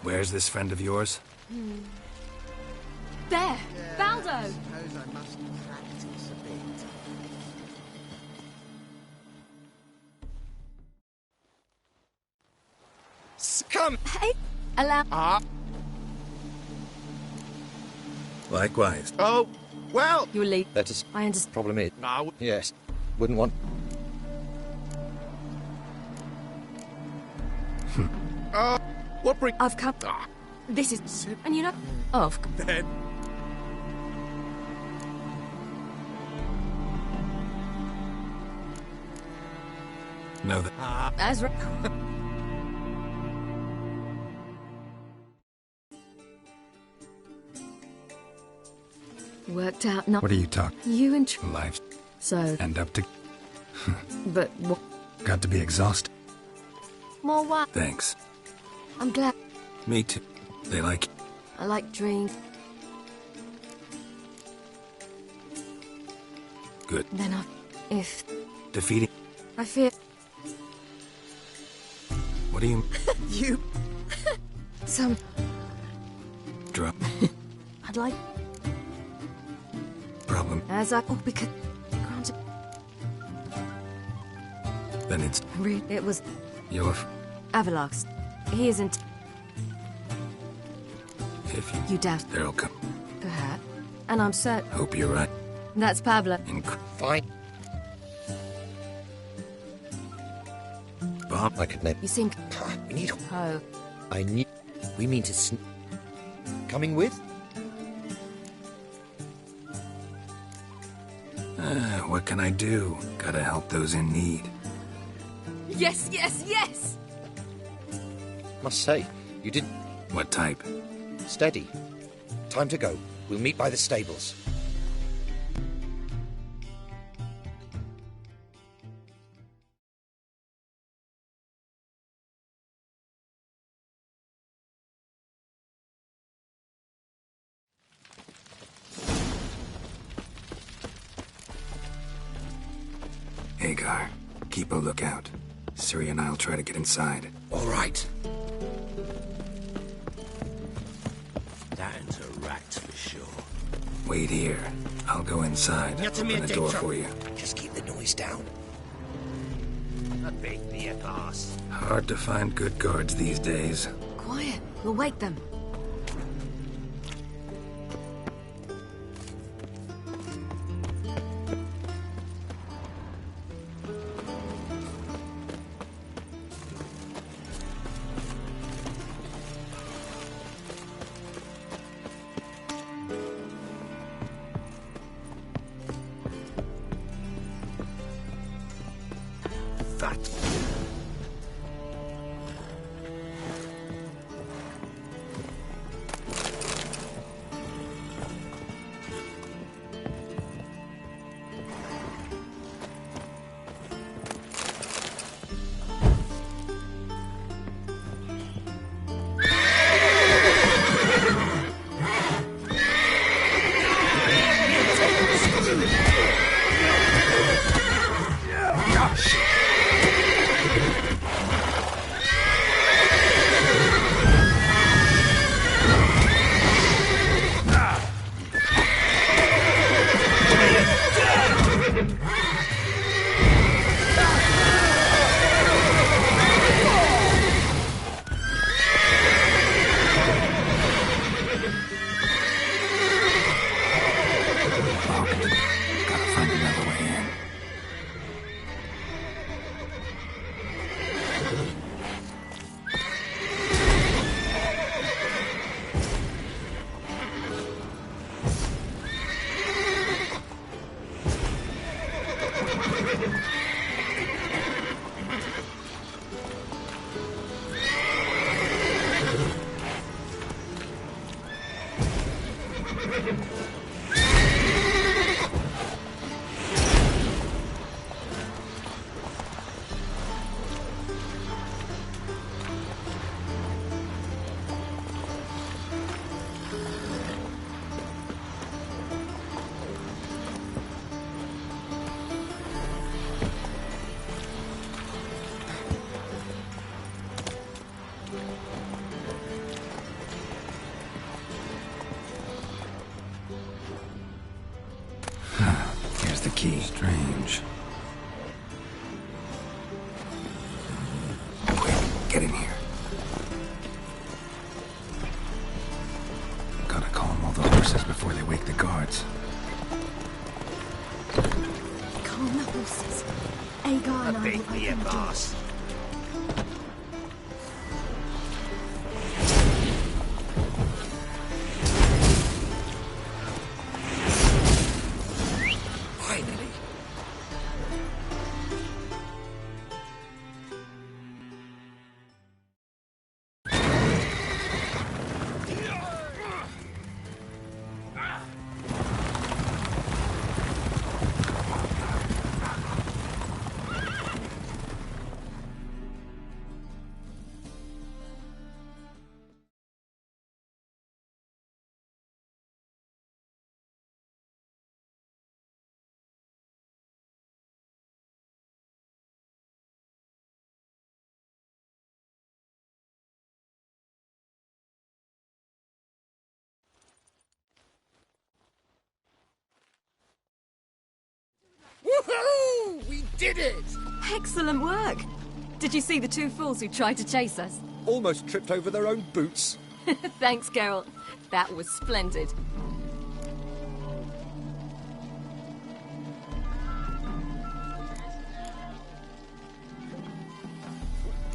Where's this friend of yours? There! Baldo! I suppose I must practice a bit. Come! Hey! Allow... Likewise. Oh, well! You'll leave. Let us... I understand. Problem is... Now, Yes. Wouldn't want... what bring... I've come... This is... And you know... Of... Then... Know that. Ezra... Worked out not... What are you talking? You and... Life. So... End up to... But what... Got to be exhausted. More what? Thanks. I'm glad. Me too. They like... I like dreams. Good. Then I... If... Defeating... I fear... What do you... You... Some... Drop? I'd like... Problem? As I... Oh, because... Granted... Then it's... It was... Your... Avalox. He isn't... If You doubt... There'll come. Perhaps. And I'm certain... Hope you're right. That's Pablo. Fine. Bob? I could name... You seem... We need... Oh. I need... We mean to Coming with? What can I do? Gotta help those in need. Yes, yes, yes! Must say, you did... What type? Steady. Time to go. We'll meet by the stables. Hagar, keep a lookout. Ciri and I'll try to get inside. All right. That's a rat for sure. Wait here. I'll go inside. Open the door for you. Just keep the noise down. A big near pass. Hard to find good guards these days. Quiet. We'll wake them. Get in here. Gotta calm all the horses before they wake the guards. Calm the horses. Agar and I will Beat me, open the door. boss. Finally. Woohoo! We did it! Excellent work! Did you see the two fools who tried to chase us? Almost tripped over their own boots. Thanks, Geralt. That was splendid.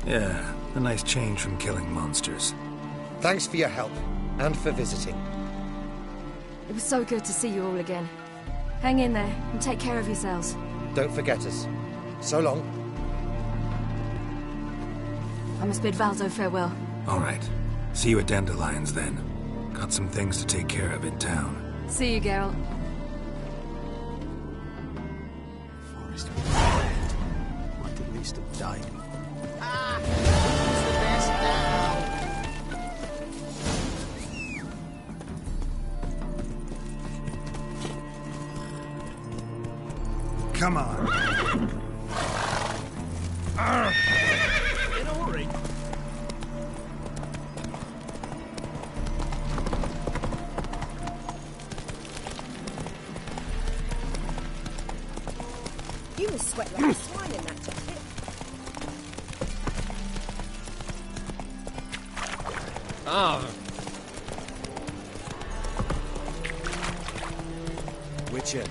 Yeah, a nice change from killing monsters. Thanks for your help, and for visiting. It was so good to see you all again. Hang in there and take care of yourselves. Don't forget us. So long. I must bid Valdo farewell. All right. See you at Dandelions, then. Got some things to take care of in town. See you, Geralt. Forest was dead. Might at least have died. Ah! Who's the best now? Come on. In a hurry. You must sweat like a swine in that jacket. Witcher.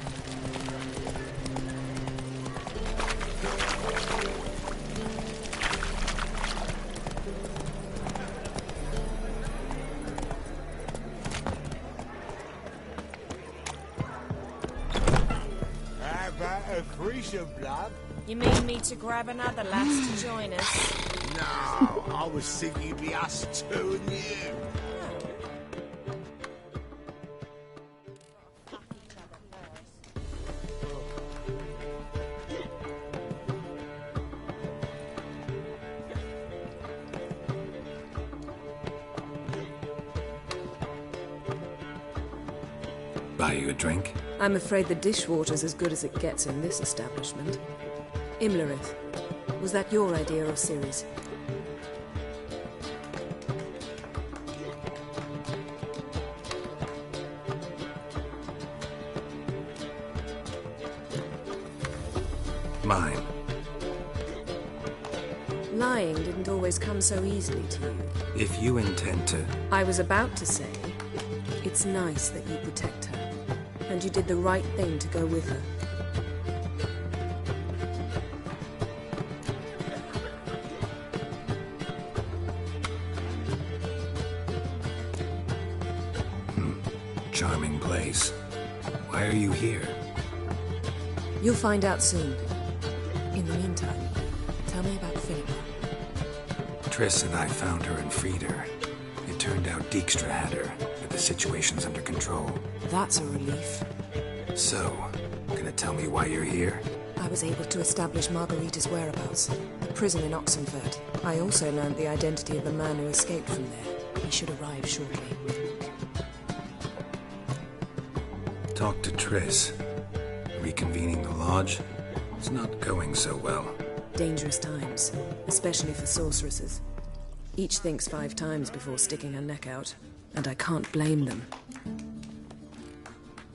How about a Grecian blood? You mean me to grab another lass to join us? No, I was thinking it'd be us two and you. Buy you a drink? I'm afraid the dishwater's as good as it gets in this establishment. Imlerith, was that your idea or Ciri's? Mine. Lying didn't always come so easily to you. If you intend to... I was about to say, it's nice that you protect her. And you did the right thing to go with her. Charming place. Why are you here? You'll find out soon. In the meantime, tell me about Philippa. Triss and I found her and freed her. It turned out Dijkstra had her, but the situation's under control. That's a relief. So, gonna tell me why you're here? I was able to establish Margarita's whereabouts, the prison in Oxenfurt. I also learned the identity of the man who escaped from there. He should arrive shortly. Talk to Triss. Reconvening the lodge? It's not going so well. Dangerous times, especially for sorceresses. Each thinks 5 times before sticking her neck out, and I can't blame them.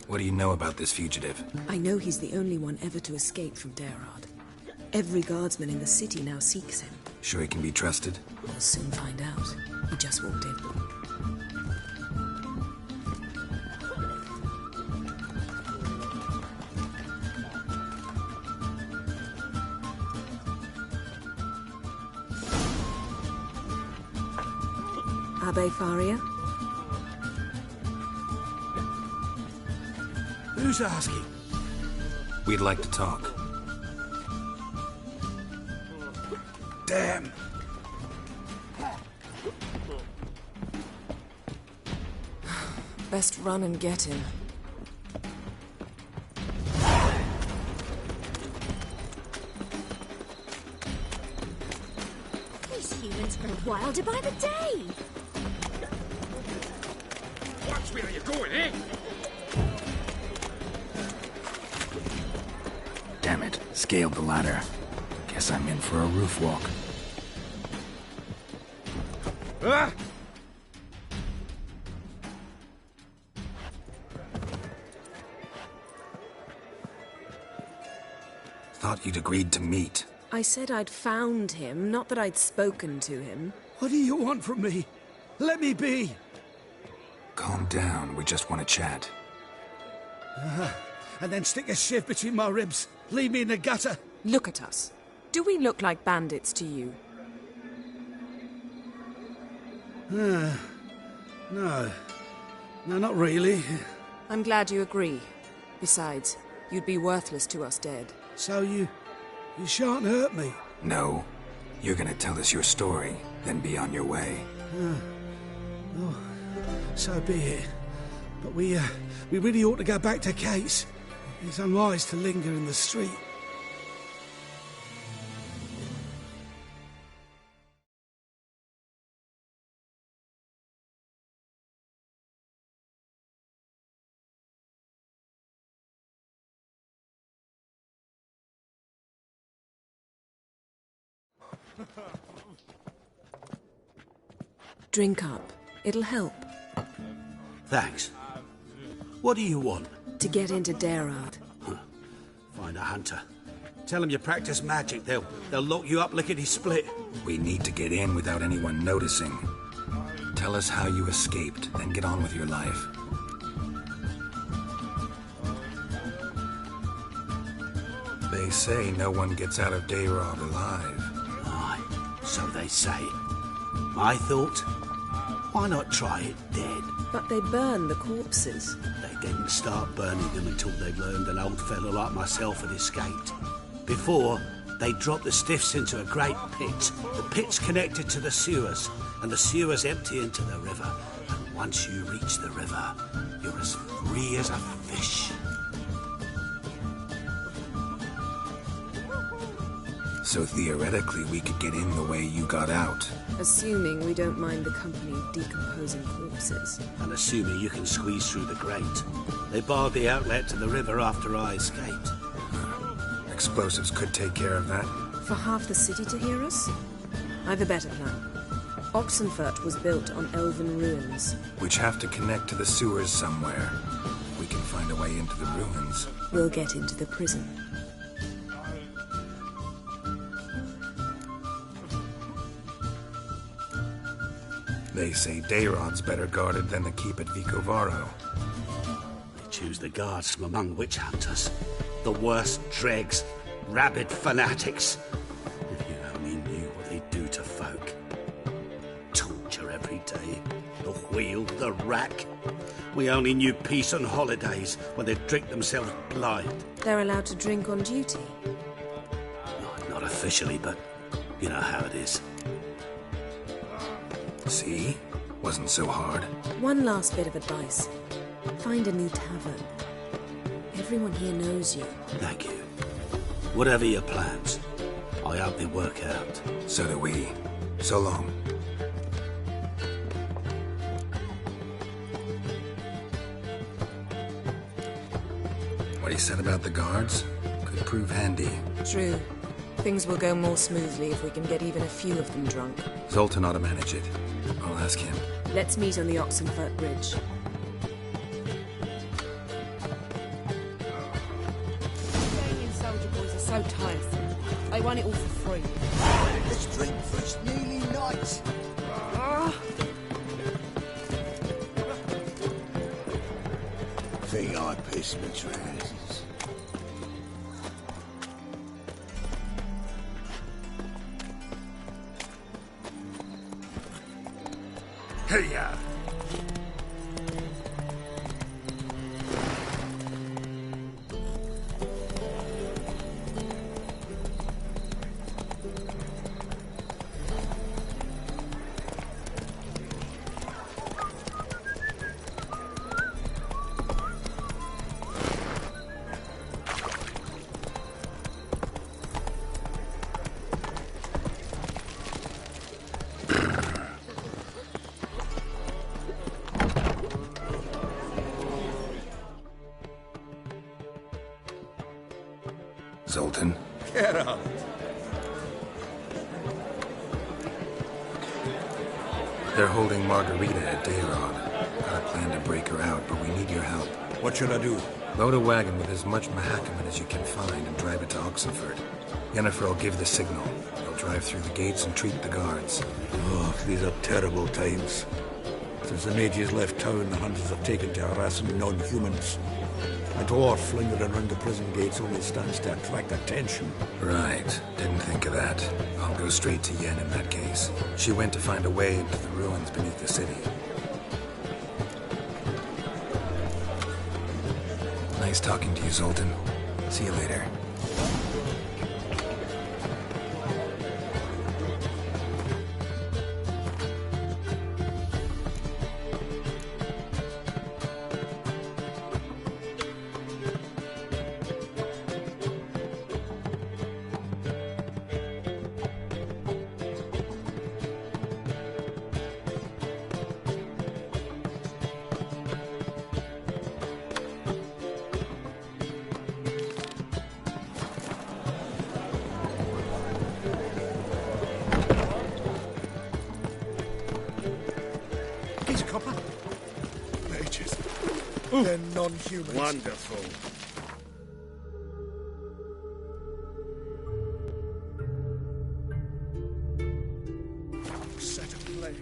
What do you know about this fugitive? I know he's the only one ever to escape from Derard. Every guardsman in the city now seeks him. Sure he can be trusted? We'll soon find out. He just walked in. Abbe Faria? Who's asking? We'd like to talk. Damn. Best run and get him. These humans grow wilder by the day. Watch where you're going, eh? Damn it, scaled the ladder. Guess I'm in for a roof walk. Ah! Thought you'd agreed to meet. I said I'd found him, not that I'd spoken to him. What do you want from me? Let me be. Calm down, we just want to chat. And then stick a shiv between my ribs. Leave me in the gutter. Look at us. Do we look like bandits to you? No. No, not really. I'm glad you agree. Besides, you'd be worthless to us dead. So you shan't hurt me. No. You're gonna tell us your story, then be on your way. Oh, so be it. But we really ought to go back to Kate's. It's unwise to linger in the street. Drink up. It'll help. Thanks. What do you want? To get into Darard. Find a hunter. Tell them you practice magic. They'll lock you up lickety-split. We need to get in without anyone noticing. Tell us how you escaped, then get on with your life. They say no one gets out of Darard alive. Aye, so they say. I thought, why not try it dead? But they burn the corpses. They didn't start burning them until they learned an old fellow like myself had escaped. Before, they dropped the stiffs into a great pit. The pit's connected to the sewers, and the sewers empty into the river. And once you reach the river, you're as free as a fish. So theoretically, we could get in the way you got out. Assuming we don't mind the company of decomposing corpses. And assuming you can squeeze through the grate. They barred the outlet to the river after I escaped. Explosives could take care of that. For half the city to hear us? I've a better plan. Oxenfurt was built on elven ruins. Which have to connect to the sewers somewhere. We can find a way into the ruins. We'll get into the prison. They say Dayrod's better guarded than the keep at Vicovaro. They choose the guards from among witch hunters. The worst dregs, rabid fanatics. If you only knew what they do to folk. Torture every day. The wheel, the rack. We only knew peace on holidays when they'd drink themselves blind. They're allowed to drink on duty. Not officially, but you know how it is. See? Wasn't so hard. One last bit of advice. Find a new tavern. Everyone here knows you. Thank you. Whatever your plans, I hope they work out. So do we. So long. What he said about the guards could prove handy. True. Things will go more smoothly if we can get even a few of them drunk. Zoltan ought to manage it. I'll ask him. Let's meet on the Oxenfurt Bridge. Soldier boys are so tiresome. They want it all for free. It's last drink for it's nearly night. Think I pissed my trousers. Hey-ya! Zoltan? Get up. They're holding Margarita at Dayrod. Got a plan to break her out, but we need your help. What should I do? Load a wagon with as much Mahakaman as you can find and drive it to Oxenford. Yennefer will give the signal. They'll drive through the gates and treat the guards. Oh, these are terrible times. Since the mages left town, the hunters have taken to harassing non-humans. A dwarf lingering around the prison gates only stands to attract attention. Right. Didn't think of that. I'll go straight to Yen in that case. She went to find a way into the ruins beneath the city. Nice talking to you, Zoltan. See you later. They're non-humans. Wonderful. Set a play.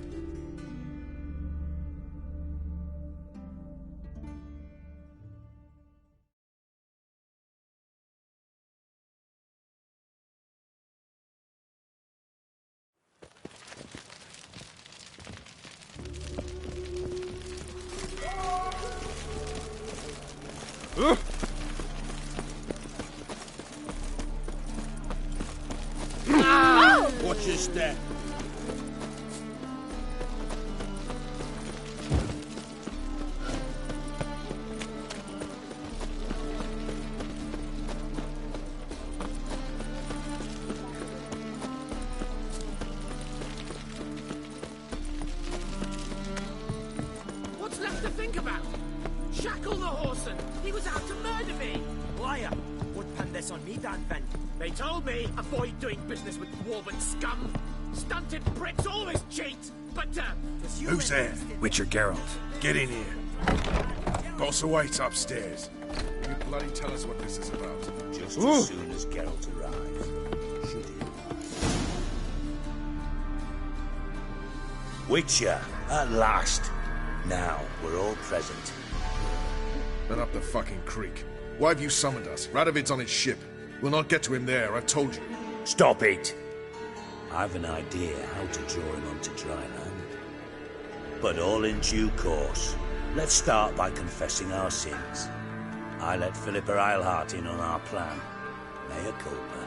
Watch your step. What's left to think about? Shackle the horseman. He was out to murder me. Liar! Would pan this on me, Dan then? They told me avoid doing business with dwarven scum. Stunted pricks always cheat. But Who's there? Witcher Geralt. Get in here. Boss awaits upstairs. Will you bloody tell us what this is about? Just as soon as Geralt arrives. Should he arrive? Witcher, at last. Now, we're all present. Then up the fucking creek. Why have you summoned us? Radovid's on his ship. We'll not get to him there, I've told you. Stop it! I've an idea how to draw him onto dry land. But all in due course. Let's start by confessing our sins. I let Philippa Eilhart in on our plan. Mea culpa.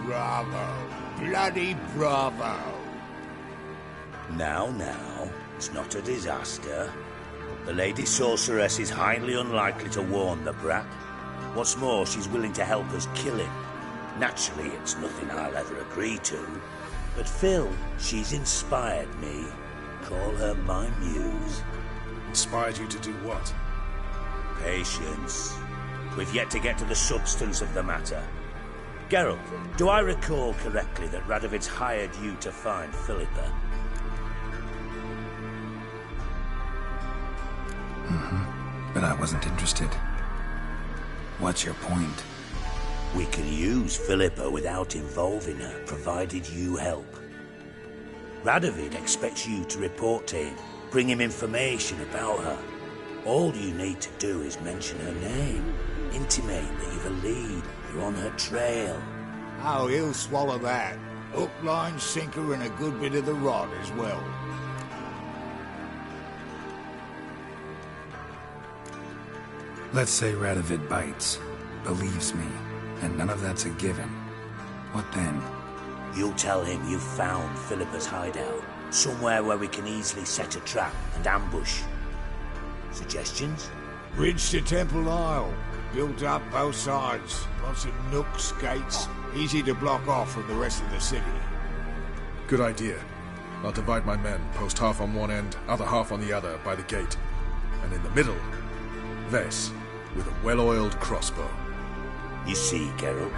Bravo. Bloody bravo. Now, it's not a disaster. The Lady Sorceress is highly unlikely to warn the brat. What's more, she's willing to help us kill him. Naturally, it's nothing I'll ever agree to. But Phil, she's inspired me. Call her my muse. Inspired you to do what? Patience. We've yet to get to the substance of the matter. Geralt, do I recall correctly that Radovid's hired you to find Philippa? But I wasn't interested. What's your point? We can use Philippa without involving her, provided you help. Radovid expects you to report to him, bring him information about her. All you need to do is mention her name, intimate that you've a lead, you're on her trail. Oh, he'll swallow that. Hook, line, sinker, and a good bit of the rod as well. Let's say Radovid bites, believes me, and none of that's a given. What then? You'll tell him you've found Philippa's hideout, somewhere where we can easily set a trap and ambush. Suggestions? Bridge to Temple Isle. Built up both sides. Lots of nooks, gates. Easy to block off from the rest of the city. Good idea. I'll divide my men, post half on one end, other half on the other, by the gate. And in the middle, Vess, with a well-oiled crossbow. You see, Geralt,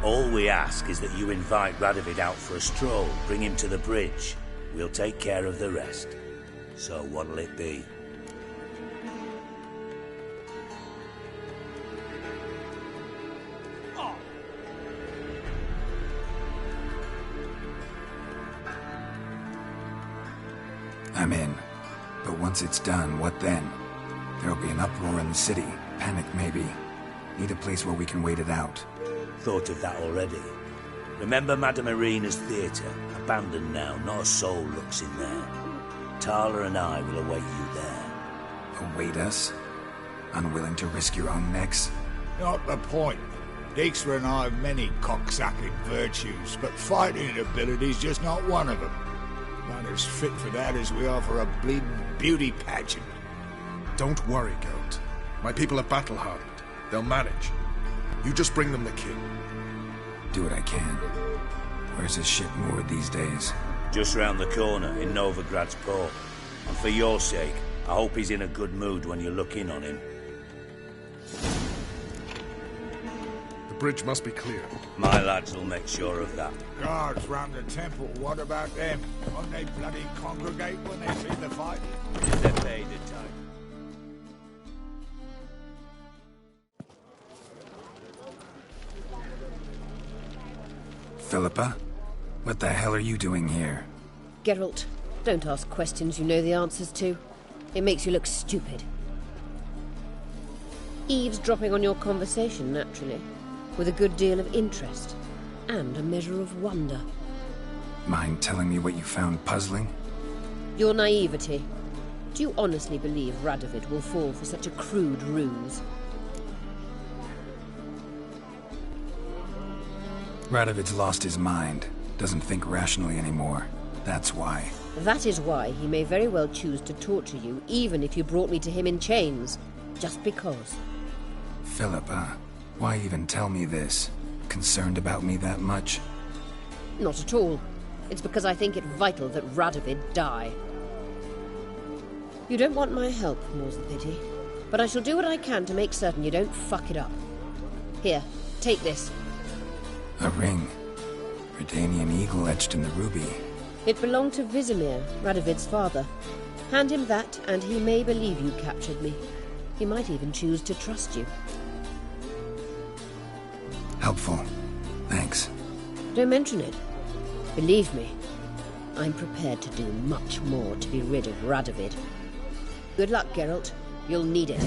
all we ask is that you invite Radovid out for a stroll, bring him to the bridge. We'll take care of the rest. So what'll it be? I'm in. But once it's done, what then? There'll be an uproar in the city. Panic, maybe. Need a place where we can wait it out. Thought of that already. Remember Madame Irina's theatre? Abandoned now, not a soul looks in there. Tala and I will await you there. Await us? Unwilling to risk your own necks? Not the point. Dijkstra and I have many cocksucking virtues, but fighting ability's just not one of them. Not as fit for that as we are for a bleeding beauty pageant. Don't worry, Geralt. My people are battle-hardened. They'll manage. You just bring them the king. Do what I can. Where's his ship moored these days? Just round the corner, in Novigrad's port. And for your sake, I hope he's in a good mood when you look in on him. The bridge must be clear. My lads will make sure of that. Guards round the temple, what about them? Won't they bloody congregate when they see the fight? They're paid in time. Philippa? What the hell are you doing here? Geralt, don't ask questions you know the answers to. It makes you look stupid. Eavesdropping on your conversation, naturally, with a good deal of interest, and a measure of wonder. Mind telling me what you found puzzling? Your naivety. Do you honestly believe Radovid will fall for such a crude ruse? Radovid's lost his mind. Doesn't think rationally anymore. That's why. That is why he may very well choose to torture you, even if you brought me to him in chains. Just because. Philippa, why even tell me this? Concerned about me that much? Not at all. It's because I think it vital that Radovid die. You don't want my help, more's the pity. But I shall do what I can to make certain you don't fuck it up. Here, take this. A ring. Redanian eagle etched in the ruby. It belonged to Vizimir, Radovid's father. Hand him that, and he may believe you captured me. He might even choose to trust you. Helpful. Thanks. Don't mention it. Believe me, I'm prepared to do much more to be rid of Radovid. Good luck, Geralt. You'll need it.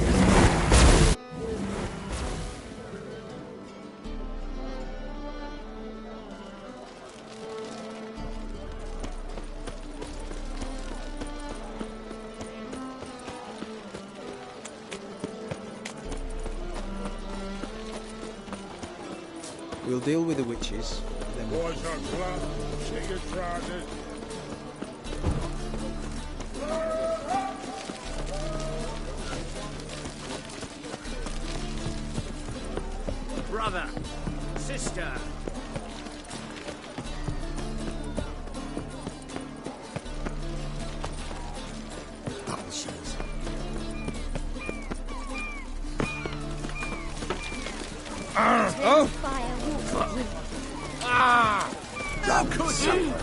We'll deal with the witches, then we'll... Boys on club, shake your trousers. Brother, sister. Oh! Ah! How could you?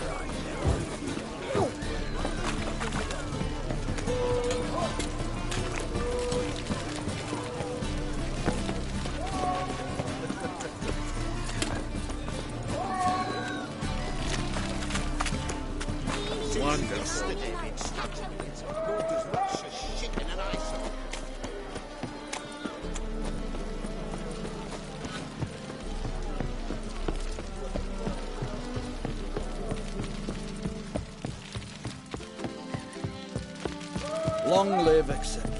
Yesterday, been starting with moved as much as shit in an eyesore. Long live, etc.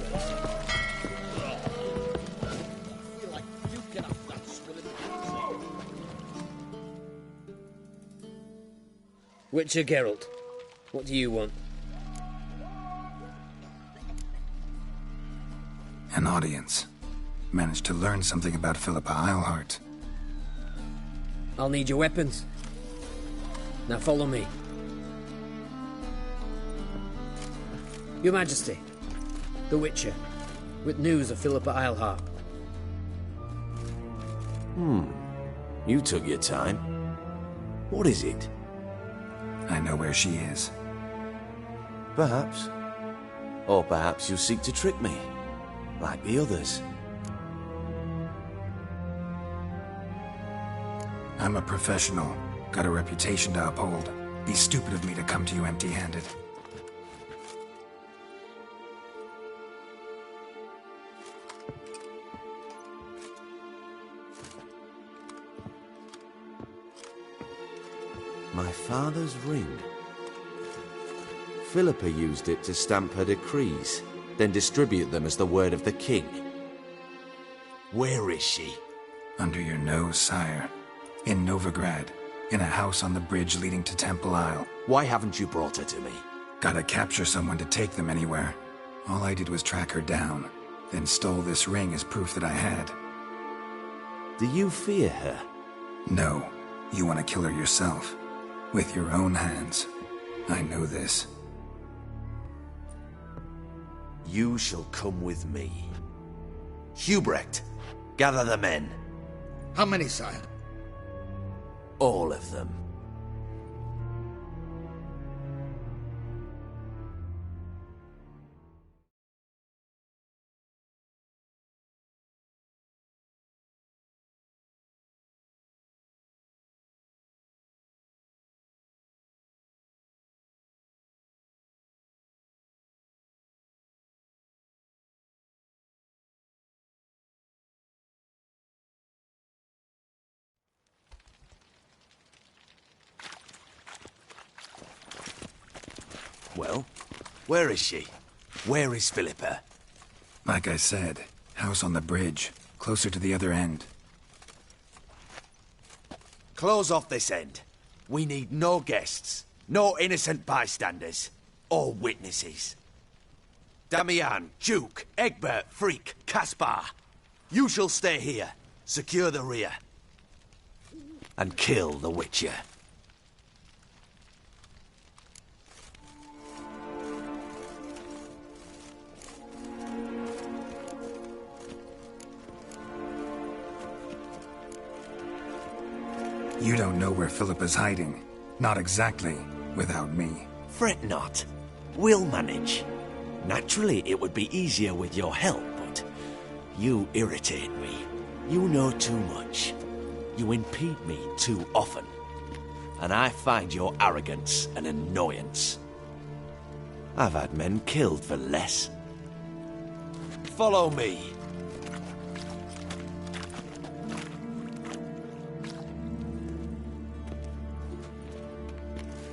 Witcher Geralt, what do you want? An audience. Managed to learn something about Philippa Eilhart. I'll need your weapons. Now follow me. Your Majesty, the Witcher, with news of Philippa Eilhart. You took your time. What is it? I know where she is. Perhaps. Or perhaps you seek to trick me, like the others. I'm a professional. Got a reputation to uphold. Be stupid of me to come to you empty-handed. My father's ring. Philippa used it to stamp her decrees, then distribute them as the word of the king. Where is she? Under your nose, sire. In Novigrad. In a house on the bridge leading to Temple Isle. Why haven't you brought her to me? Gotta capture someone to take them anywhere. All I did was track her down, then stole this ring as proof that I had. Do you fear her? No. You want to kill her yourself. With your own hands. I know this. You shall come with me. Hubrecht, gather the men. How many, sire? All of them. Well, where is she? Where is Philippa? Like I said, house on the bridge, closer to the other end. Close off this end. We need no guests, no innocent bystanders, or witnesses. Damian, Duke, Egbert, Freak, Caspar. You shall stay here, secure the rear, and kill the Witcher. You don't know where Philippa's hiding. Not exactly, without me. Fret not. We'll manage. Naturally, it would be easier with your help, but you irritate me. You know too much. You impede me too often. And I find your arrogance an annoyance. I've had men killed for less. Follow me.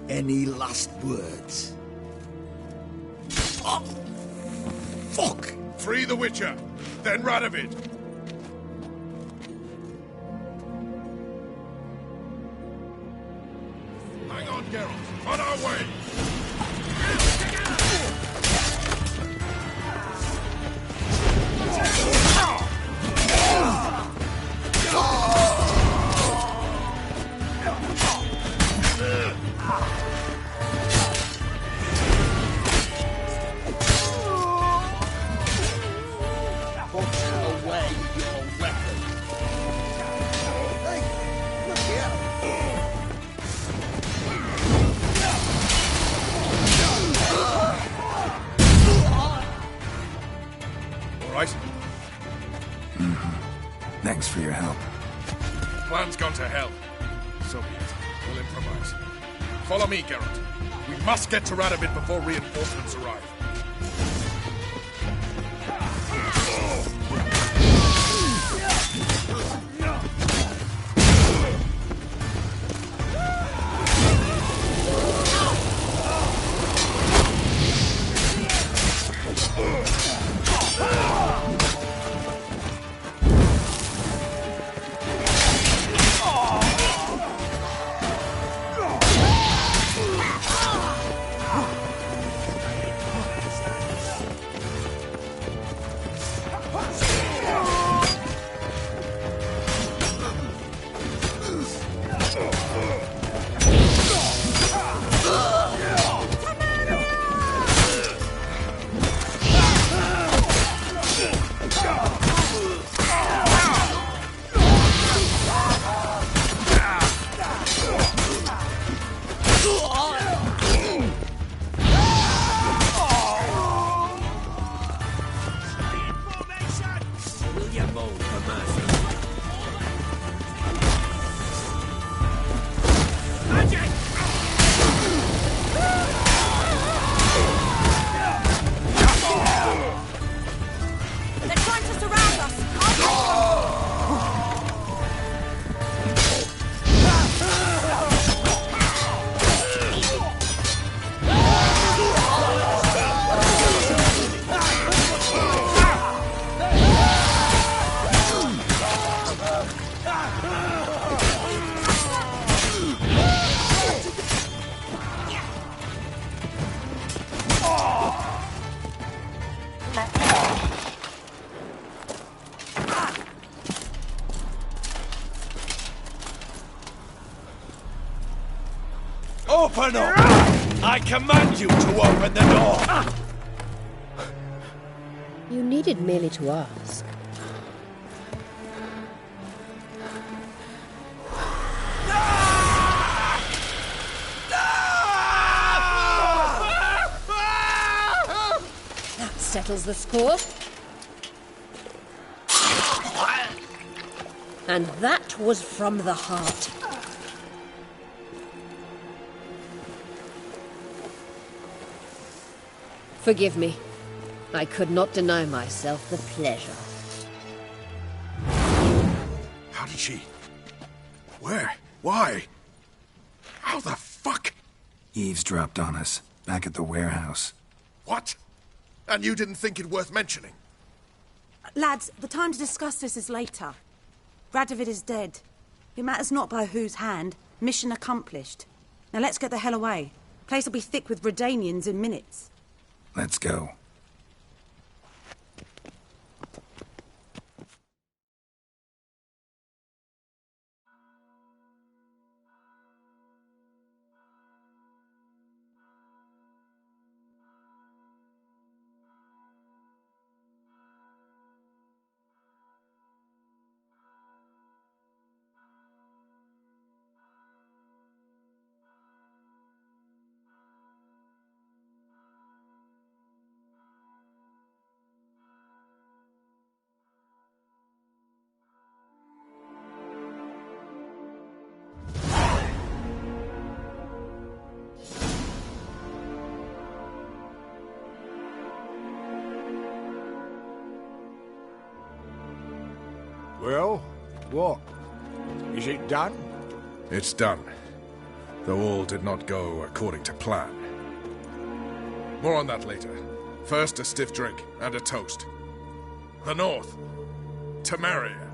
Any last words? Oh, fuck! Free the Witcher, then Radovid. Hang on, Geralt. On our way! Thanks for your help. Plan's gone to hell. So be it. We'll improvise. Follow me, Geralt. We must get to Radovid before reinforcements arrive. Open up! I command you to open the door! You needed merely to ask. That settles the score. And that was from the heart. Forgive me. I could not deny myself the pleasure. How did she... Where? Why? How the fuck? Eavesdropped on us, back at the warehouse. What? And you didn't think it worth mentioning? Lads, the time to discuss this is later. Radovid is dead. It matters not by whose hand. Mission accomplished. Now let's get the hell away. Place will be thick with Redanians in minutes. Let's go. Well, what? Is it done? It's done. Though all did not go according to plan. More on that later. First, a stiff drink and a toast. The North. Temeria.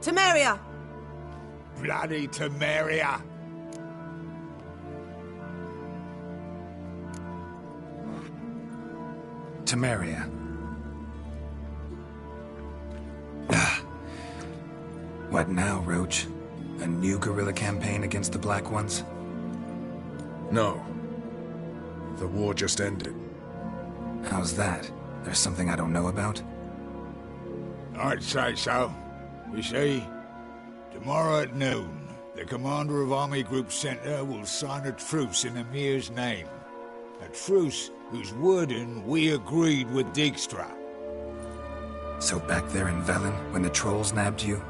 Temeria! Bloody Temeria! Temeria. What now, Roach? A new guerrilla campaign against the Black Ones? No. The war just ended. How's that? There's something I don't know about? I'd say so. You see, tomorrow at noon, the commander of Army Group Center will sign a truce in Emir's name. A truce whose wording we agreed with Dijkstra. So back there in Velen, when the trolls nabbed you?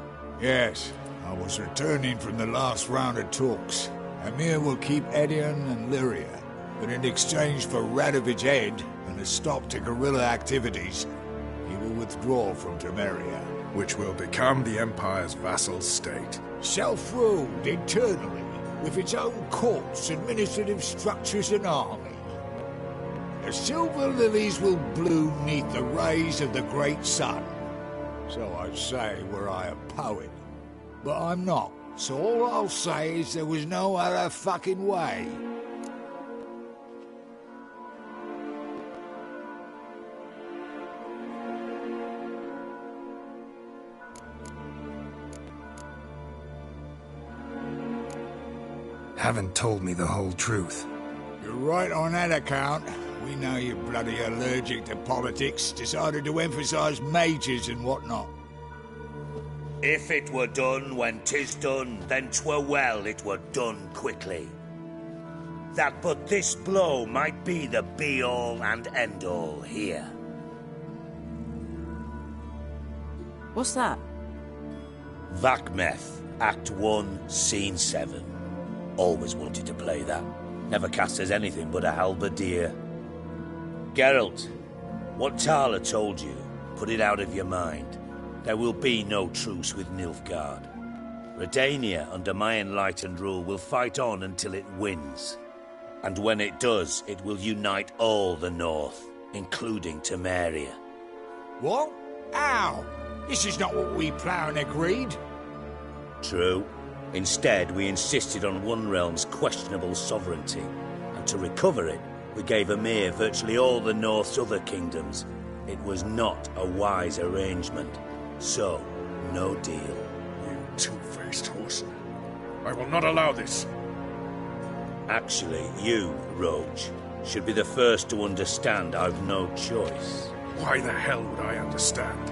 Yes, I was returning from the last round of talks. Emir will keep Edion and Lyria, but in exchange for Radovid's head and a stop to guerrilla activities, he will withdraw from Temeria. Which will become the Empire's vassal state. Self-ruled internally, with its own courts, administrative structures and army. The silver lilies will bloom neath the rays of the great sun. So I say were I a poet. But I'm not, so all I'll say is there was no other fucking way. Haven't told me the whole truth. You're right on that account. We know you're bloody allergic to politics, decided to emphasise majors and whatnot. If it were done when 'tis done, then 'twere well it were done quickly. That but this blow might be the be-all and end-all here. What's that? Vakmeth, Act 1, Scene 7. Always wanted to play that. Never cast as anything but a halberdier. Geralt, what Tala told you, put it out of your mind. There will be no truce with Nilfgaard. Redania, under my enlightened rule, will fight on until it wins. And when it does, it will unite all the North, including Temeria. What? How? This is not what we plough and agreed. True. Instead, we insisted on one realm's questionable sovereignty, and to recover it, we gave Emir virtually all the North's other kingdoms. It was not a wise arrangement. So, no deal. You two-faced horse. I will not allow this. Actually, you, Roach, should be the first to understand I've no choice. Why the hell would I understand?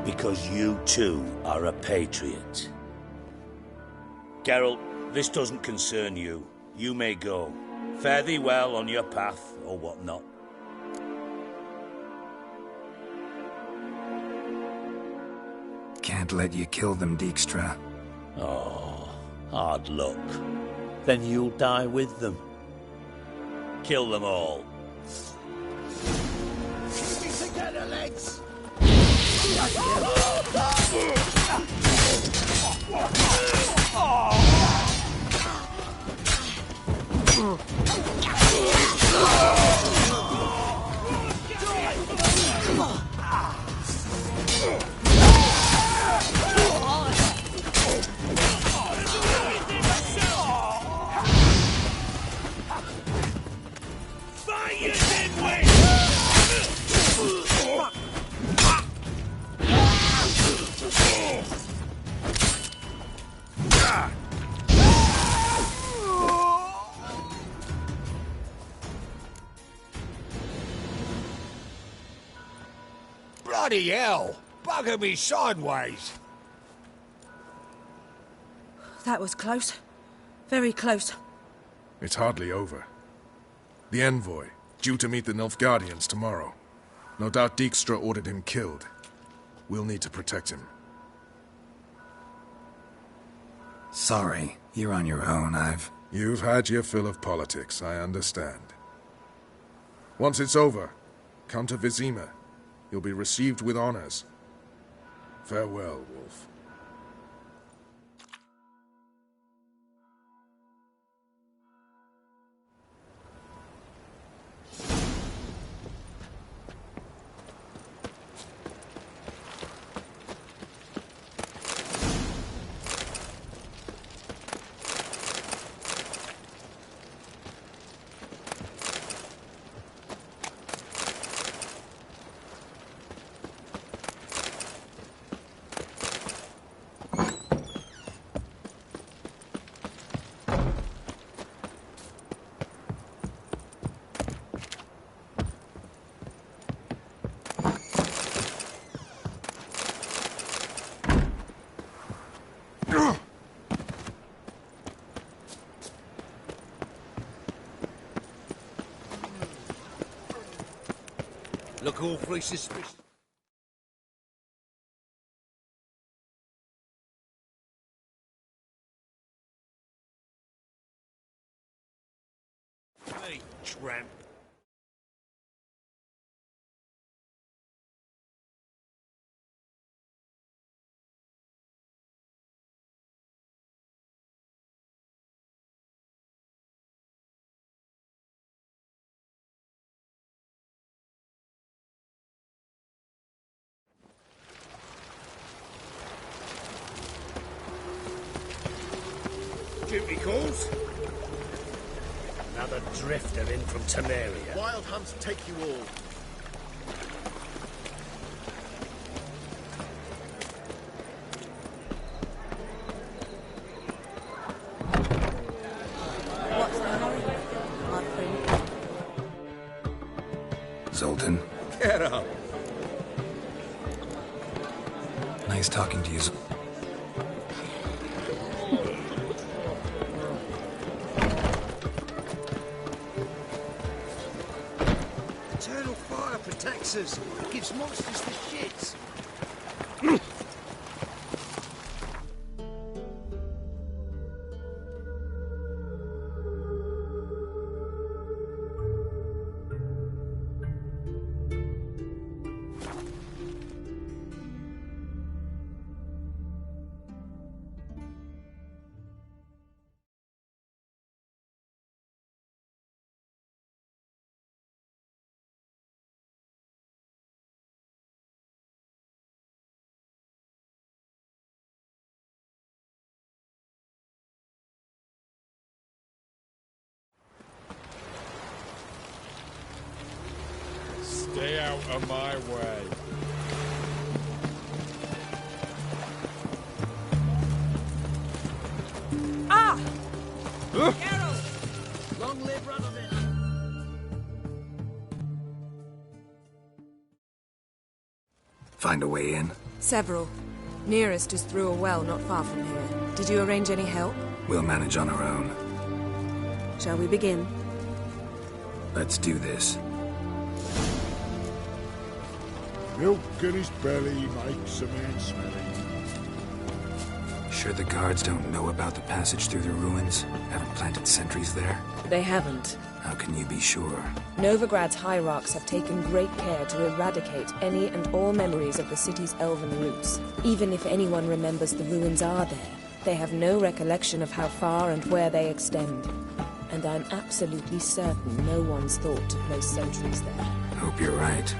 Because you too are a patriot. Geralt, this doesn't concern you. You may go. Fare thee well on your path, or whatnot. Can't let you kill them, Dijkstra. Oh, hard luck. Then you'll die with them. Kill them all. Keep it together, lads! Bloody hell! Bugger me sideways! That was close. Very close. It's hardly over. The envoy, due to meet the Nilfgaardians tomorrow. No doubt Dijkstra ordered him killed. We'll need to protect him. Sorry, you're on your own. You've had your fill of politics, I understand. Once it's over, come to Vizima. You'll be received with honors. Farewell, Wolf. Look awfully suspicious. drifter in from Temeria. Wild hunts take you all. What's the hurry, my friend? Zoltan. Get up. Nice talking to you. Eternal fire protects us. It gives monsters the shits. Stay out of my way. Ah! Geralt! Long live Radovid! Find a way in? Several. Nearest is through a well not far from here. Did you arrange any help? We'll manage on our own. Shall we begin? Let's do this. Milk in his belly makes a man smelly. Sure the guards don't know about the passage through the ruins? Haven't planted sentries there? They haven't. How can you be sure? Novigrad's hierarchs have taken great care to eradicate any and all memories of the city's elven roots. Even if anyone remembers the ruins are there, they have no recollection of how far and where they extend. And I'm absolutely certain no one's thought to place sentries there. Hope you're right.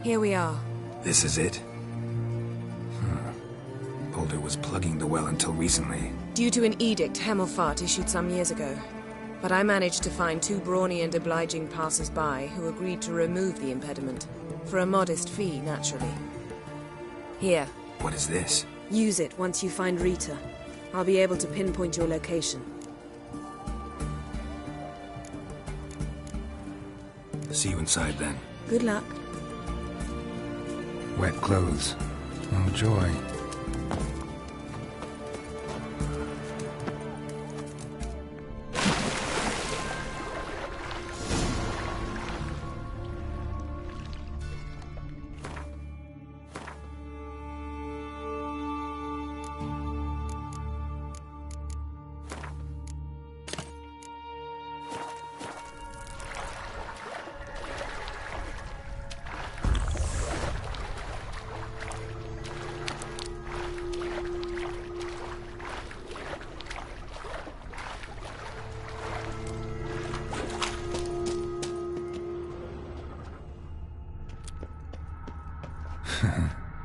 Here we are. This is it? Boulder was plugging the well until recently. Due to an edict Hemelfart issued some years ago. But I managed to find two brawny and obliging passers-by who agreed to remove the impediment. For a modest fee, naturally. Here. What is this? Use it once you find Rita. I'll be able to pinpoint your location. See you inside then. Good luck. Wet clothes. Oh, joy.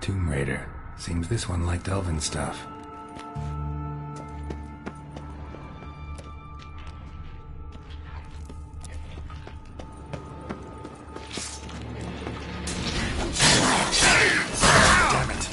Tomb Raider. Seems this one liked elven stuff. Damn it.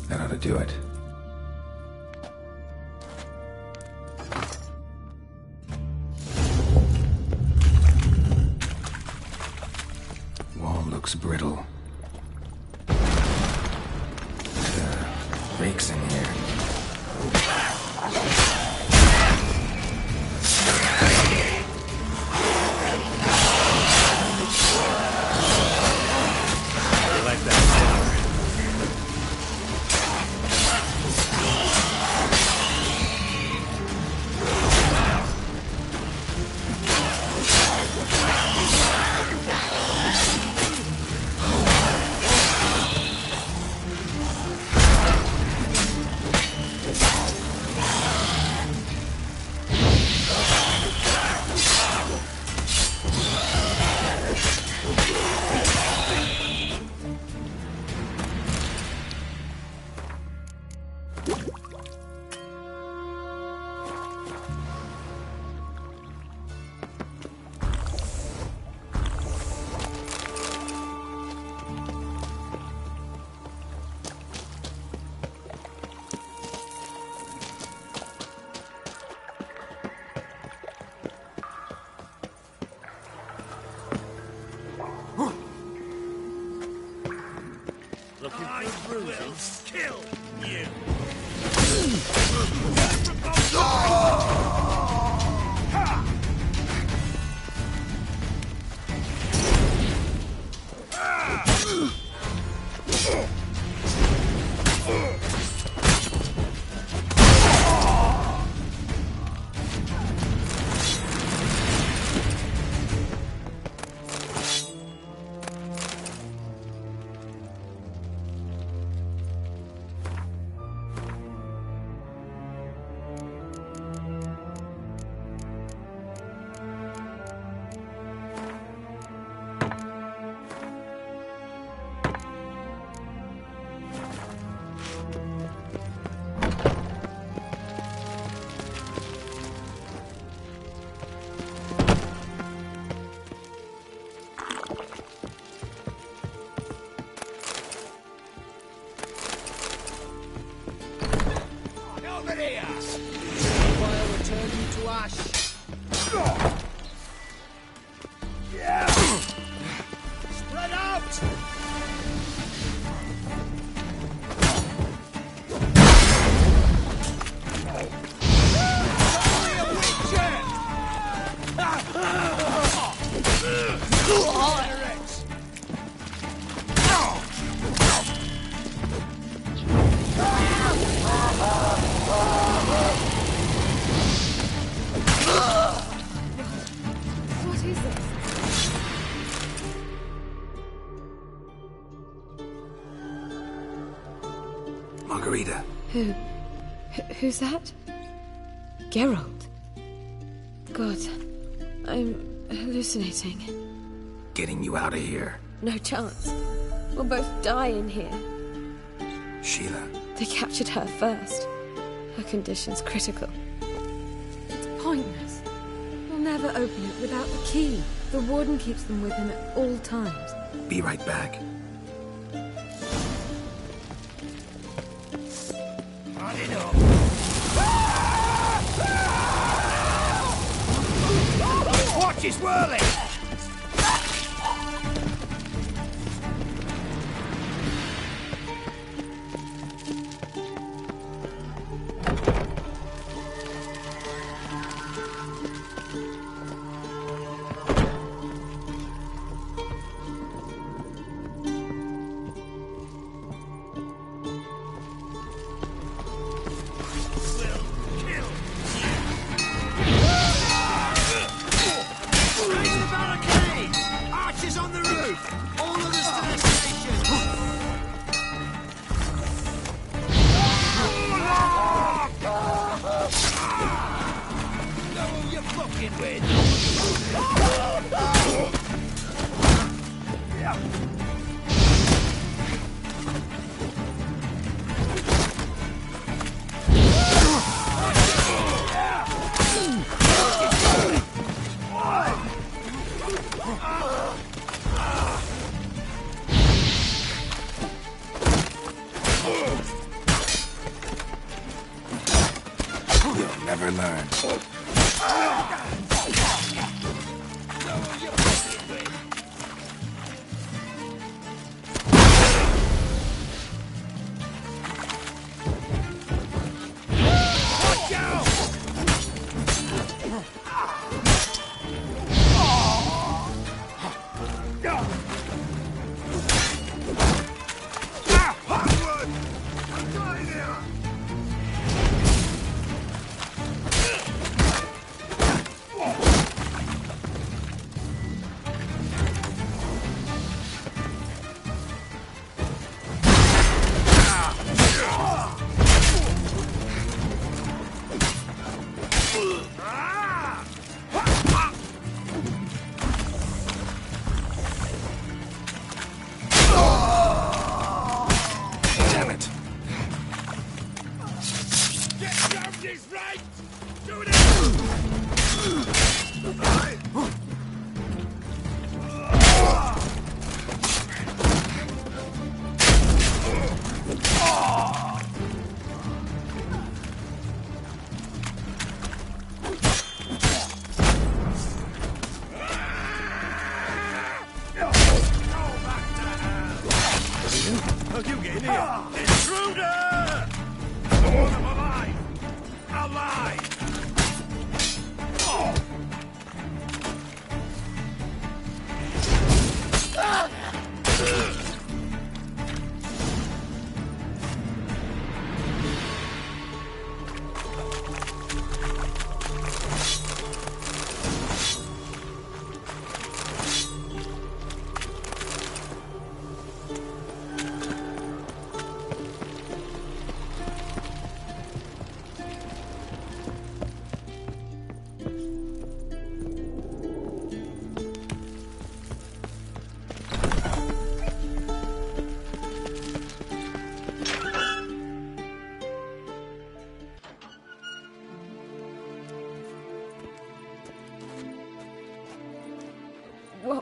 That ought to do it. Wall looks brittle. Rakes in here. Kill you! Margarita. Who's that? Geralt. God, I'm hallucinating. Getting you out of here. No chance. We'll both die in here. Sheila. They captured her first. Her condition's critical. It's pointless. We'll never open it without the key. The warden keeps them with him at all times. Be right back. Watch his whirling! learn.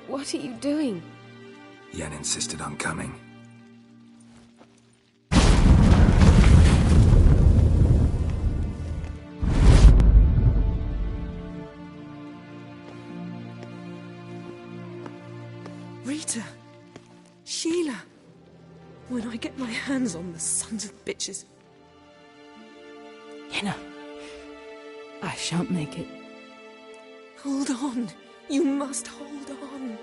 What are you doing? Yen insisted on coming. Rita! Sheila! When I get my hands on the sons of bitches. Yenna, I shan't make it. Hold on. You must hold on.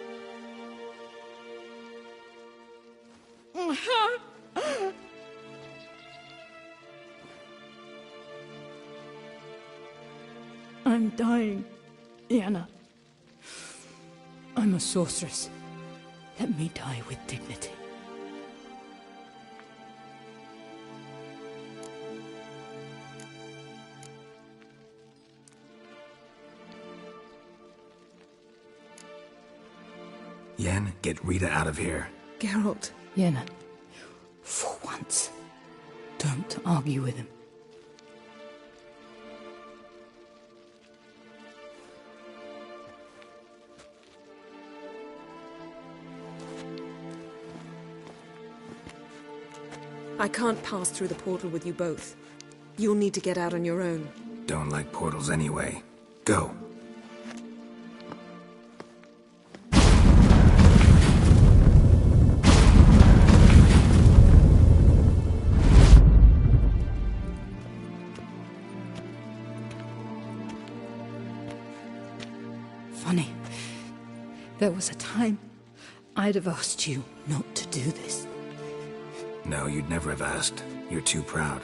I'm dying, Yenna. I'm a sorceress. Let me die with dignity. Yen, get Rita out of here. Geralt. Yenna, for once, don't argue with him. I can't pass through the portal with you both. You'll need to get out on your own. Don't like portals anyway. Go. Funny. There was a time I'd have asked you not to do this. No, you'd never have asked. You're too proud.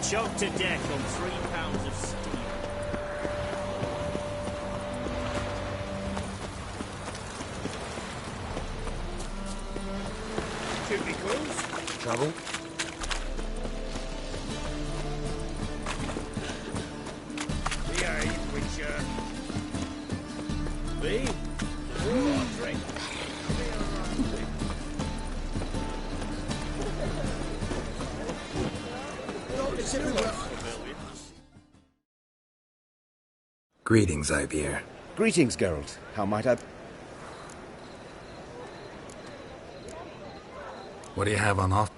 choked to death on 3 pounds of steel. Should we close? Trouble? Behave, Witcher. Me? Oh, drink. Greetings, Ibeer. Greetings, Geralt. How might I... What do you have on offer?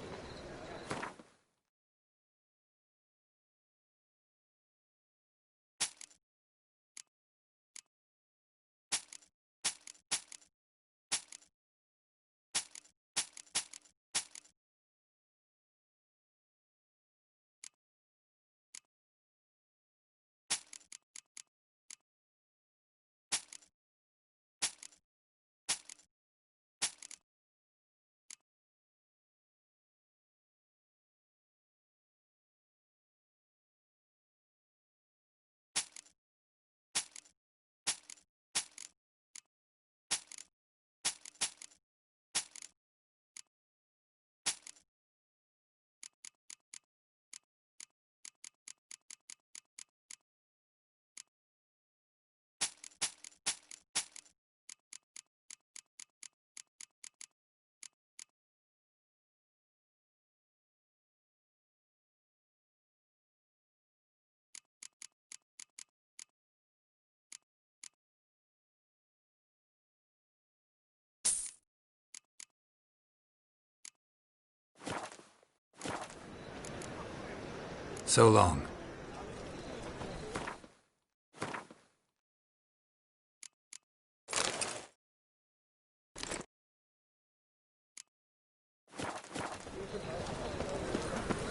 So long.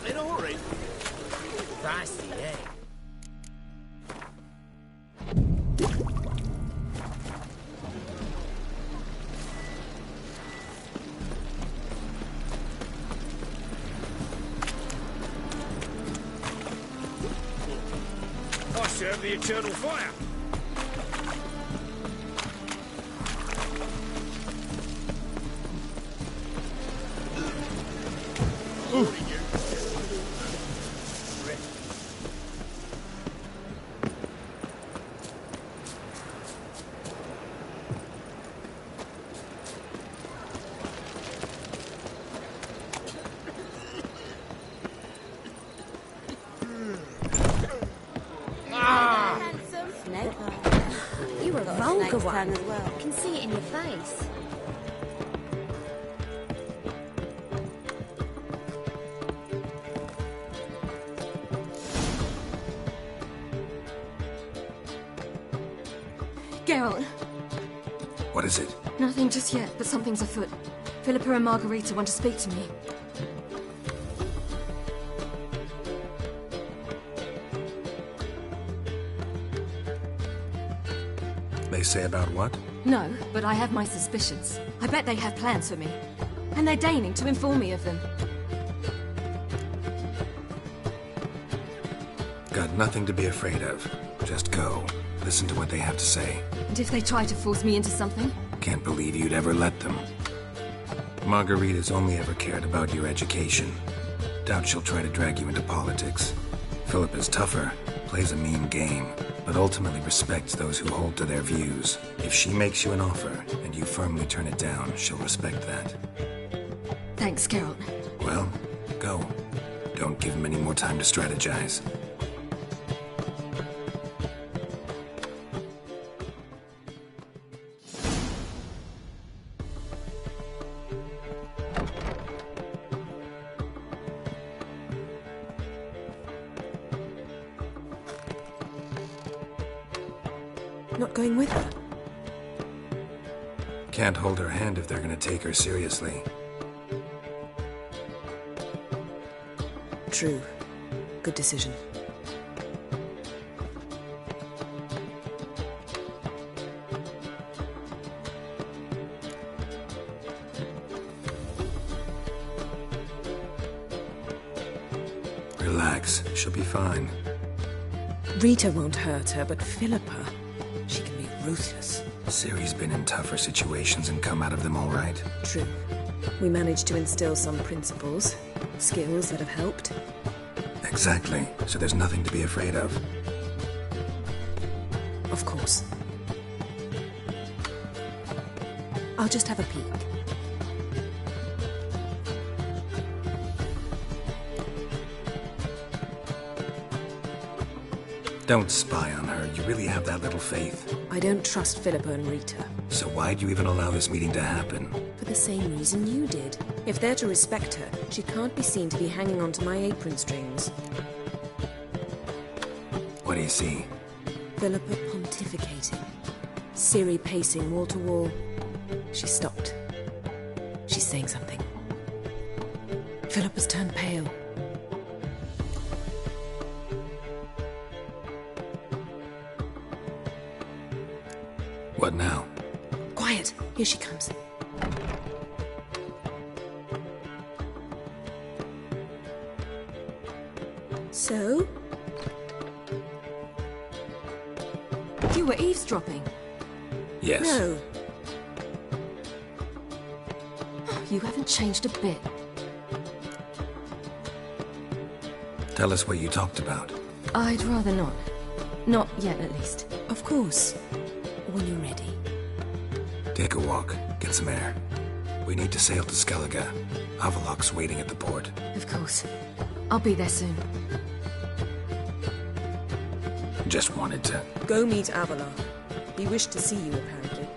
In a hurry. Feisty, eh? I serve the eternal fire. You were a vulgar one as well. I can see it in your face. Geralt. What is it? Nothing just yet, but something's afoot. Philippa and Margarita want to speak to me. They say about what? No, but I have my suspicions. I bet they have plans for me. And they're deigning to inform me of them. Got nothing to be afraid of. Just go. Listen to what they have to say. And if they try to force me into something? Can't believe you'd ever let them. Margarita's only ever cared about your education. Doubt she'll try to drag you into politics. Philippa's tougher, plays a mean game, but ultimately respects those who hold to their views. If she makes you an offer, and you firmly turn it down, she'll respect that. Thanks, Geralt. Well, go. Don't give him any more time to strategize. Not going with her? Can't hold her hand if they're gonna take her seriously. True. Good decision. Relax. She'll be fine. Rita won't hurt her, but Philippa, she can be ruthless. Ciri's been in tougher situations and come out of them all right. True. We managed to instill some principles, skills that have helped. Exactly. So there's nothing to be afraid of. Of course. I'll just have a peek. Don't spy on her. You really have that little faith. I don't trust Philippa and Rita. So why'd you even allow this meeting to happen? For the same reason you did. If they're to respect her, she can't be seen to be hanging onto my apron strings. What do you see? Philippa pontificating. Ciri pacing wall to wall. She stopped. She's saying something. Philippa's turned pale. What now? Quiet! Here she comes. So? You were eavesdropping? Yes. No. You haven't changed a bit. Tell us what you talked about. I'd rather not. Not yet, at least. Of course. When you're ready. Take a walk. Get some air. We need to sail to Skellige. Avalok's waiting at the port. Of course. I'll be there soon. Just wanted to... Go meet Avalok. He wished to see you, apparently.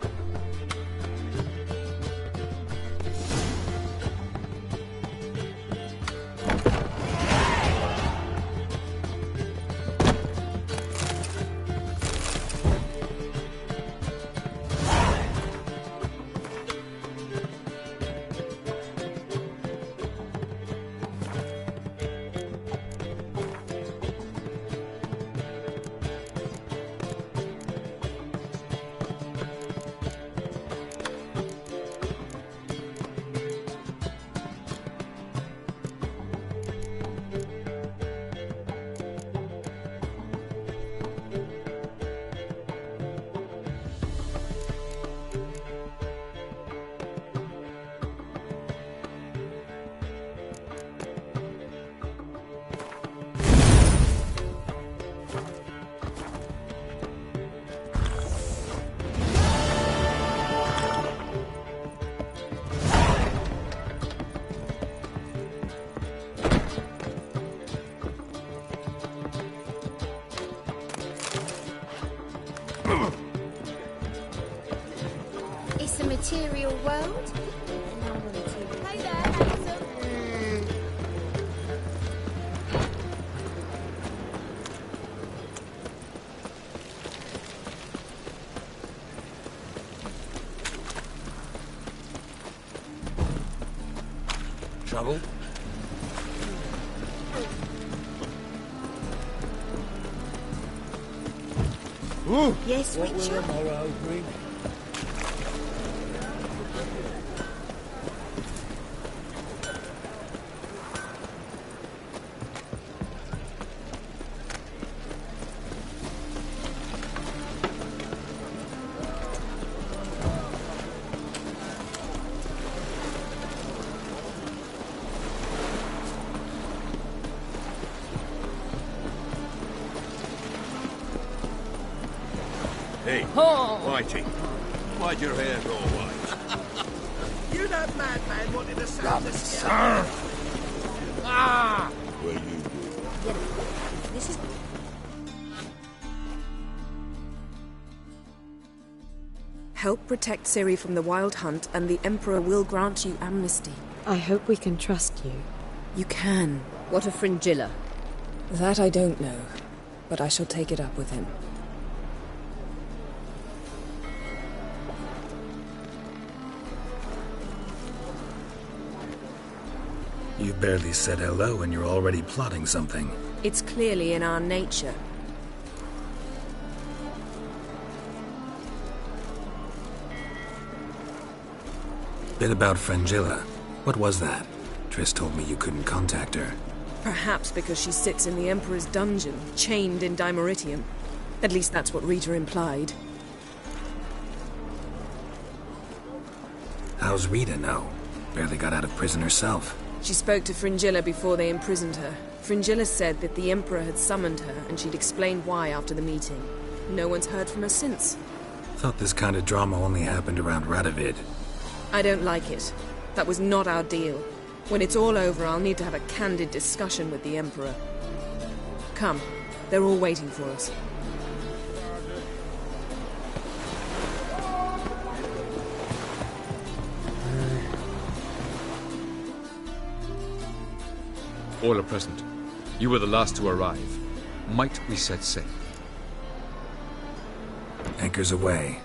It's a material world. Hey there, handsome. Trouble? Ooh. Yes, what Witcher? will the morrow bring? Hey, Oh. Whitey, why'd your hair go white? You that madman wanted to sound the Sir! Ah! Well, you do. This is... Help protect Ciri from the Wild Hunt, and the Emperor will grant you amnesty. I hope we can trust you. You can. What of Fringilla? That I don't know, but I shall take it up with him. You've barely said hello and you're already plotting something. It's clearly in our nature. Bit about Fringilla. What was that? Triss told me you couldn't contact her. Perhaps because she sits in the Emperor's dungeon, chained in Dimeritium. At least that's what Rita implied. How's Rita now? Barely got out of prison herself. She spoke to Fringilla before they imprisoned her. Fringilla said that the Emperor had summoned her, and she'd explained why after the meeting. No one's heard from her since. Thought this kind of drama only happened around Radovid. I don't like it. That was not our deal. When it's all over, I'll need to have a candid discussion with the Emperor. Come, they're all waiting for us. All are present. You were the last to arrive. Might we set sail? Anchors away.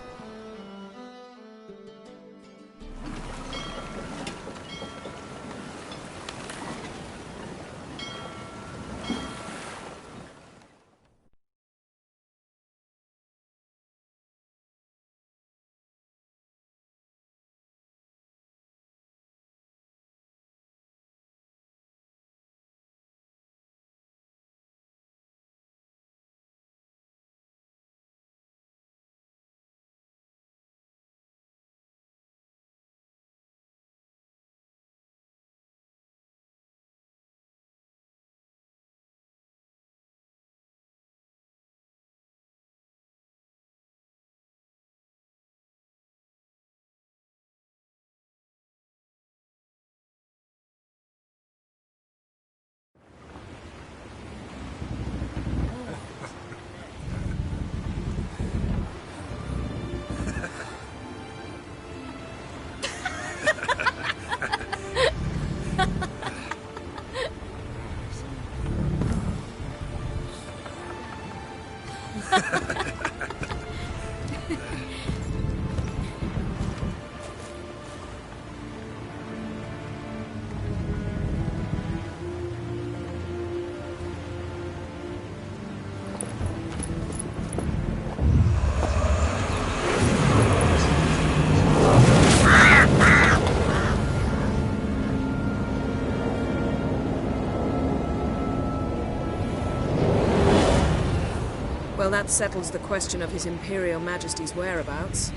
Well, that settles the question of His Imperial Majesty's whereabouts.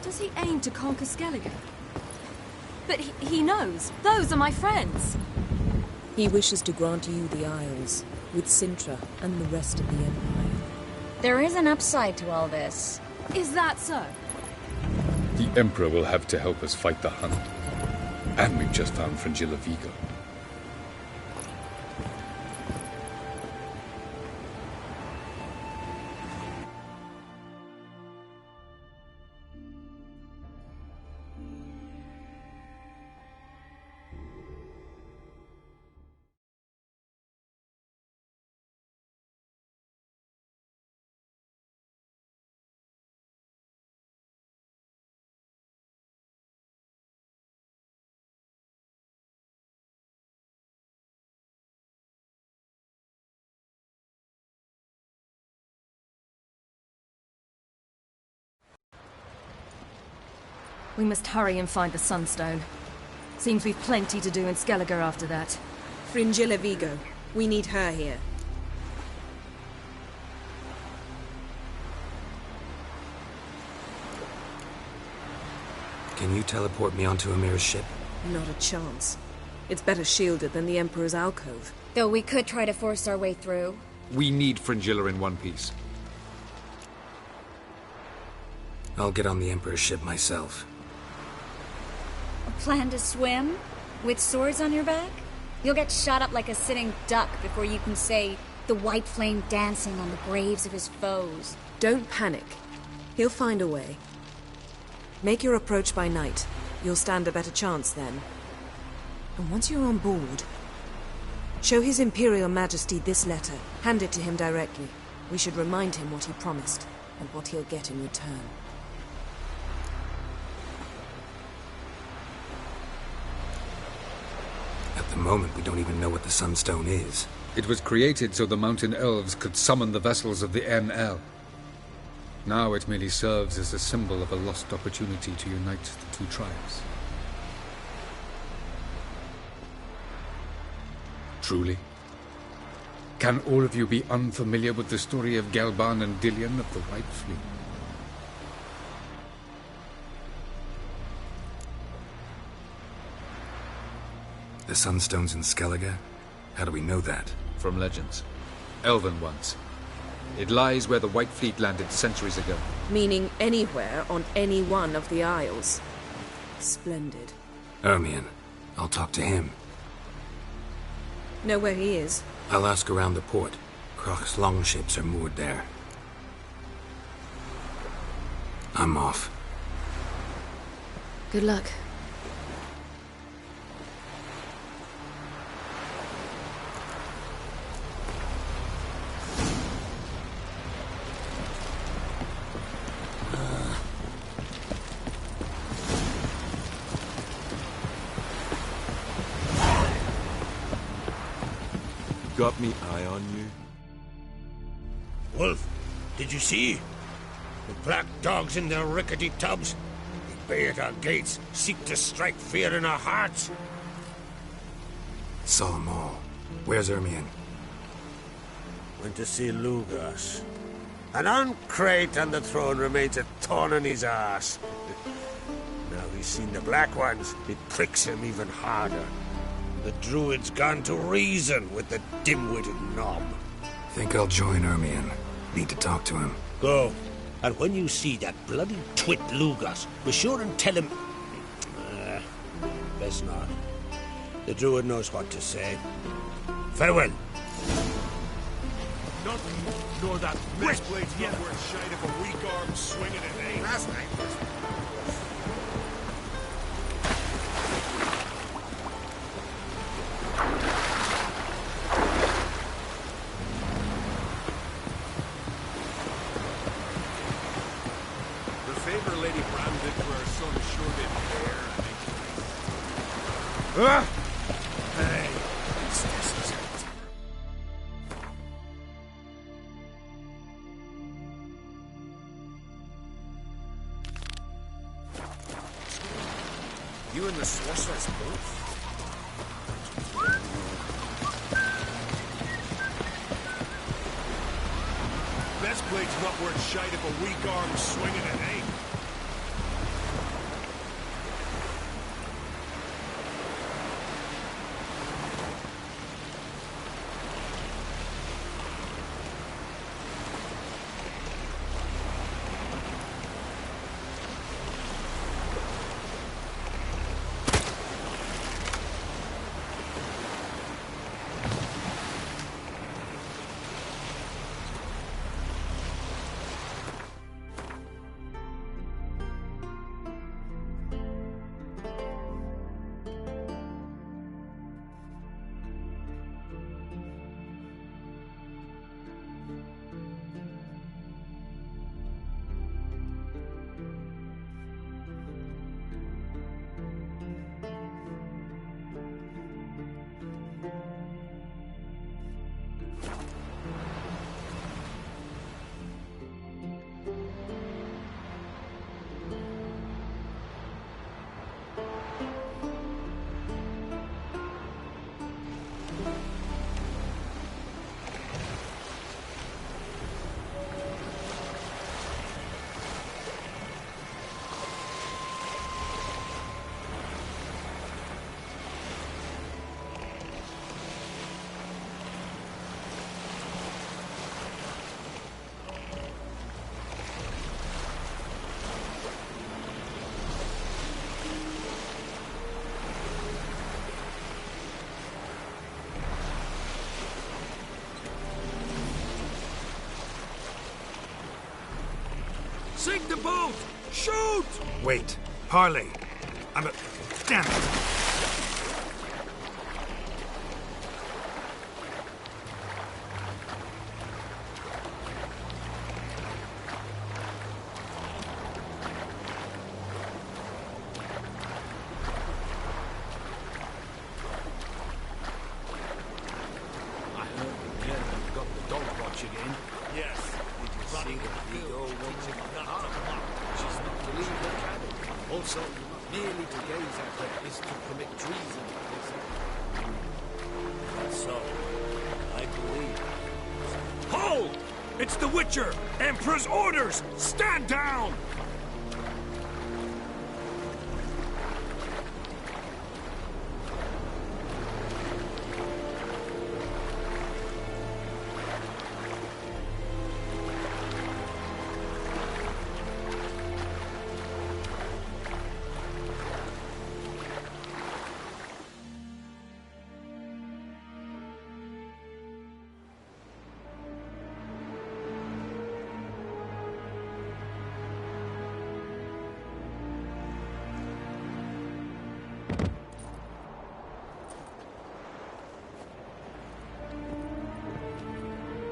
Does he aim to conquer Skellige? But he knows. Those are my friends. He wishes to grant you the Isles, with Sintra and the rest of the Empire. There is an upside to all this. Is that so? The Emperor will have to help us fight the Hunt. And we've just found Fringilla Vigo. We must hurry and find the Sunstone. Seems we've plenty to do in Skellige after that. Fringilla Vigo. We need her here. Can you teleport me onto Amir's ship? Not a chance. It's better shielded than the Emperor's alcove. Though we could try to force our way through. We need Fringilla in one piece. I'll get on the Emperor's ship myself. A plan to swim? With swords on your back? You'll get shot up like a sitting duck before you can say the white flame dancing on the graves of his foes. Don't panic. He'll find a way. Make your approach by night. You'll stand a better chance then. And once you're on board, show His Imperial Majesty this letter. Hand it to him directly. We should remind him what he promised, and what he'll get in return. At the moment, we don't even know what the Sunstone is. It was created so the Mountain Elves could summon the vessels of the NL. Now it merely serves as a symbol of a lost opportunity to unite the two tribes. Truly? Can all of you be unfamiliar with the story of Gelban and Dillion of the White Fleet? The Sunstone's in Skellige? How do we know that? From legends. Elven ones. It lies where the White Fleet landed centuries ago. Meaning anywhere on any one of the Isles. Splendid. Ermion. I'll talk to him. Know where he is? I'll ask around the port. Croc's longships are moored there. I'm off. Good luck. Got me eye on you? Wolf, did you see? The black dogs in their rickety tubs. They bay at our gates, seek to strike fear in our hearts. Saw them all. Where's Ermion? Went to see Lugas. An uncrate on the throne remains a thorn in his ass. Now he's seen the black ones, it pricks him even harder. The druid's gone to reason with the dim-witted knob. Think I'll join Ermion. Need to talk to him. Go. And when you see that bloody twit Lugas, be sure and tell him... best not. The druid knows what to say. Farewell. Nothing, nor that breastplate's not worth shite of a weak arm swinging at aim. Last night was... Hey, you and the sorceress both? Breastplate's not worth shite if a weak arm swinging at aim. Sink the boat! Shoot! Wait. Parley. I'm a... Damn it. I heard the German got the dog watch again. Yes. Did you see the big old woman not to mock? She's not to leave the cabin. Also, merely to gaze at her is to commit treason, they say. So, I believe It's the Witcher! Emperor's orders! Stand down!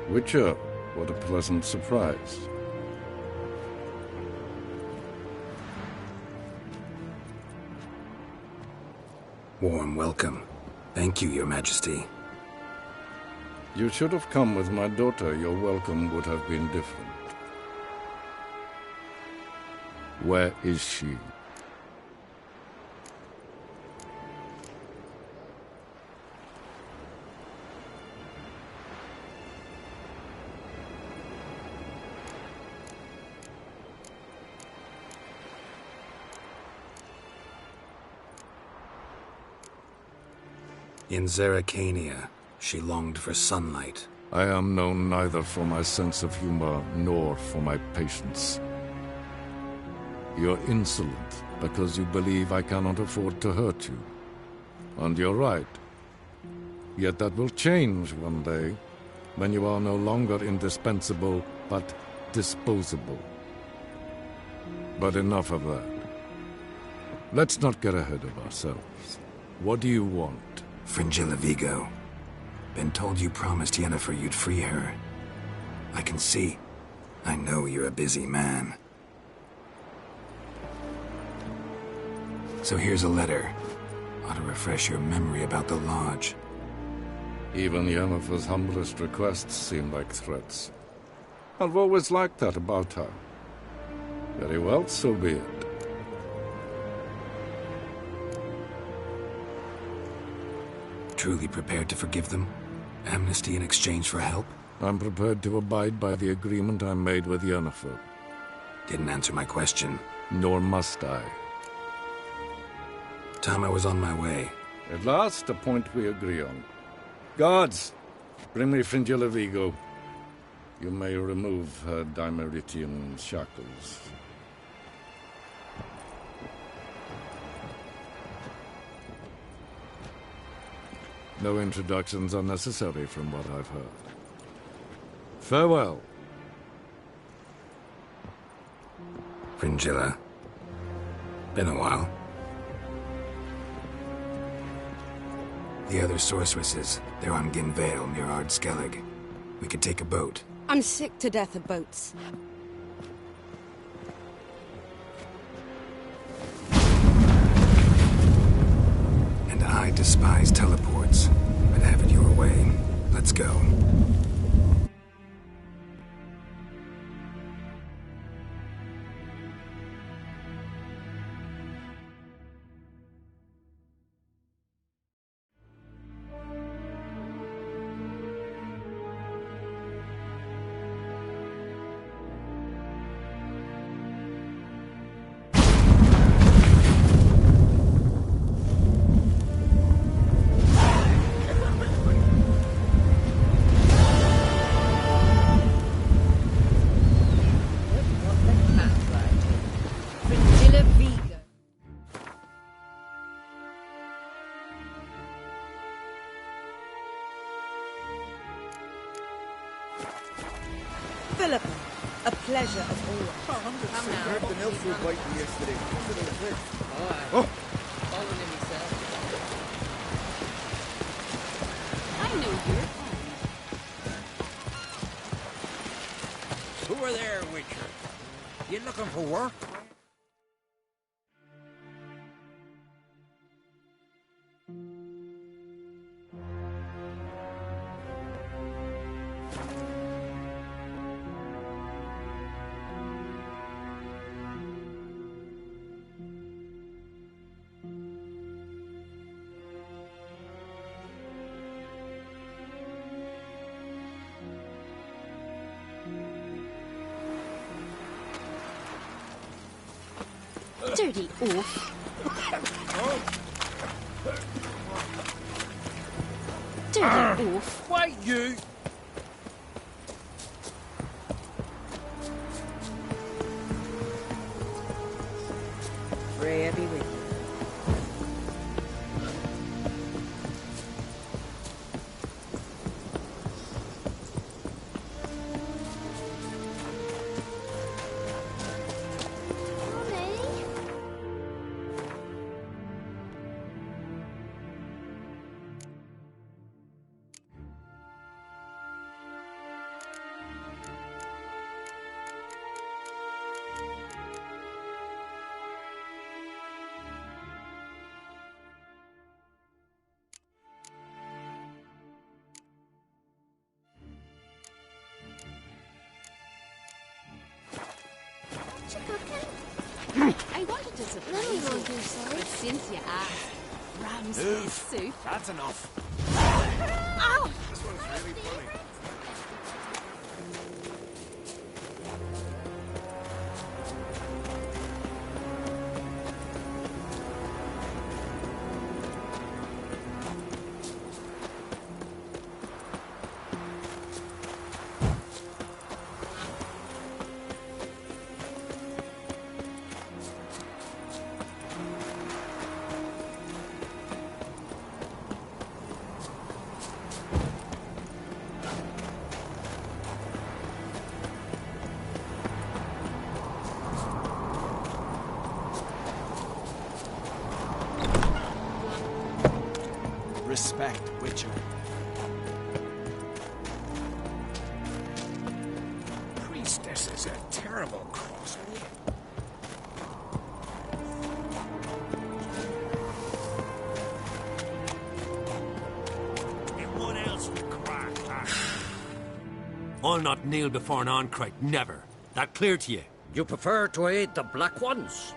Witcher, what a pleasant surprise. Warm welcome. Thank you, Your Majesty. You should have come with my daughter. Your welcome would have been different. Where is she? In Zeracania, she longed for sunlight. I am known neither for my sense of humor nor for my patience. You're insolent because you believe I cannot afford to hurt you. And you're right. Yet that will change one day, when you are no longer indispensable, but disposable. But enough of that. Let's not get ahead of ourselves. What do you want? Fringilla Vigo. Been told you promised Yennefer you'd free her. I can see. I know you're a busy man. So here's a letter. Ought to refresh your memory about the Lodge. Even Yennefer's humblest requests seem like threats. I've always liked that about her. Very well, so be it. Truly prepared to forgive them? Amnesty in exchange for help? I'm prepared to abide by the agreement I made with Yennefer. Didn't answer my question. Nor must I. Time I was on my way. At last, a point we agree on. Guards, bring me Fringilla Vigo. You may remove her Dimeritian shackles. No introductions are necessary from what I've heard. Farewell. Fringilla. Been a while. The other sorceresses, they're on Ginvale near Ardskellig. We could take a boat. I'm sick to death of boats. And I despise teleports, but have it your way. Let's go. Philippa, a pleasure as always. Grabbed an elf for a bite yesterday. Oh, following him himself. I know you. Who are there, Witcher? You looking for work? Dirty oaf. Dirty oaf. Wait, you! Freya be with you. I wanted to surprise you, but since you asked, ram's soup. That's enough. Ow! This one's really funny. Respect, Witcher. Priestess is a terrible crossword. And what else would crack? I'll not kneel before an Oncrite, never. That clear to you? You prefer to aid the Black Ones?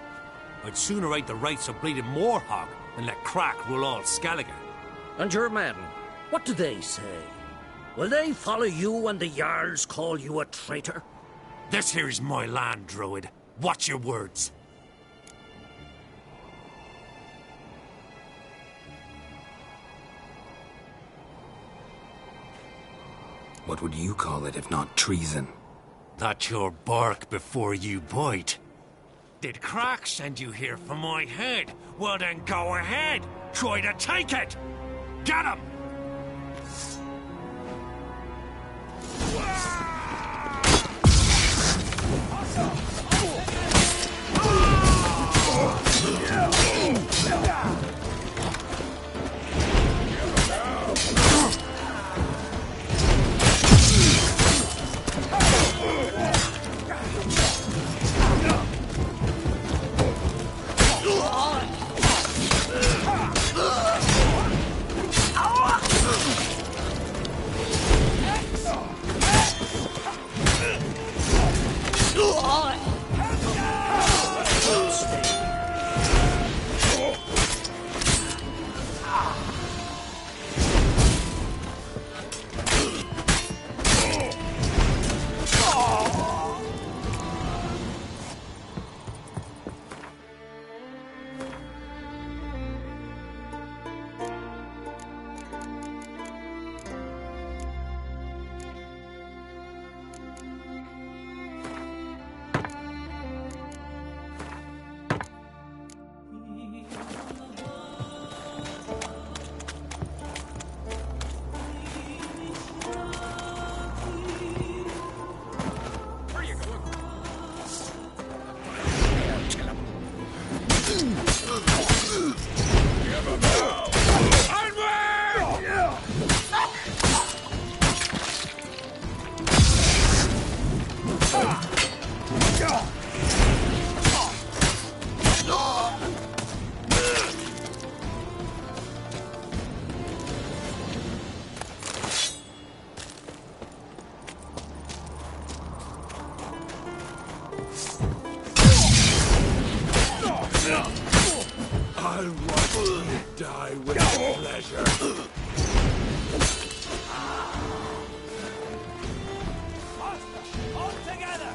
I'd sooner aid the rights of bleeding Moorhog than let Crack rule all Skellige. And your men, what do they say? Will they follow you when the Jarls call you a traitor? This here's my land, Druid. Watch your words. What would you call it if not treason? That's your bark before you bite. Did Crack send you here for my head? Well then go ahead. Try to take it. Get him! I'll watch you die with pleasure. All together!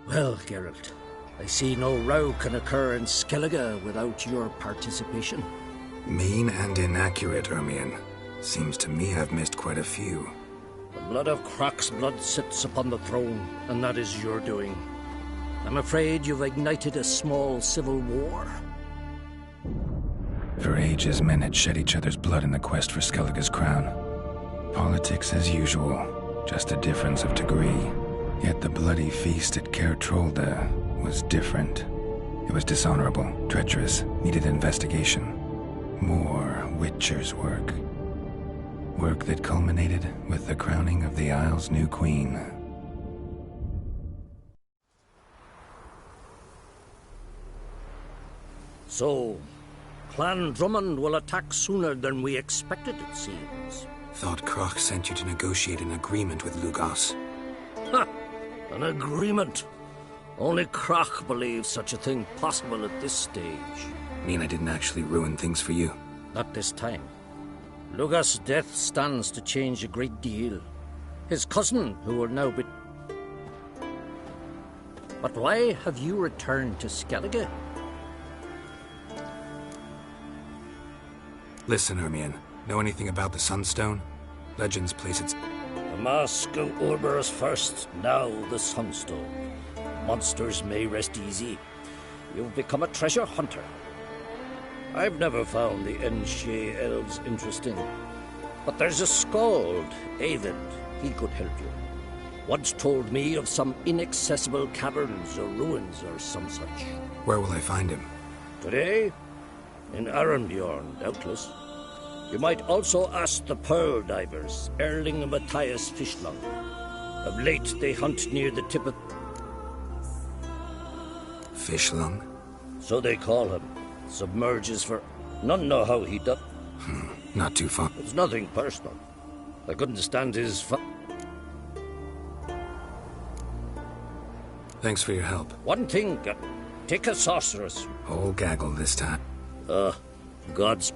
Well, Geralt, I see no row can occur in Skellige without your participation. Mean and inaccurate, Ermion. Seems to me I've missed quite a few. The blood of Croc's blood sits upon the throne, and that is your doing. I'm afraid you've ignited a small civil war. For ages, men had shed each other's blood in the quest for Skellige's crown. Politics as usual, just a difference of degree. Yet the bloody feast at Caer Trolda was different. It was dishonorable, treacherous, needed investigation. More Witcher's work. Work that culminated with the crowning of the Isle's new queen. So, Clan Drummond will attack sooner than we expected, it seems. Thought Croc sent you to negotiate an agreement with Lugos. Ha! An agreement. Only Croc believes such a thing possible at this stage. Mean I didn't actually ruin things for you? Not this time. Lugos' death stands to change a great deal. His cousin, who will now be... But why have you returned to Skellige? Listen, Ermion. Know anything about the Sunstone? Legends place its... The mask of Urberus first, now the Sunstone. Monsters may rest easy. You've become a treasure hunter. I've never found the Enshe elves interesting. But there's a skald, Eyvind. He could help you. Once told me of some inaccessible caverns or ruins or some such. Where will I find him? Today? In Arenbjorn, doubtless. You might also ask the Pearl Divers, Erling and Matthias Fishlung. Of late, they hunt near the tip of... Fishlung? So they call him. Submerges for... None know how he does... Not too far. It's nothing personal. I couldn't stand his Thanks for your help. One thing, take a sorceress. Whole gaggle this time. God's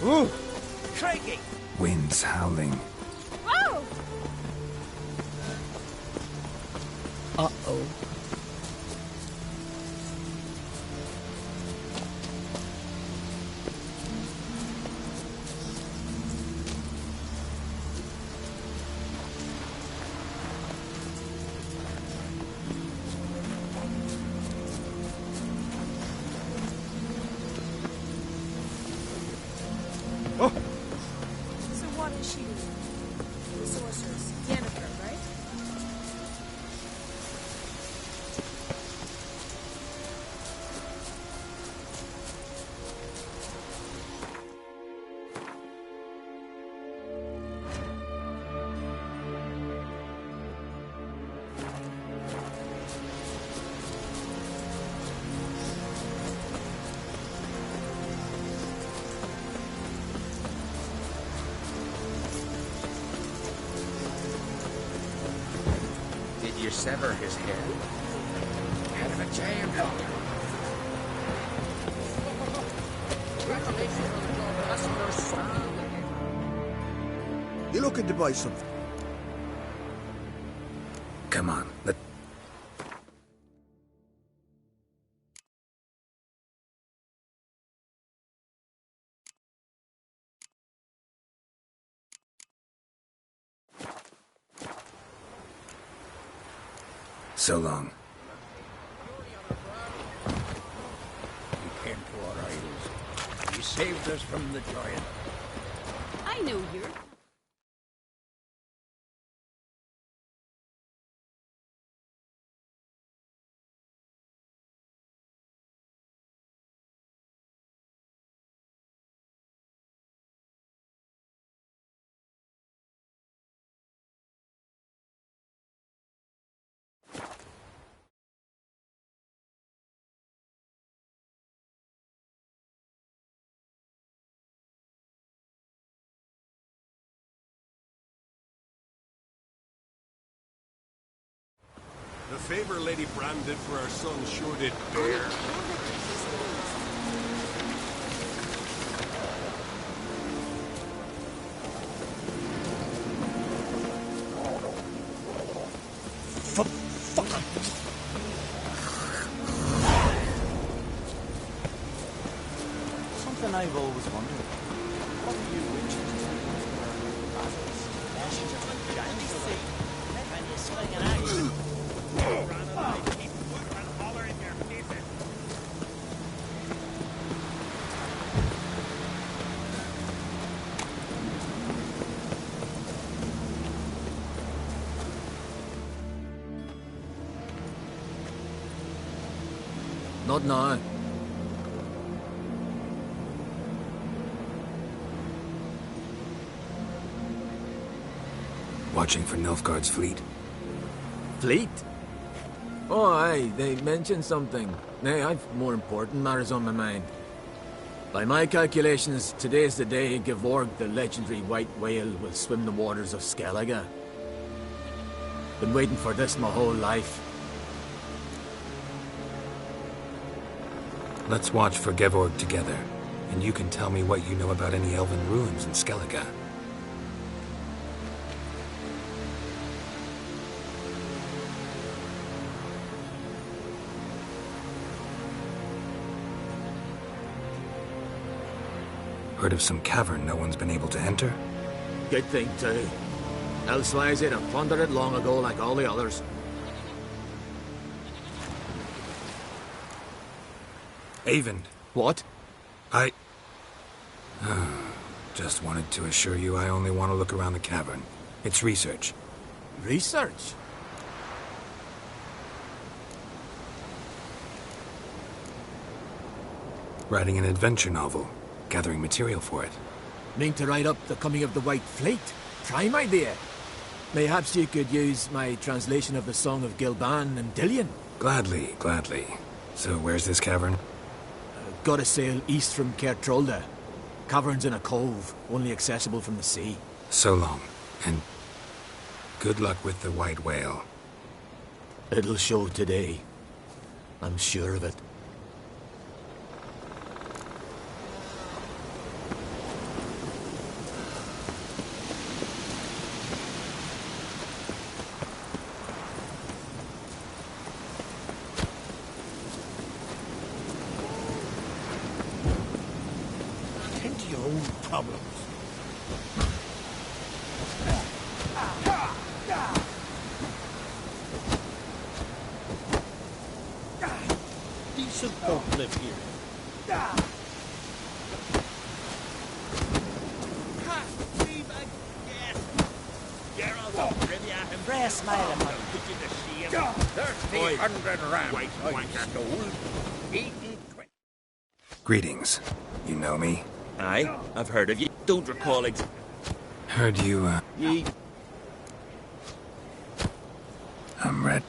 Ooh! Craigie! Winds howling. Whoa! Uh-oh. So what is she? The sorceress. Yennefer, right? sever his head. Head of a giant fucker. Congratulations on the job, that's your son. You looking to buy something? Come on, let... So long. You came to our idols. You saved us from the giant. I know you're... The favor Lady Brand did for our son sure did bear. Something I've always wondered. What are you witches doing? Battles, ashes, or giants away? Can you swing an axe? Not now. Watching for Nilfgaard's fleet. Fleet? Oh, aye, they mentioned something. Nay, I've more important matters on my mind. By my calculations, today's the day Gevorg, the legendary white whale, will swim the waters of Skellige. Been waiting for this my whole life. Let's watch for Gevorg together, and you can tell me what you know about any elven ruins in Skellige. Heard of some cavern no one's been able to enter? Good thing, too. Elsewise, they'd have plundered it long ago like all the others. Eyvind. What? I... just wanted to assure you I only want to look around the cavern. It's research. Research? Writing an adventure novel. Gathering material for it. Mean to write up the coming of the White Fleet? Prime idea. Mayhaps you could use my translation of the Song of Gilban and Dillion. Gladly, gladly. So where's this cavern? Gotta sail east from Kertrolda. Cavern's in a cove, only accessible from the sea. So long, and good luck with the white whale. It'll show today. I'm sure of it. Tend to your own problems. Decent folk live here. Brass smile upon 300 rams. I stole. Greetings. You know me? Aye, I've heard of you. Don't recall Heard you, Ye... I'm red.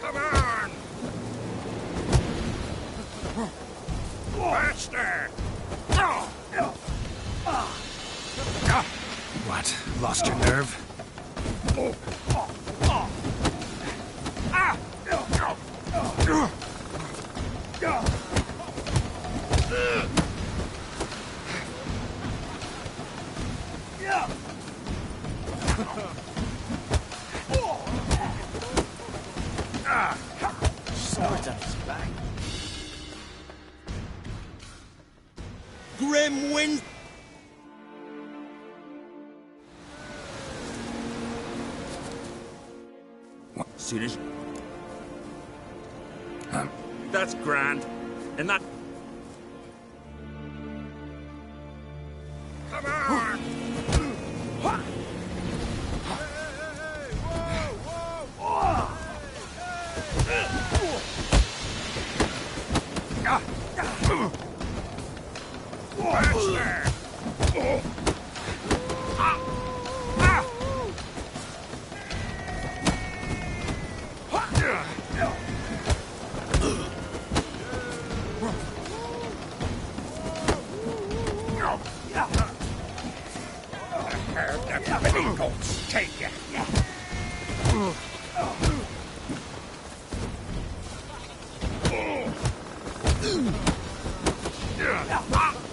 Come on! Faster! Why? What? Lost your nerve? Swords on his back. Grim wind. Soon as That's grand. And that. come on! Take it.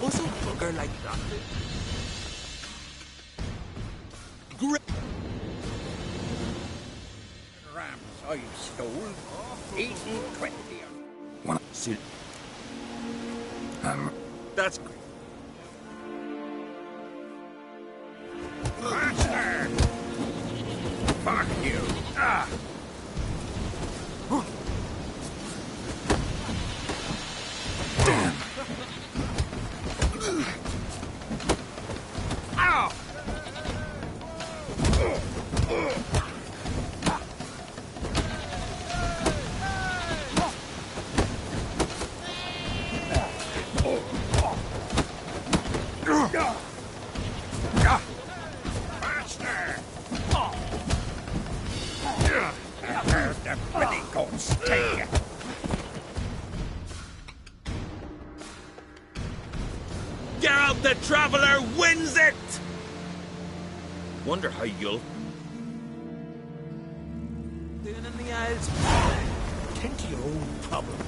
What's a bugger like that? Rams I stole, eaten 20 One. That's. Master! Fuck you! Ah! Damn. Ow! Master! There's the petticoats. Take it. Geralt the Traveler wins it! Wonder how you'll. Doing in the Isles. Tend to your own problems.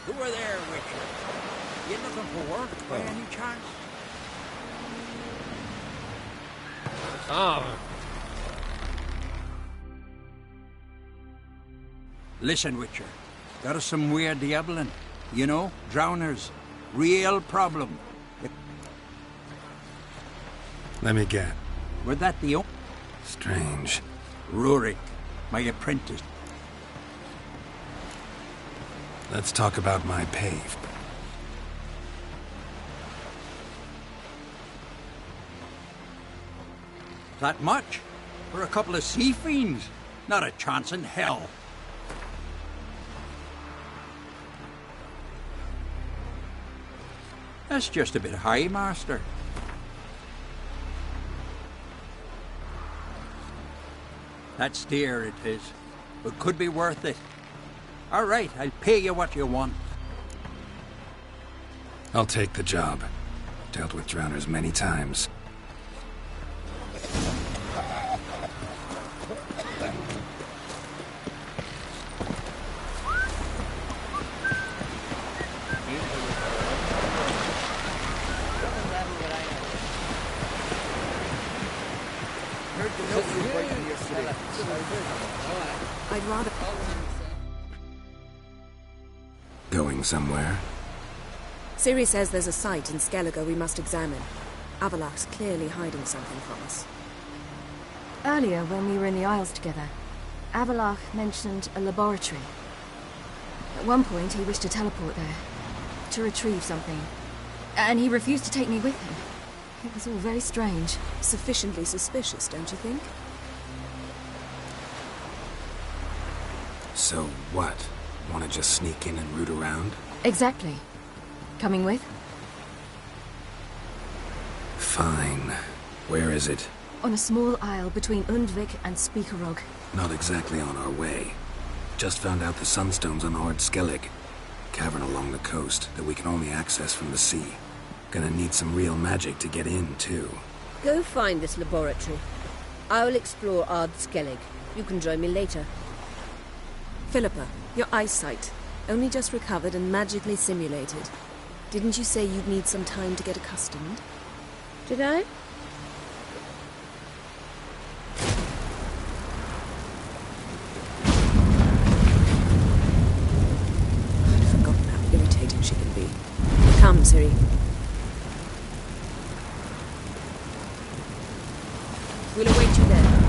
Who are there, Witcher? You looking for work by any chance? Listen, Witcher. There is some weird diabling. You know, drowners. Real problem. Let me get. Were that the only... Strange. Rurik, my apprentice. Let's talk about my pay. That much? For a couple of sea fiends? Not a chance in hell. That's just a bit high, Master. That's dear, it is. But could be worth it. All right, I'll pay you what you want. I'll take the job. Dealt with drowners many times. I'd rather... Going somewhere? Ciri says there's a site in Skellige we must examine. Avalak's clearly hiding something from us. Earlier, when we were in the Isles together, Avalach mentioned a laboratory. At one point, he wished to teleport there, to retrieve something, and he refused to take me with him. It was all very strange. Sufficiently suspicious, don't you think? So what? Want to just sneak in and root around? Exactly. Coming with? Fine. Where is it? On a small isle between Undvik and Speakerog. Not exactly on our way. Just found out the sunstone's on Ord Skellig. Cavern along the coast that we can only access from the sea. Gonna need some real magic to get in, too. Go find this laboratory. I'll explore Ard Skellig. You can join me later. Philippa, your eyesight. Only just recovered and magically simulated. Didn't you say you'd need some time to get accustomed? Did I? I'd forgotten how irritating she can be. Come, Ciri. We'll await you there.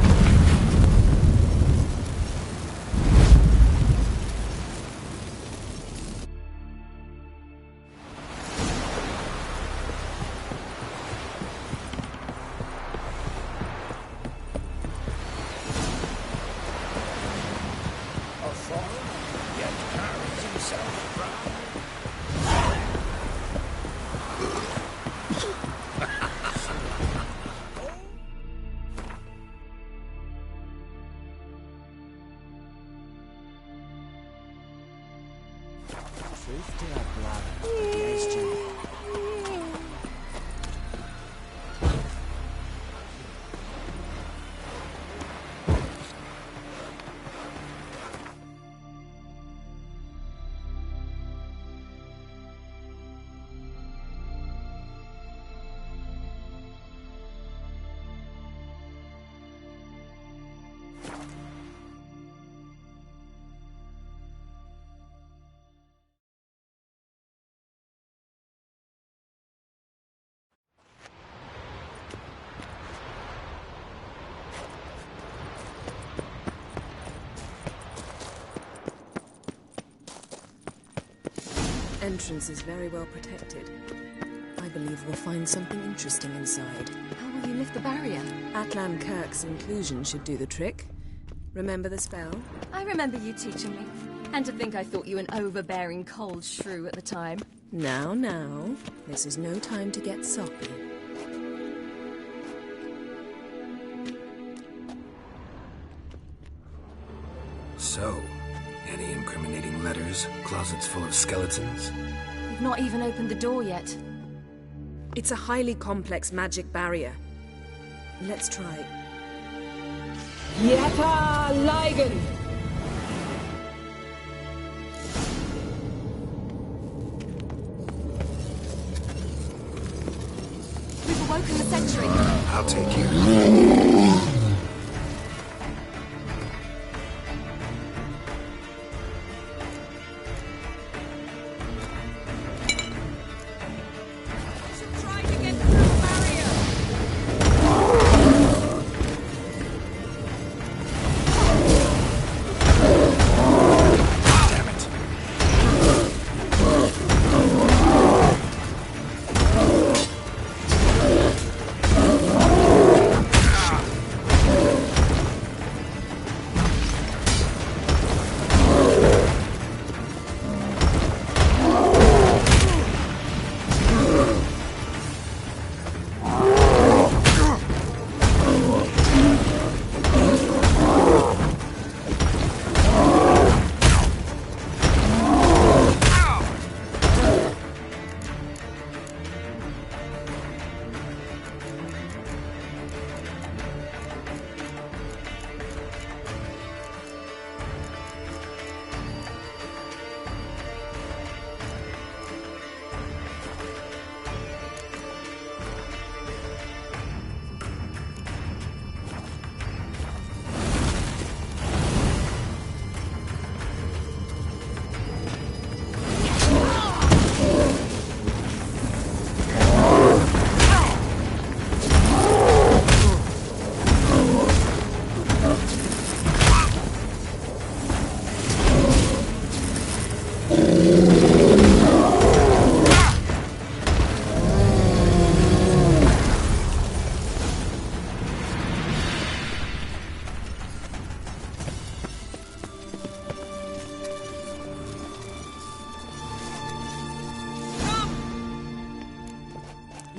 Entrance is very well protected. I believe we'll find something interesting inside. How will you lift the barrier? Atlan Kirk's inclusion should do the trick. Remember the spell? I remember you teaching me. And to think I thought you an overbearing cold shrew at the time. Now, now. This is no time to get soppy. So, any incriminating letters? Closets full of skeletons? We've not even opened the door yet. It's a highly complex magic barrier. Let's try. Yeta Ligen! We've awoken the sentry. I'll take you.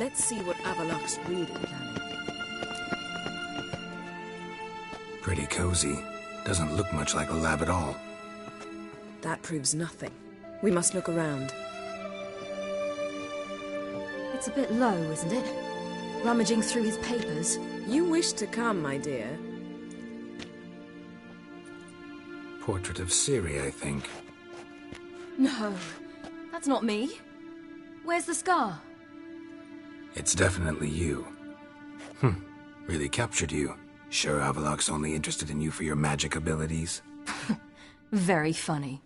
Let's see what Avalok's really planning. Pretty cozy. Doesn't look much like a lab at all. That proves nothing. We must look around. It's a bit low, isn't it? Rummaging through his papers. You wish to come, my dear. Portrait of Ciri, I think. No, that's not me. Where's the scar? It's definitely you. Really captured you. Sure Avalok's only interested in you for your magic abilities? Very funny.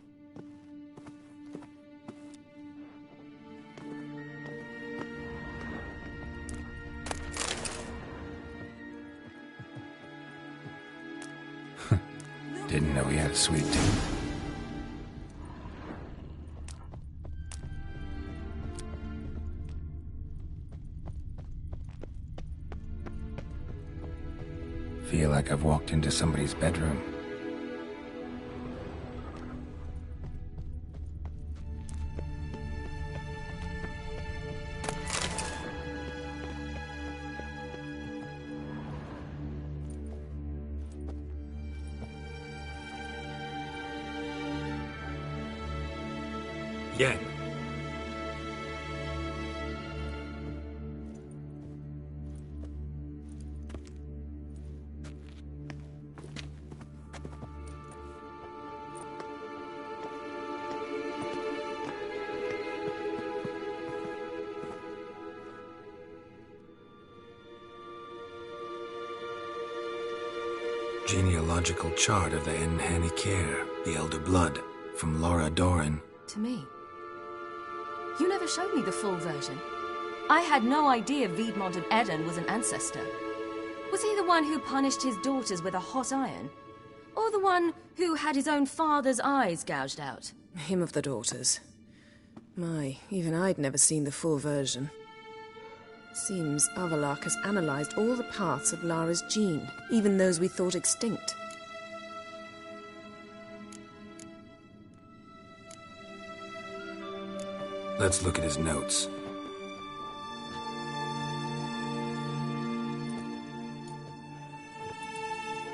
Didn't know he had a sweet tooth. Feel like I've walked into somebody's bedroom. Yen. Genealogical chart of the Enhanikir, the Elder Blood, from Laura Doran. To me. You never showed me the full version. I had no idea Viedmont of Eden was an ancestor. Was he the one who punished his daughters with a hot iron? Or the one who had his own father's eyes gouged out? Him of the daughters. My, even I'd never seen the full version. Seems Avalok has analyzed all the parts of Lara's gene, even those we thought extinct. Let's look at his notes.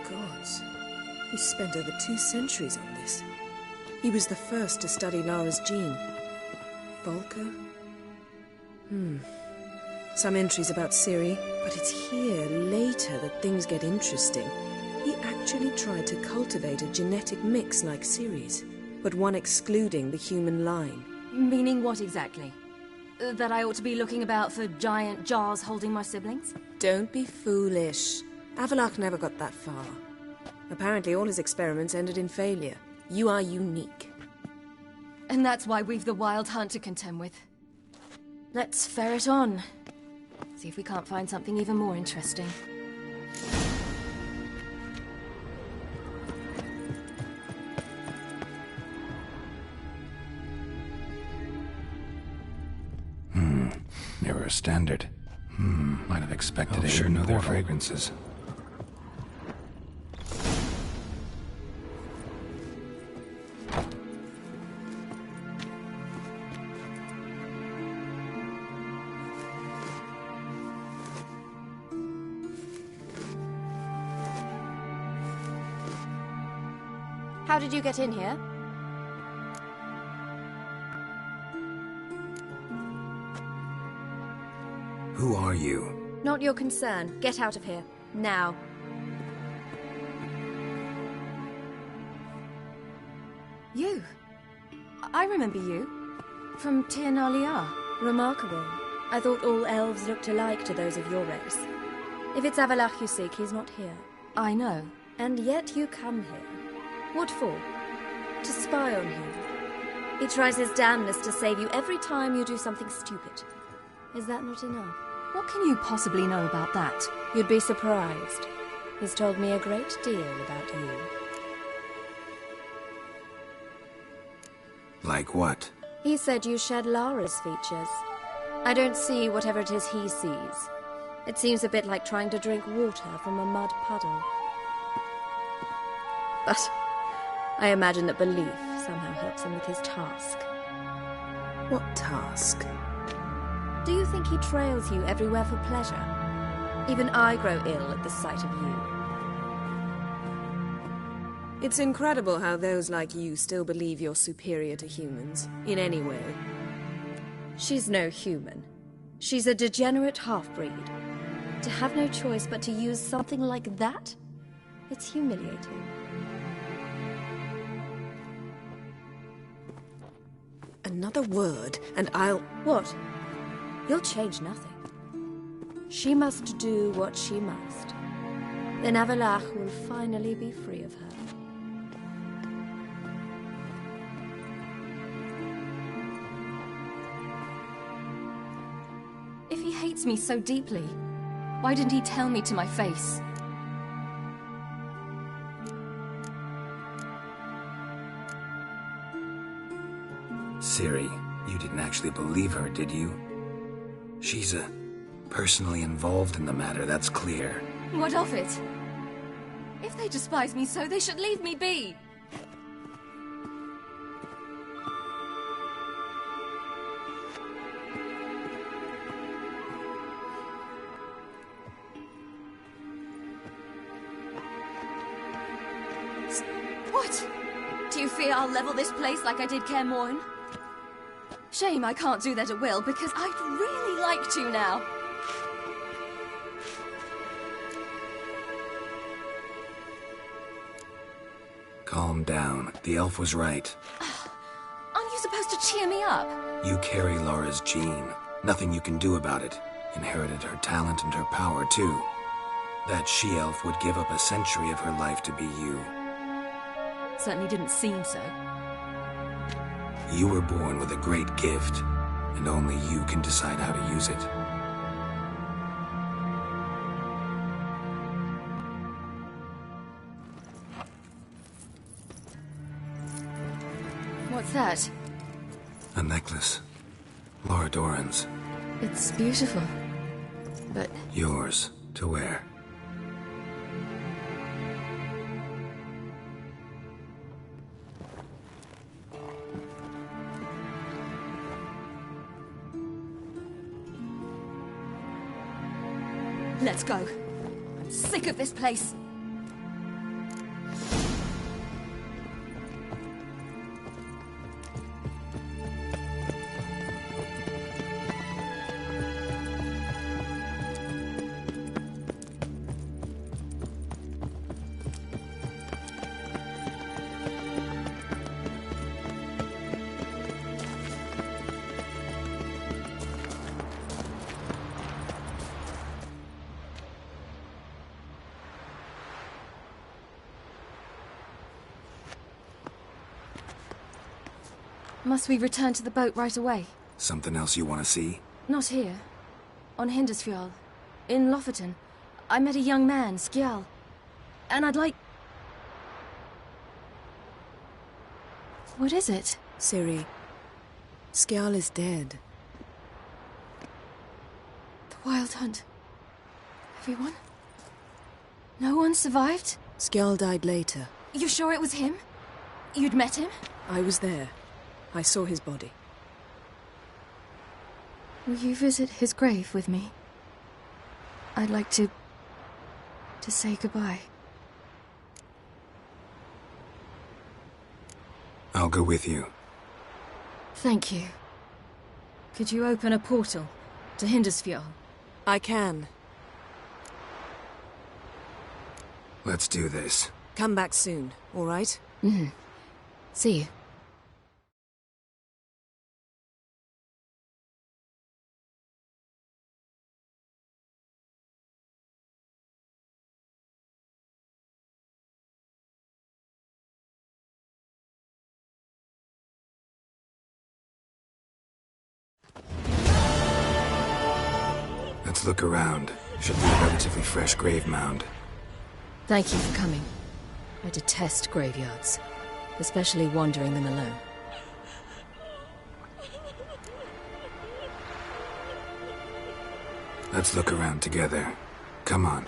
Gods, he spent over 2 centuries on this. He was the first to study Lara's gene. Volker? Some entries about Ciri, but it's here, later, that things get interesting. He actually tried to cultivate a genetic mix like Ciri's, but one excluding the human line. Meaning what exactly? That I ought to be looking about for giant jars holding my siblings? Don't be foolish. Avalok never got that far. Apparently all his experiments ended in failure. You are unique. And that's why we've the Wild Hunt to contend with. Let's ferret on. See if we can't find something even more interesting. Mirror standard. Might have expected to sure know their fragrances. How did you get in here? Who are you? Not your concern. Get out of here. Now. You? I remember you. From Tir Nalia. Remarkable. I thought all elves looked alike to those of your race. If it's Avalok you seek, he's not here. I know. And yet you come here. What for? To spy on him. He tries his damnedest to save you every time you do something stupid. Is that not enough? What can you possibly know about that? You'd be surprised. He's told me a great deal about you. Like what? He said you shared Lara's features. I don't see whatever it is he sees. It seems a bit like trying to drink water from a mud puddle. But I imagine that belief somehow helps him with his task. What task? Do you think he trails you everywhere for pleasure? Even I grow ill at the sight of you. It's incredible how those like you still believe you're superior to humans, in any way. She's no human. She's a degenerate half-breed. To have no choice but to use something like that? It's humiliating. Another word, and I'll... What? You'll change nothing. She must do what she must. Then Avallac'h will finally be free of her. If he hates me so deeply, why didn't he tell me to my face? Ciri, you didn't actually believe her, did you? She's personally involved in the matter, that's clear. What of it? If they despise me so, they should leave me be. What? Do you fear I'll level this place like I did Kaer Morhen? Shame I can't do that at will, because I'd really like to now. Calm down. The elf was right. Aren't you supposed to cheer me up? You carry Laura's gene. Nothing you can do about it. Inherited her talent and her power, too. That she-elf would give up a century of her life to be you. Certainly didn't seem so. You were born with a great gift, and only you can decide how to use it. What's that? A necklace. Laura Doran's. It's beautiful, but... Yours, to wear. Let's go. I'm sick of this place. Must we return to the boat right away? Something else you want to see? Not here. On Hindersfjall. In Lofoten. I met a young man, Skjal. And I'd like... What is it? Ciri, Skjal is dead. The Wild Hunt. Everyone? No one survived? Skjal died later. You sure it was him? You'd met him? I was there. I saw his body. Will you visit his grave with me? I'd like to say goodbye. I'll go with you. Thank you. Could you open a portal to Hindersfjall? I can. Let's do this. Come back soon, all right? Mm-hmm. See you. Let's look around. Should be a relatively fresh grave mound. Thank you for coming. I detest graveyards, especially wandering them alone. Let's look around together. Come on.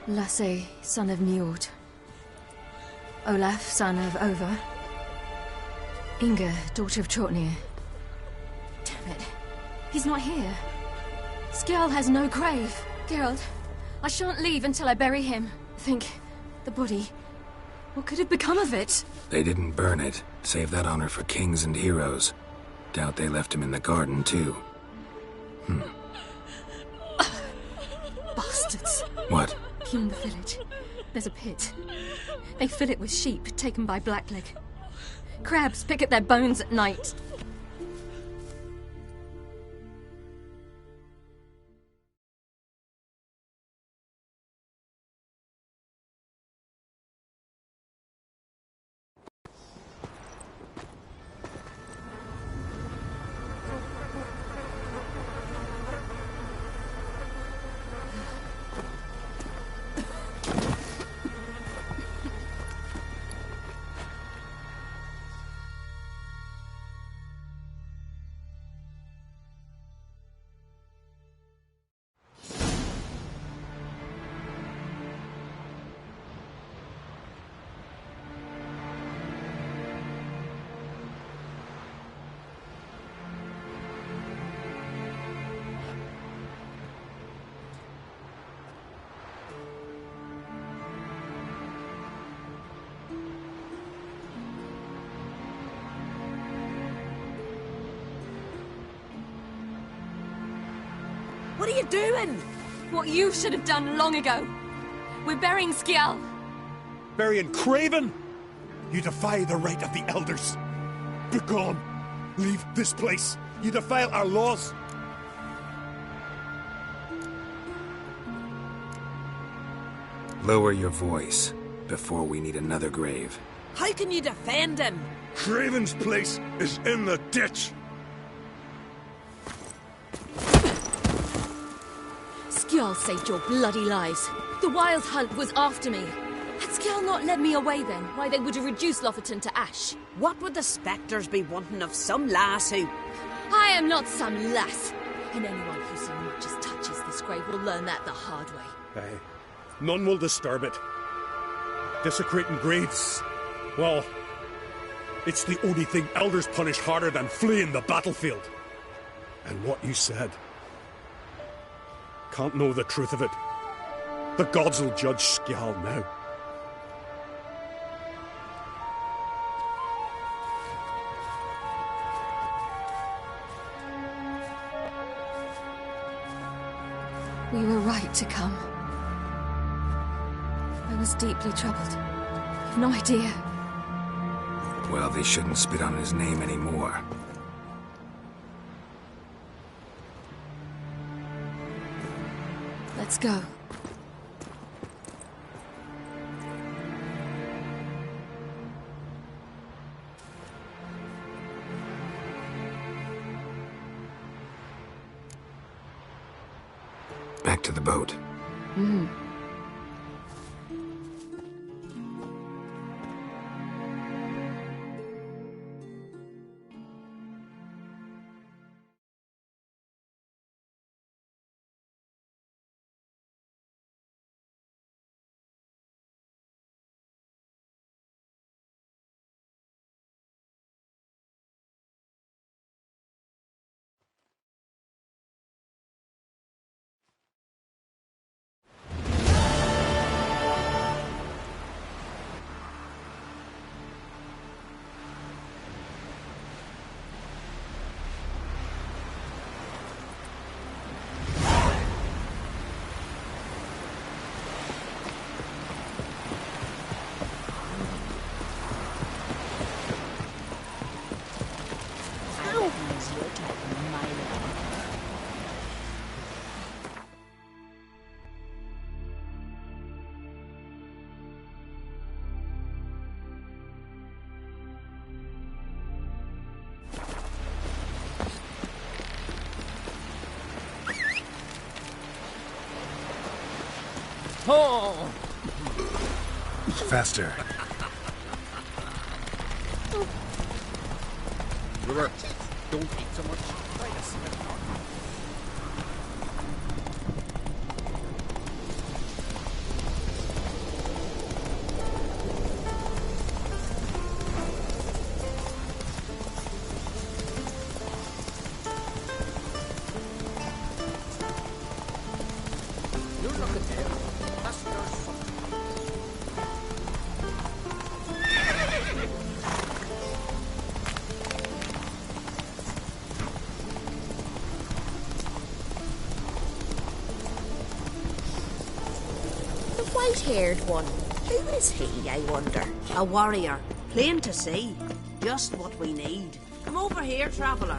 Lasse, son of Njord. Olaf, son of Over. Inga, daughter of Trotnir. Damn it. He's not here. Skjall has no grave. Geralt, I shan't leave until I bury him. Think, the body. What could have become of it? They didn't burn it. Save that honor for kings and heroes. Doubt they left him in the garden, too. Bastards. What? Here in the village, there's a pit. They fill it with sheep taken by Blackleg. Crabs pick at their bones at night. What are you doing? What you should have done long ago. We're burying Skjall. Burying Craven? You defy the right of the elders. Begone. Leave this place. You defile our laws. Lower your voice before we need another grave. How can you defend him? Craven's place is in the ditch. Skjall saved your bloody lives. The Wild Hunt was after me. Had Skjall not led me away then, why they would have reduced Lofoten to ash. What would the spectres be wanting of some lass who... I am not some lass. And anyone who so much as touches this grave will learn that the hard way. Aye. None will disturb it. Desecrating graves, well, it's the only thing elders punish harder than fleeing the battlefield. And what you said. Can't know the truth of it. The gods will judge Skjall now. We were right to come. I was deeply troubled. You've no idea. Well, they shouldn't spit on his name anymore. Let's go. Back to the boat. Oh! Faster. River, don't eat so much. white-haired one. Who is he, I wonder? A warrior. Plain to see. Just what we need. Come over here, traveller.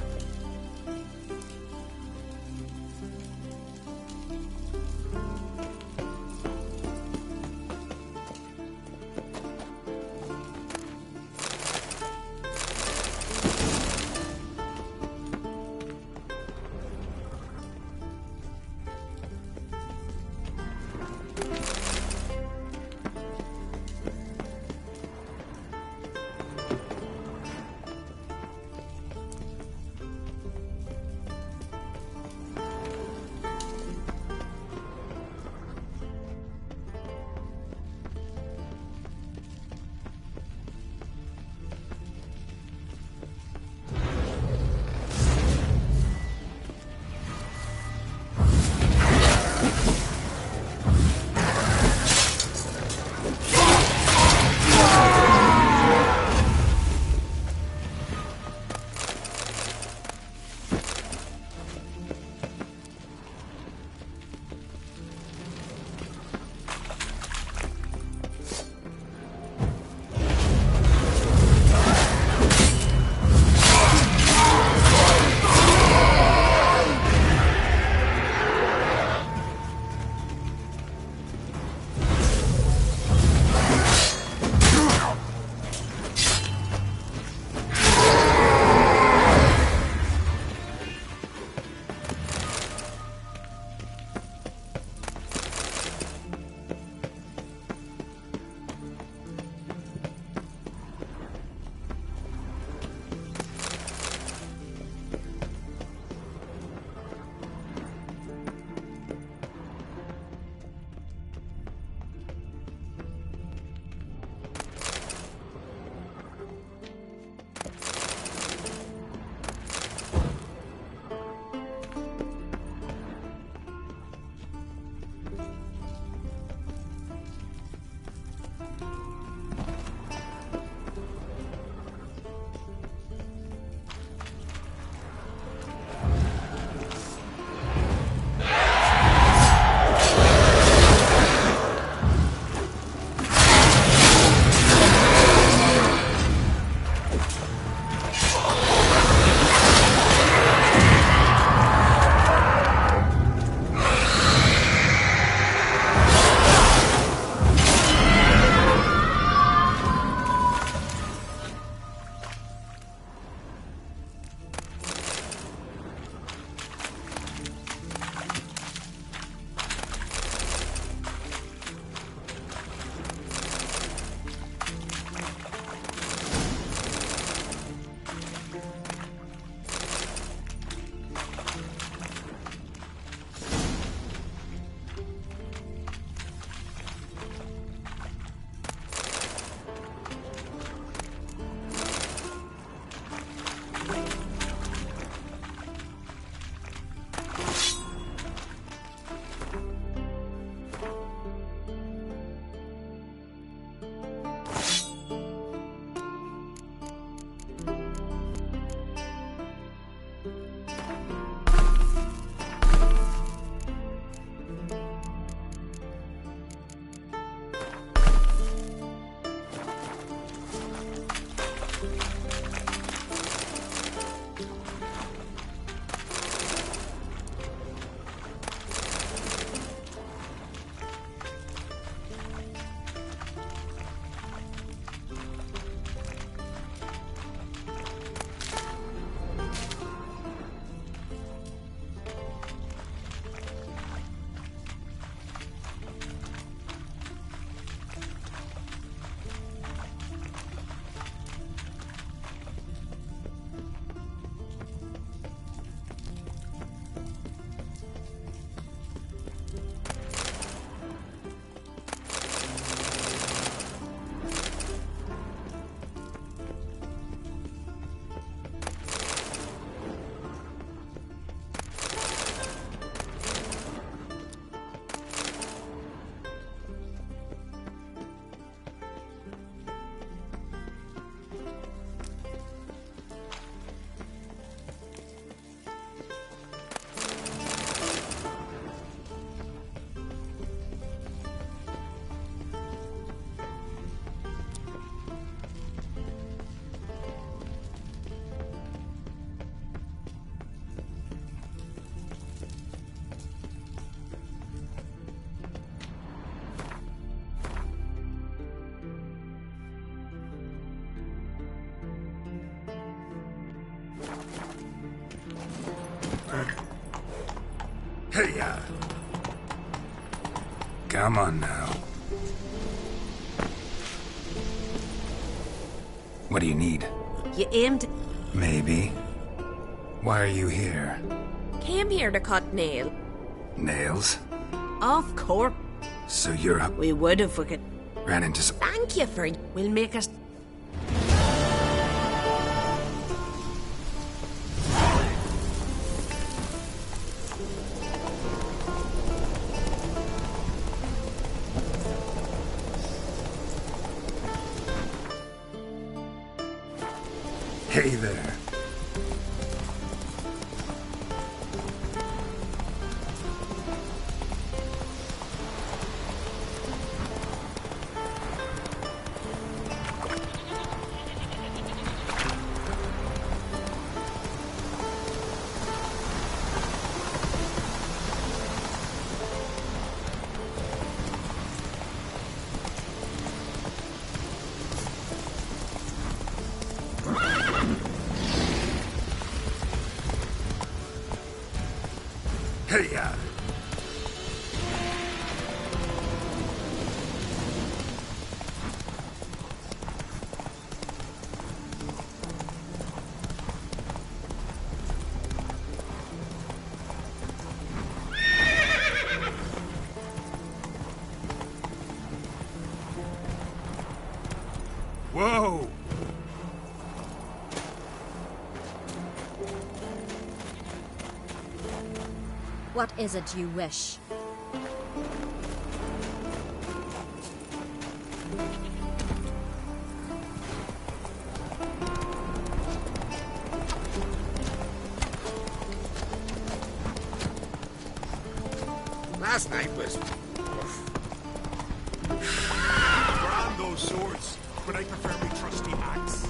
Hey-ya! Come on now. What do you need? You aimed... Maybe. Why are you here? Came here to cut nail. Nails? Of course. So you're up. We would if we could... Ran into some... Thank you for... We'll make us... Hey there. Hey-ya! Whoa! What is it you wish? Last night was... Brand those swords, but I prefer my trusty axe.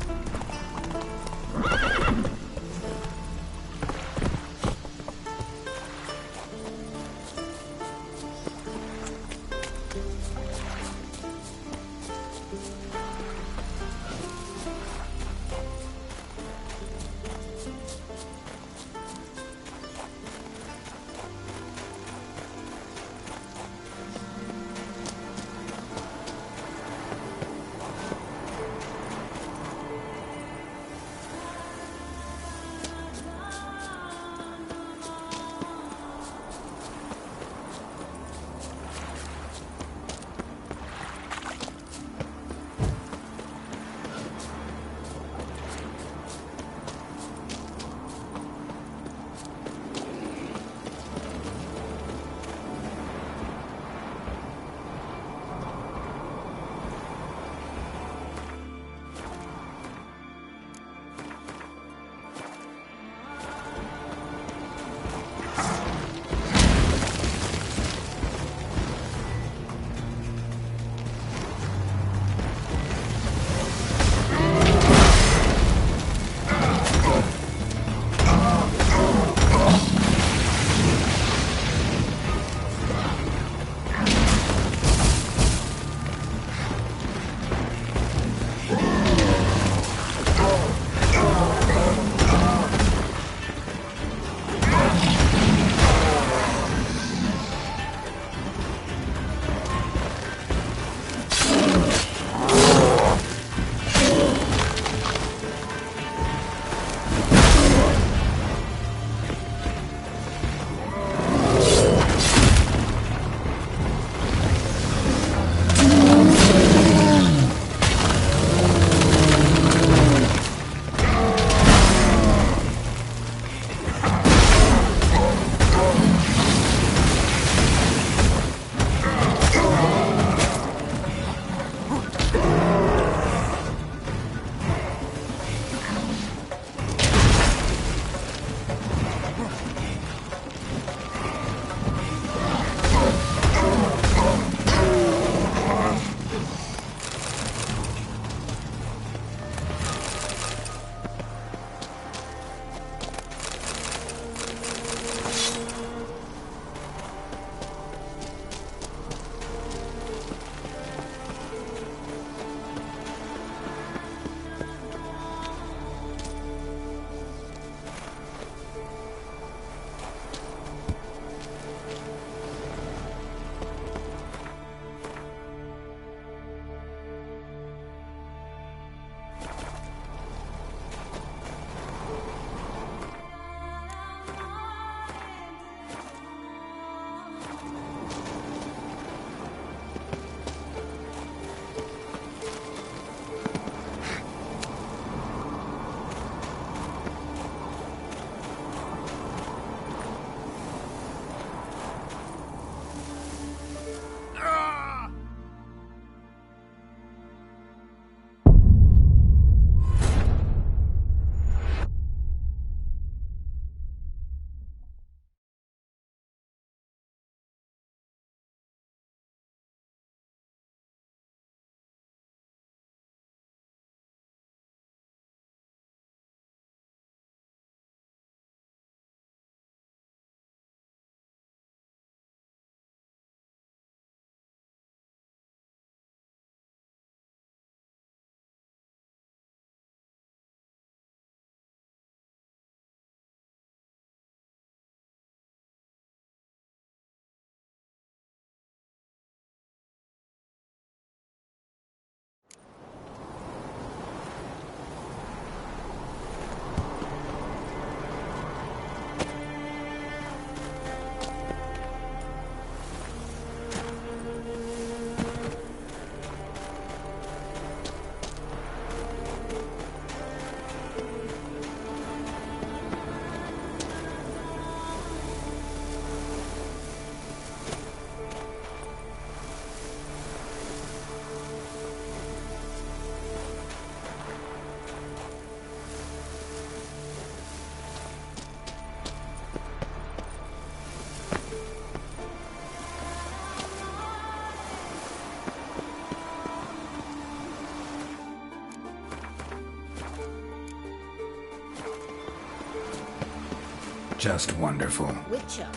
Just wonderful. Witcher.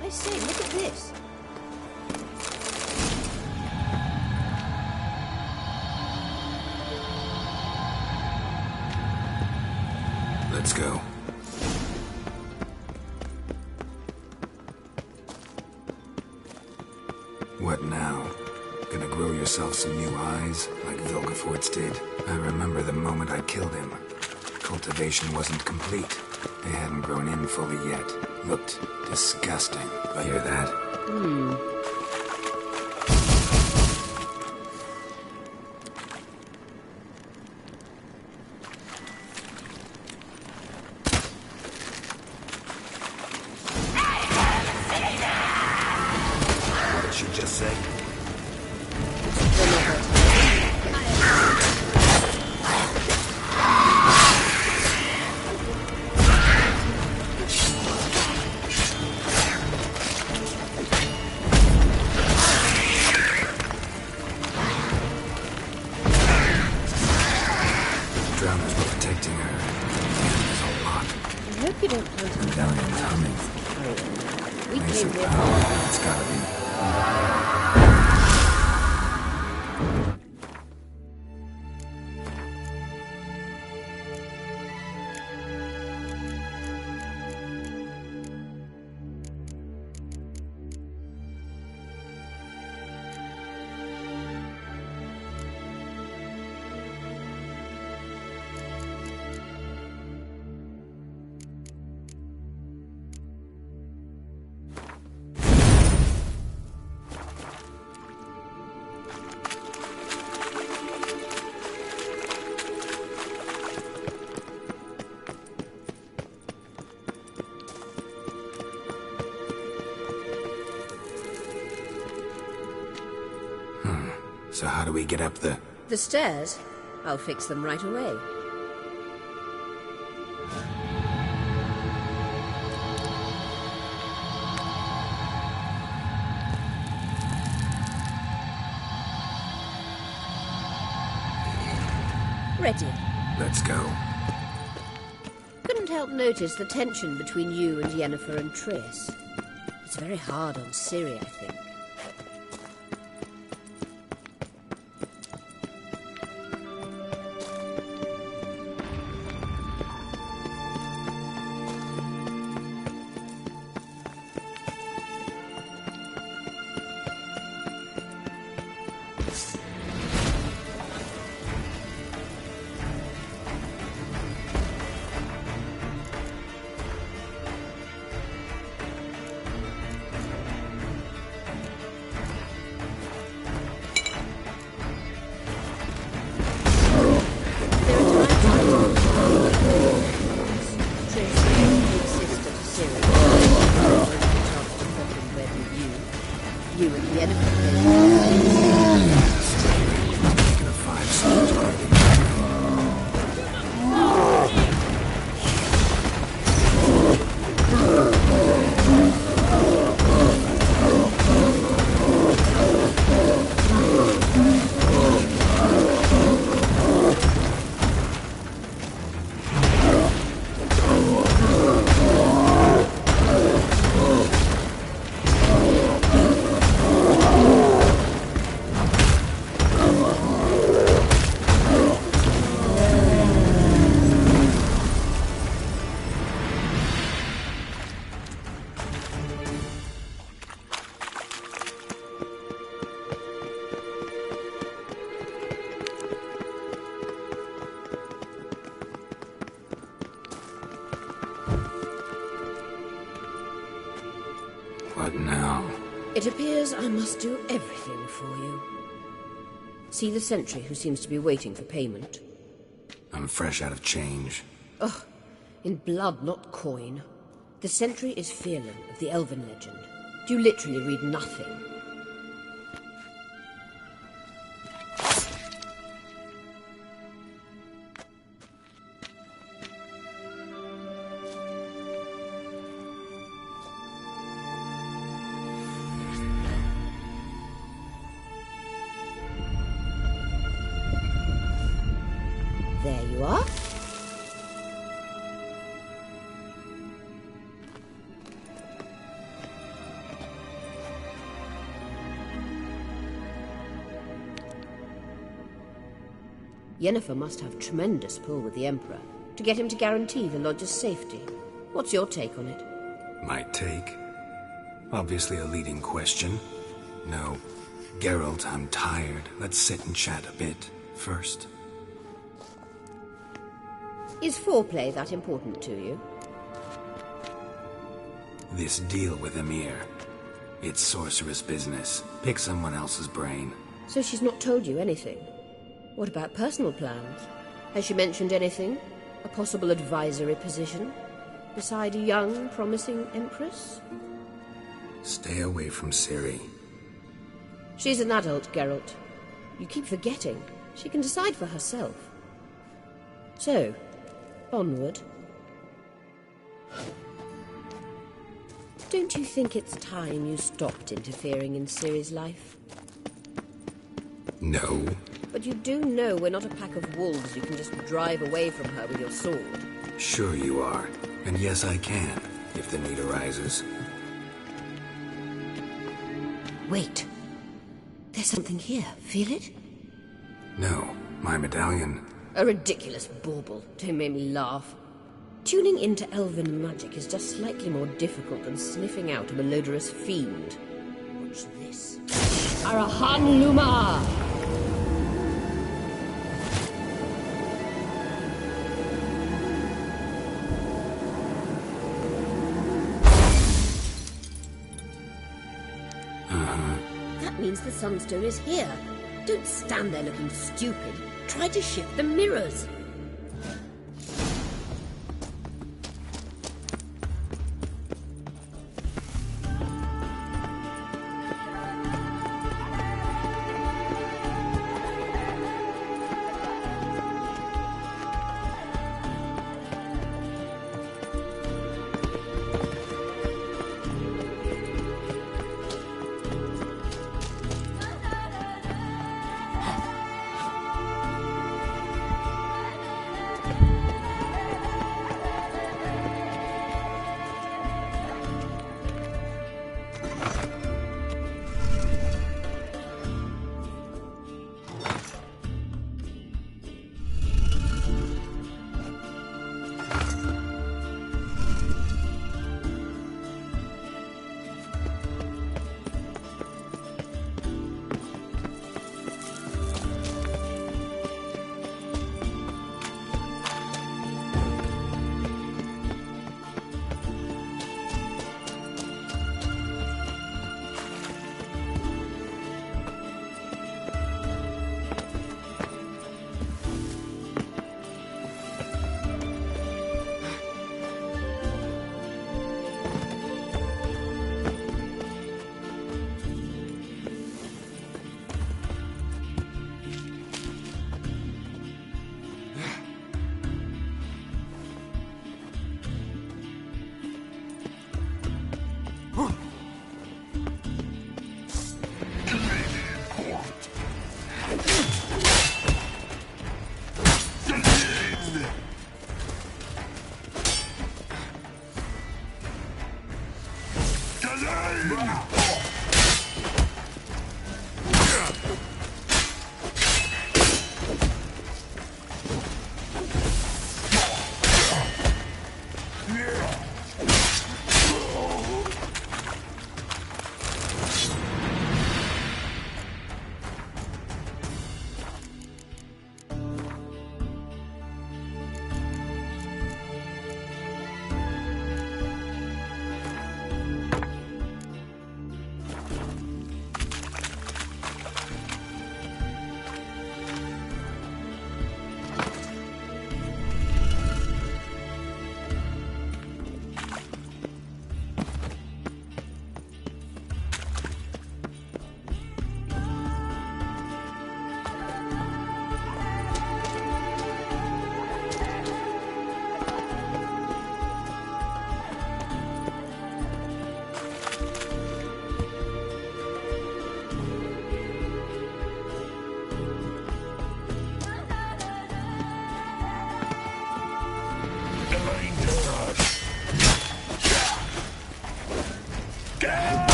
I say, look at this. Let's go. What now? Gonna grow yourself some new eyes, like Vilgefortz did? I remember the moment I killed him. Cultivation wasn't complete. They hadn't grown in fully yet. Looked disgusting. I hear that? What did she just say? Drowners were protecting her. There's a lot. I hope you don't want to. Medallion's humming. We Nice came and here. powerful, it's gotta be. So how do we get up the... The stairs? I'll fix them right away. Ready. Let's go. Couldn't help notice the tension between you and Yennefer and Triss. It's very hard on Ciri, I think. What now? It appears I must do everything for you. See the sentry who seems to be waiting for payment? I'm fresh out of change. Ugh, in blood, not coin. The sentry is Fearlan of the Elven legend. Do you literally read nothing? There you are. Yennefer must have tremendous pull with the Emperor to get him to guarantee the lodge's safety. What's your take on it? My take? Obviously a leading question. No. Geralt, I'm tired. Let's sit and chat a bit first. Is foreplay that important to you? This deal with Emir. It's sorceress business. Pick someone else's brain. So she's not told you anything? What about personal plans? Has she mentioned anything? A possible advisory position? Beside a young, promising Empress? Stay away from Ciri. She's an adult, Geralt. You keep forgetting. She can decide for herself. So, onward. Don't you think it's time you stopped interfering in Ciri's life? No. But you do know we're not a pack of wolves you can just drive away from her with your sword. Sure you are. And yes, I can, if the need arises. Wait. There's something here. Feel it? No, my medallion. A ridiculous bauble. Don't make me laugh. Tuning into elven magic is just slightly more difficult than sniffing out a malodorous fiend. What's this? Arahan Luma! That means the Sunstone is here. Don't stand there looking stupid. Try to shift the mirrors.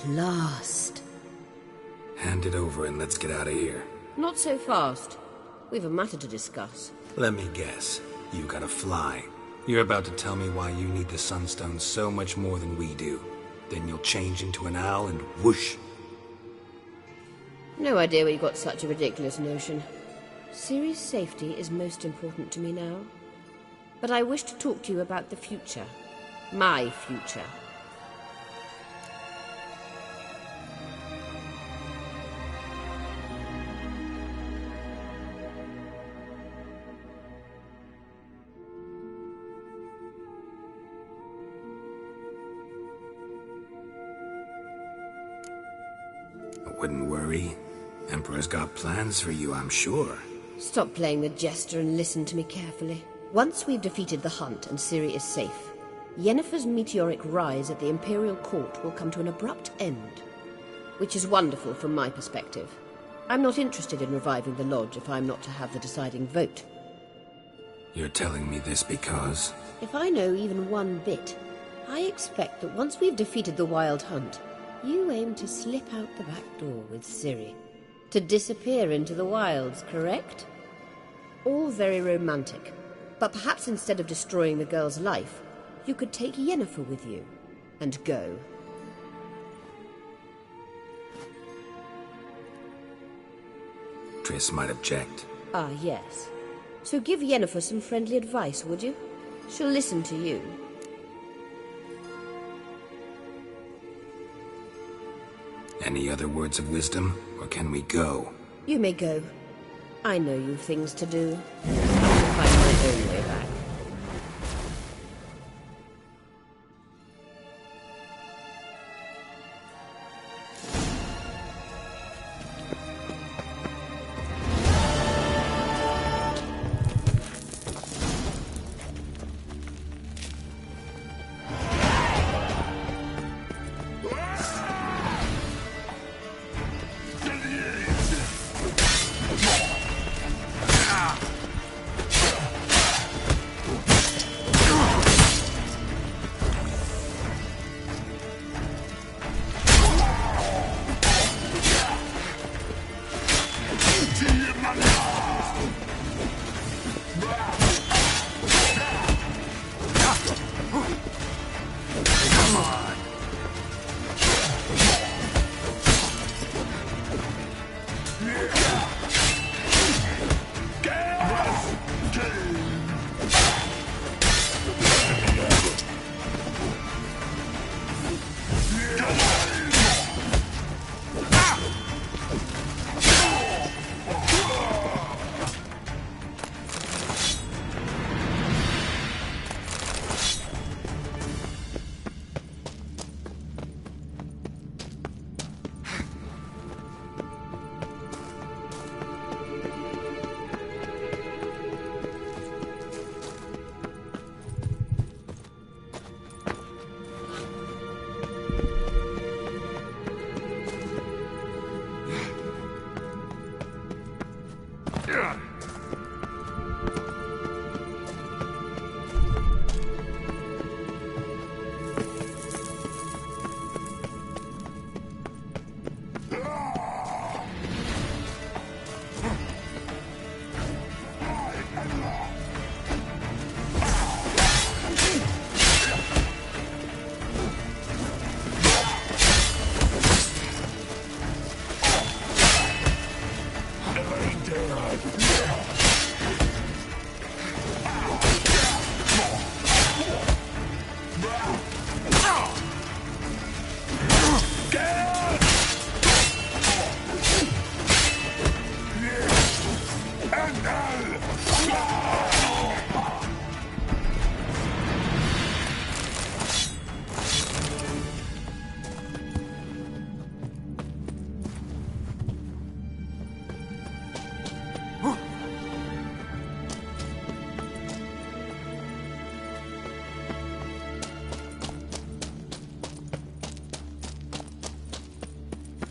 last. Hand it over and let's get out of here. Not so fast. We've a matter to discuss. Let me guess. You gotta fly. You're about to tell me why you need the Sunstone so much more than we do. Then you'll change into an owl and whoosh. No idea where you got such a ridiculous notion. Ciri's safety is most important to me now. But I wish to talk to you about the future. My future. Wouldn't worry. Emperor's got plans for you, I'm sure. Stop playing the jester and listen to me carefully. Once we've defeated the hunt and Ciri is safe, Yennefer's meteoric rise at the Imperial Court will come to an abrupt end. Which is wonderful from my perspective. I'm not interested in reviving the Lodge if I'm not to have the deciding vote. You're telling me this because... If I know even one bit, I expect that once we've defeated the Wild Hunt, you aim to slip out the back door with Ciri. To disappear into the wilds, correct? All very romantic. But perhaps instead of destroying the girl's life, you could take Yennefer with you. And go. Triss might object. Ah, yes. So give Yennefer some friendly advice, would you? She'll listen to you. Any other words of wisdom, or can we go? You may go. I know you've things to do. I'll find my own way back.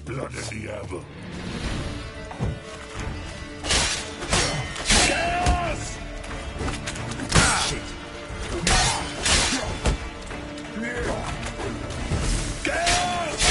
Blood of the Diable. Chaos! Shit. Chaos!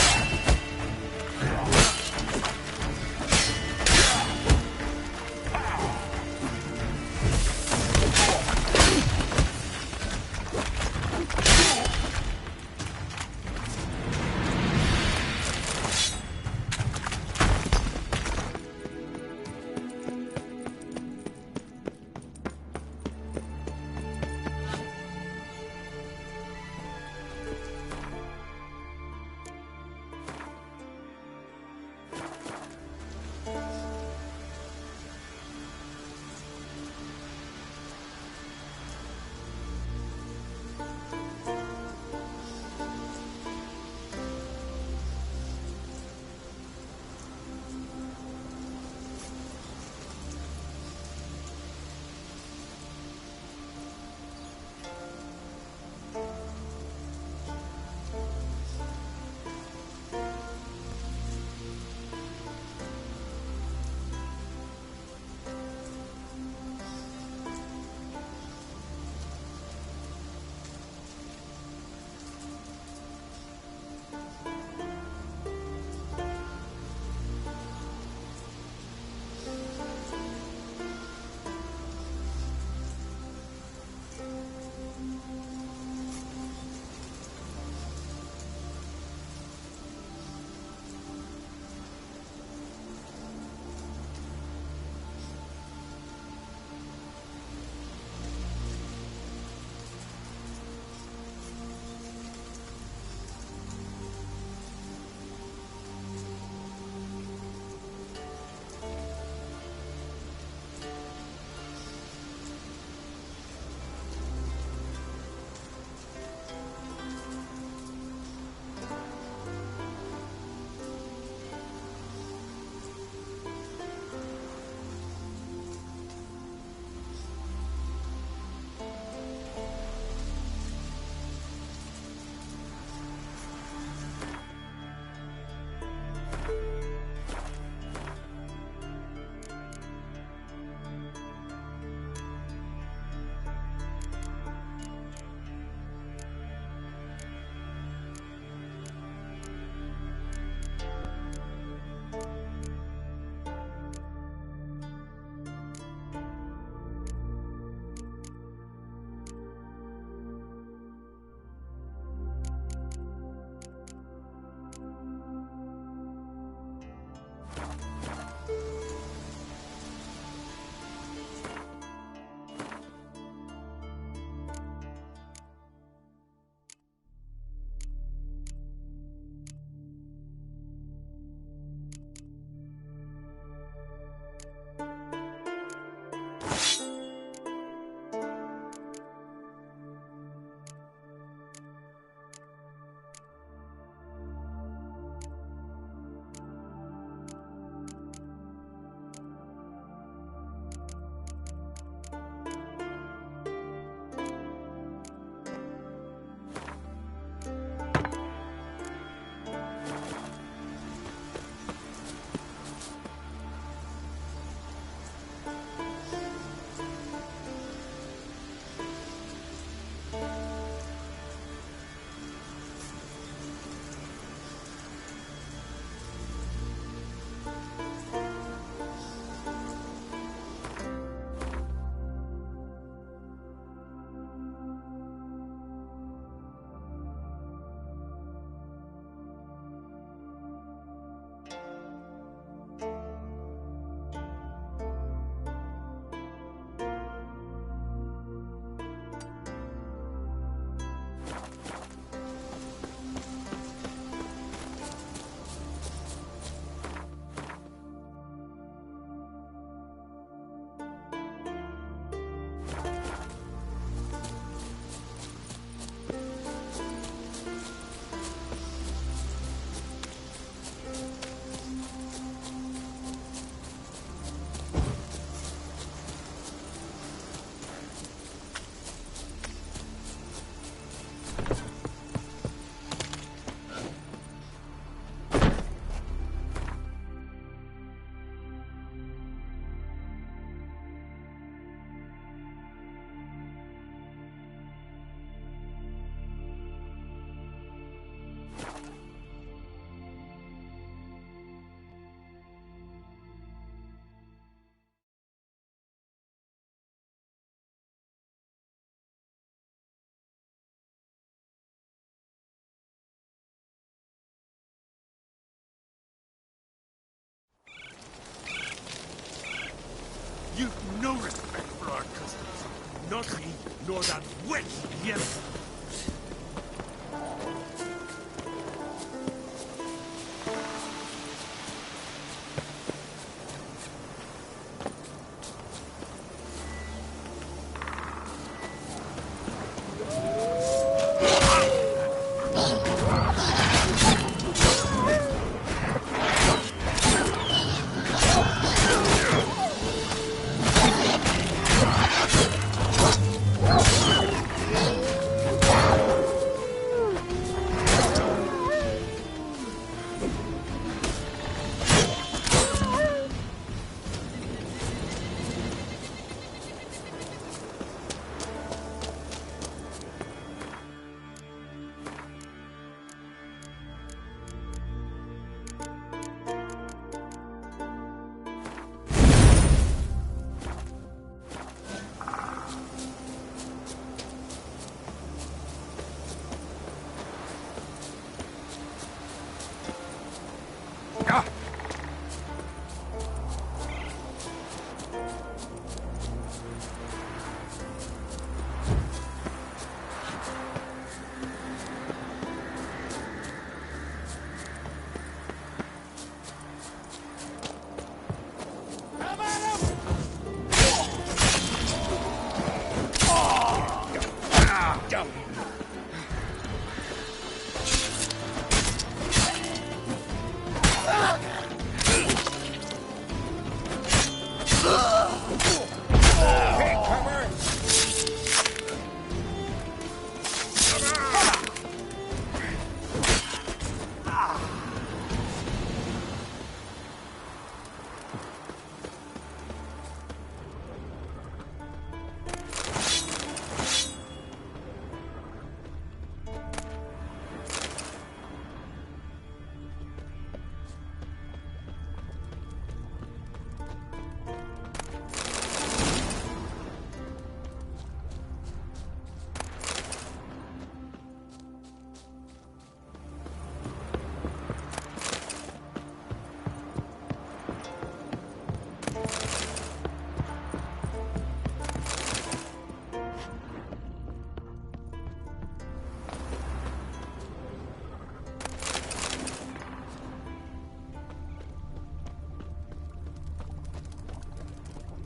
You've no respect for our customs. Not me, nor that wench yellow.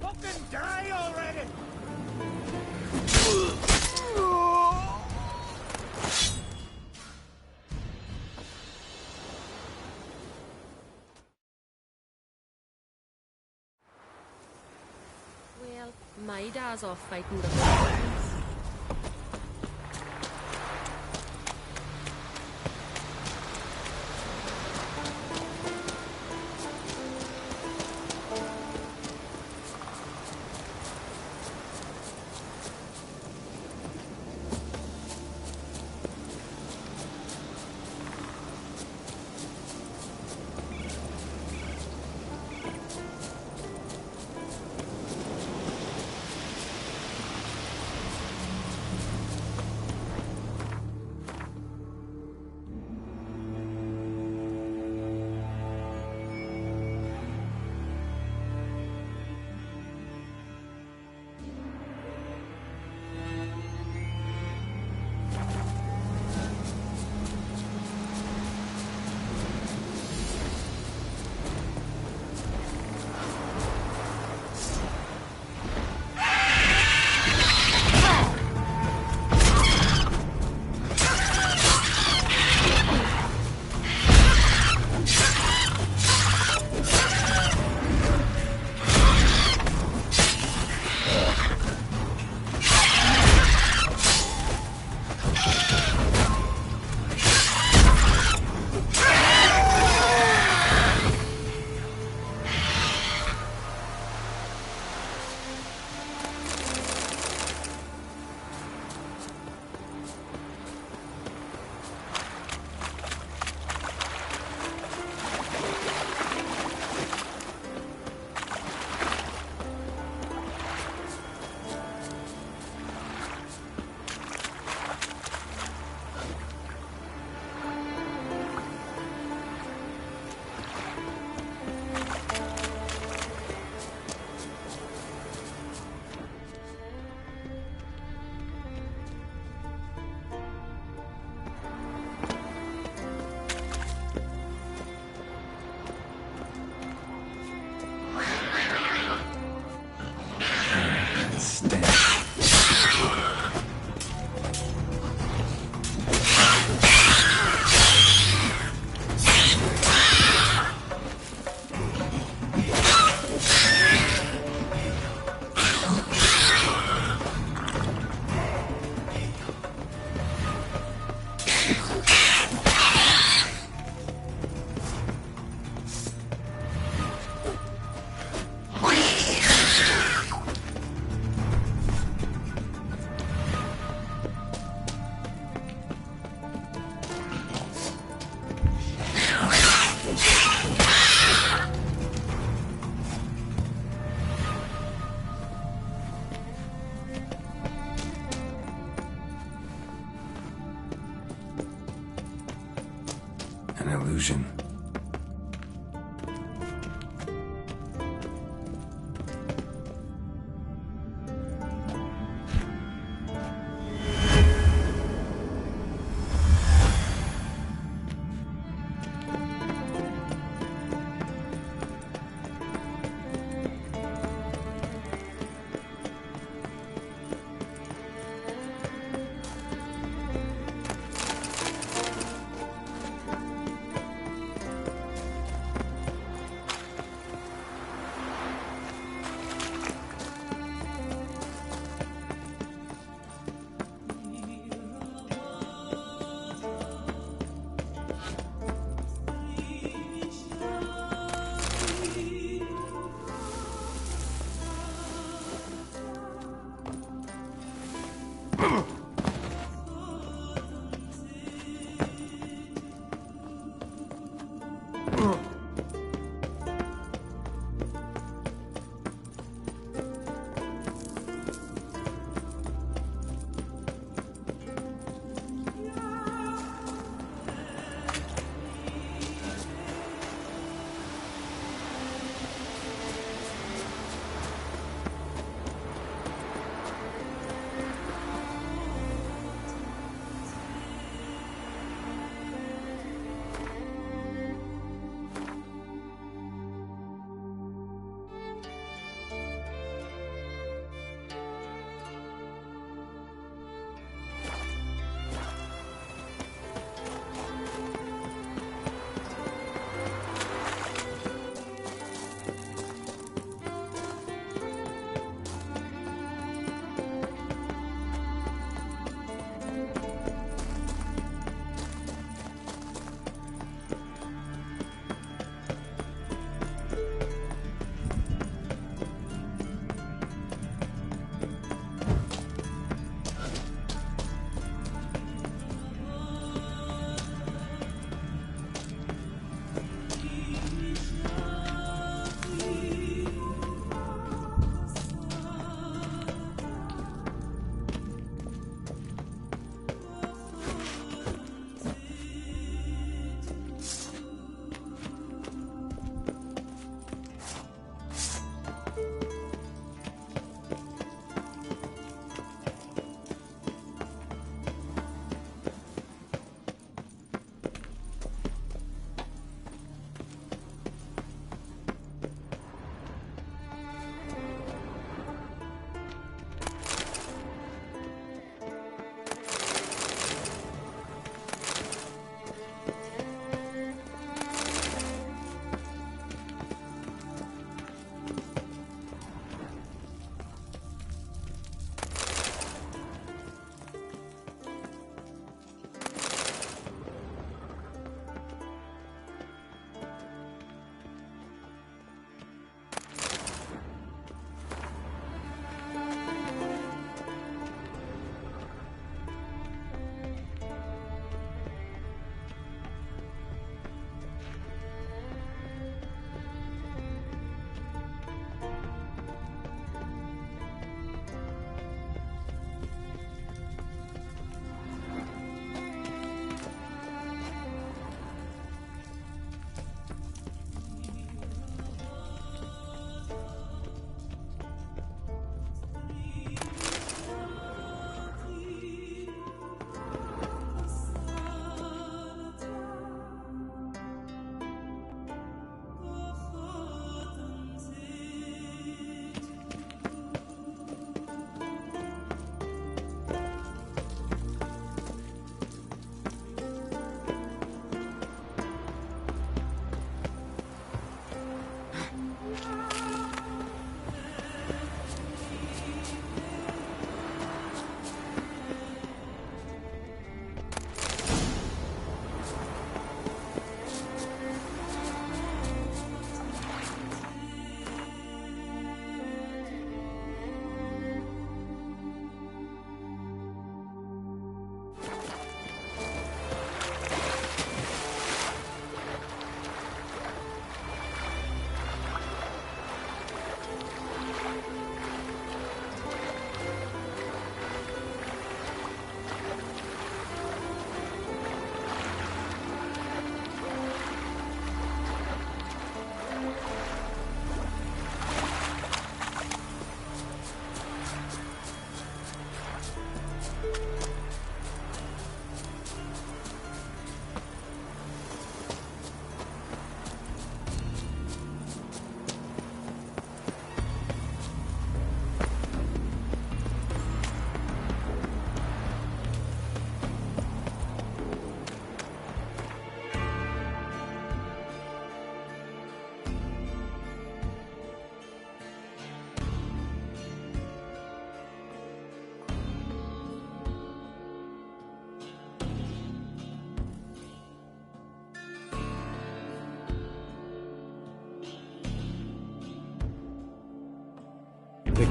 Fucking die already! Well, my dad's off fighting the Russians.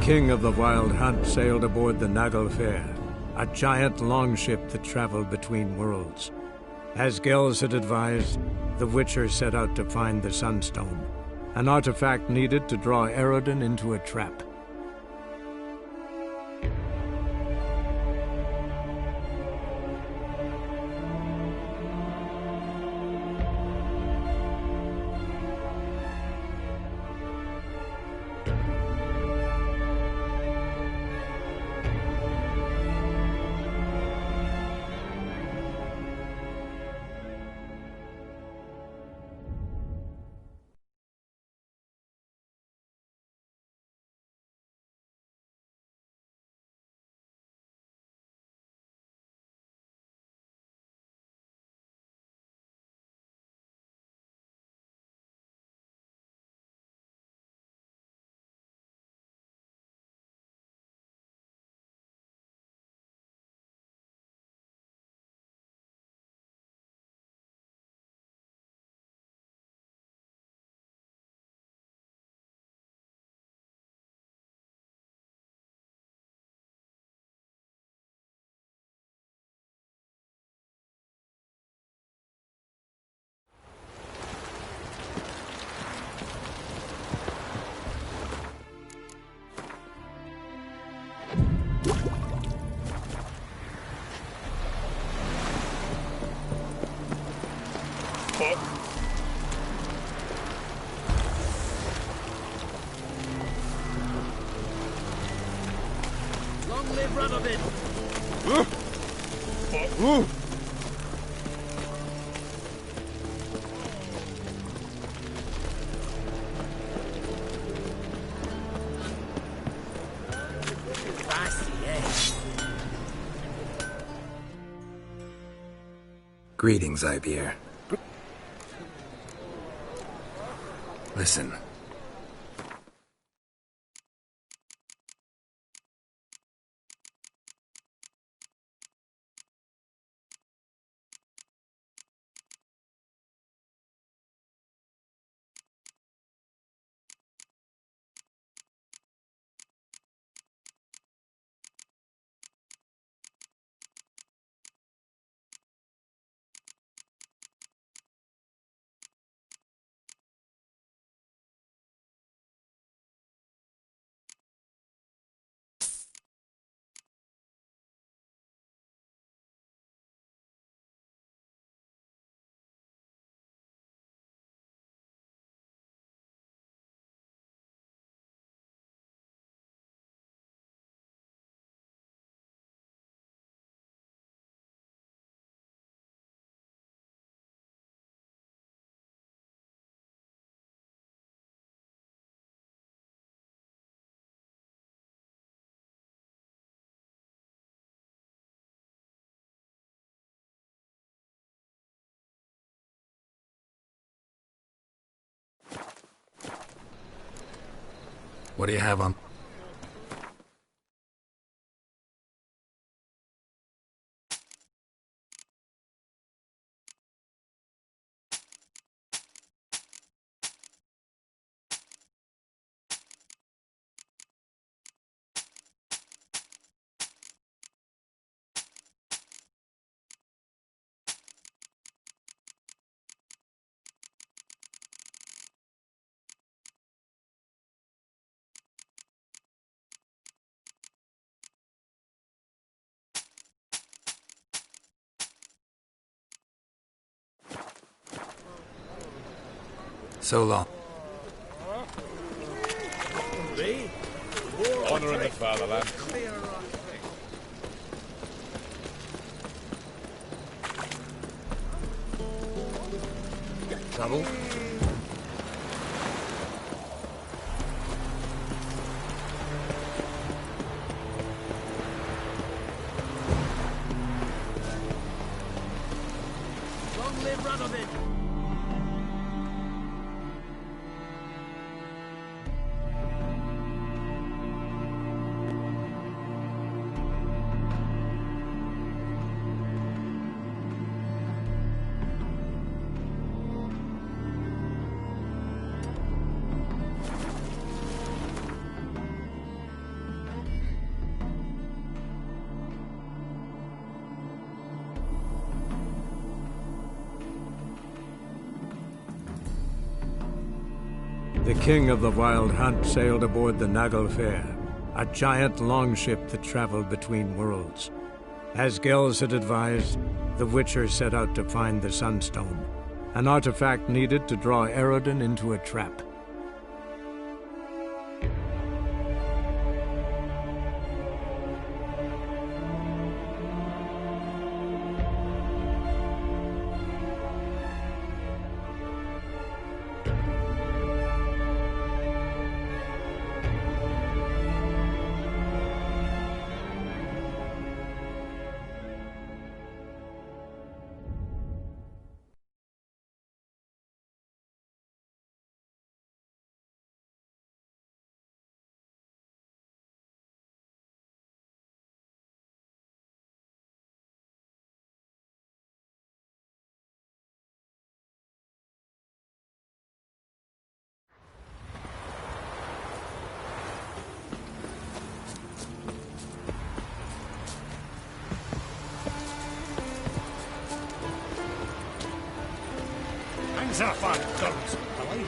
king of the Wild Hunt sailed aboard the Naglfare, a giant longship that traveled between worlds. As Gels had advised, the Witcher set out to find the Sunstone, an artifact needed to draw Eredin into a trap. Long live Radovid! Greetings, Ibeer. Listen. What do you have on? So long. Honouring the fatherland. Trouble? Long live Radovid! The king of the Wild Hunt sailed aboard the Naglfar, a giant longship that traveled between worlds. As Gels had advised, the Witcher set out to find the Sunstone, an artifact needed to draw Eredin into a trap. Hands up on guns, Billy.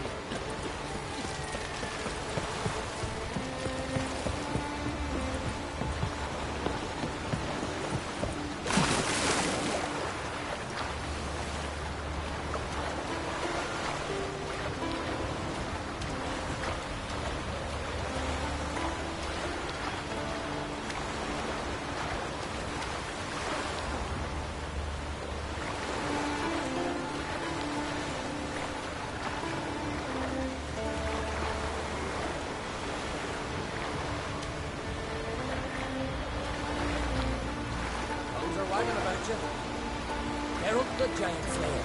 They're up the giant slayer.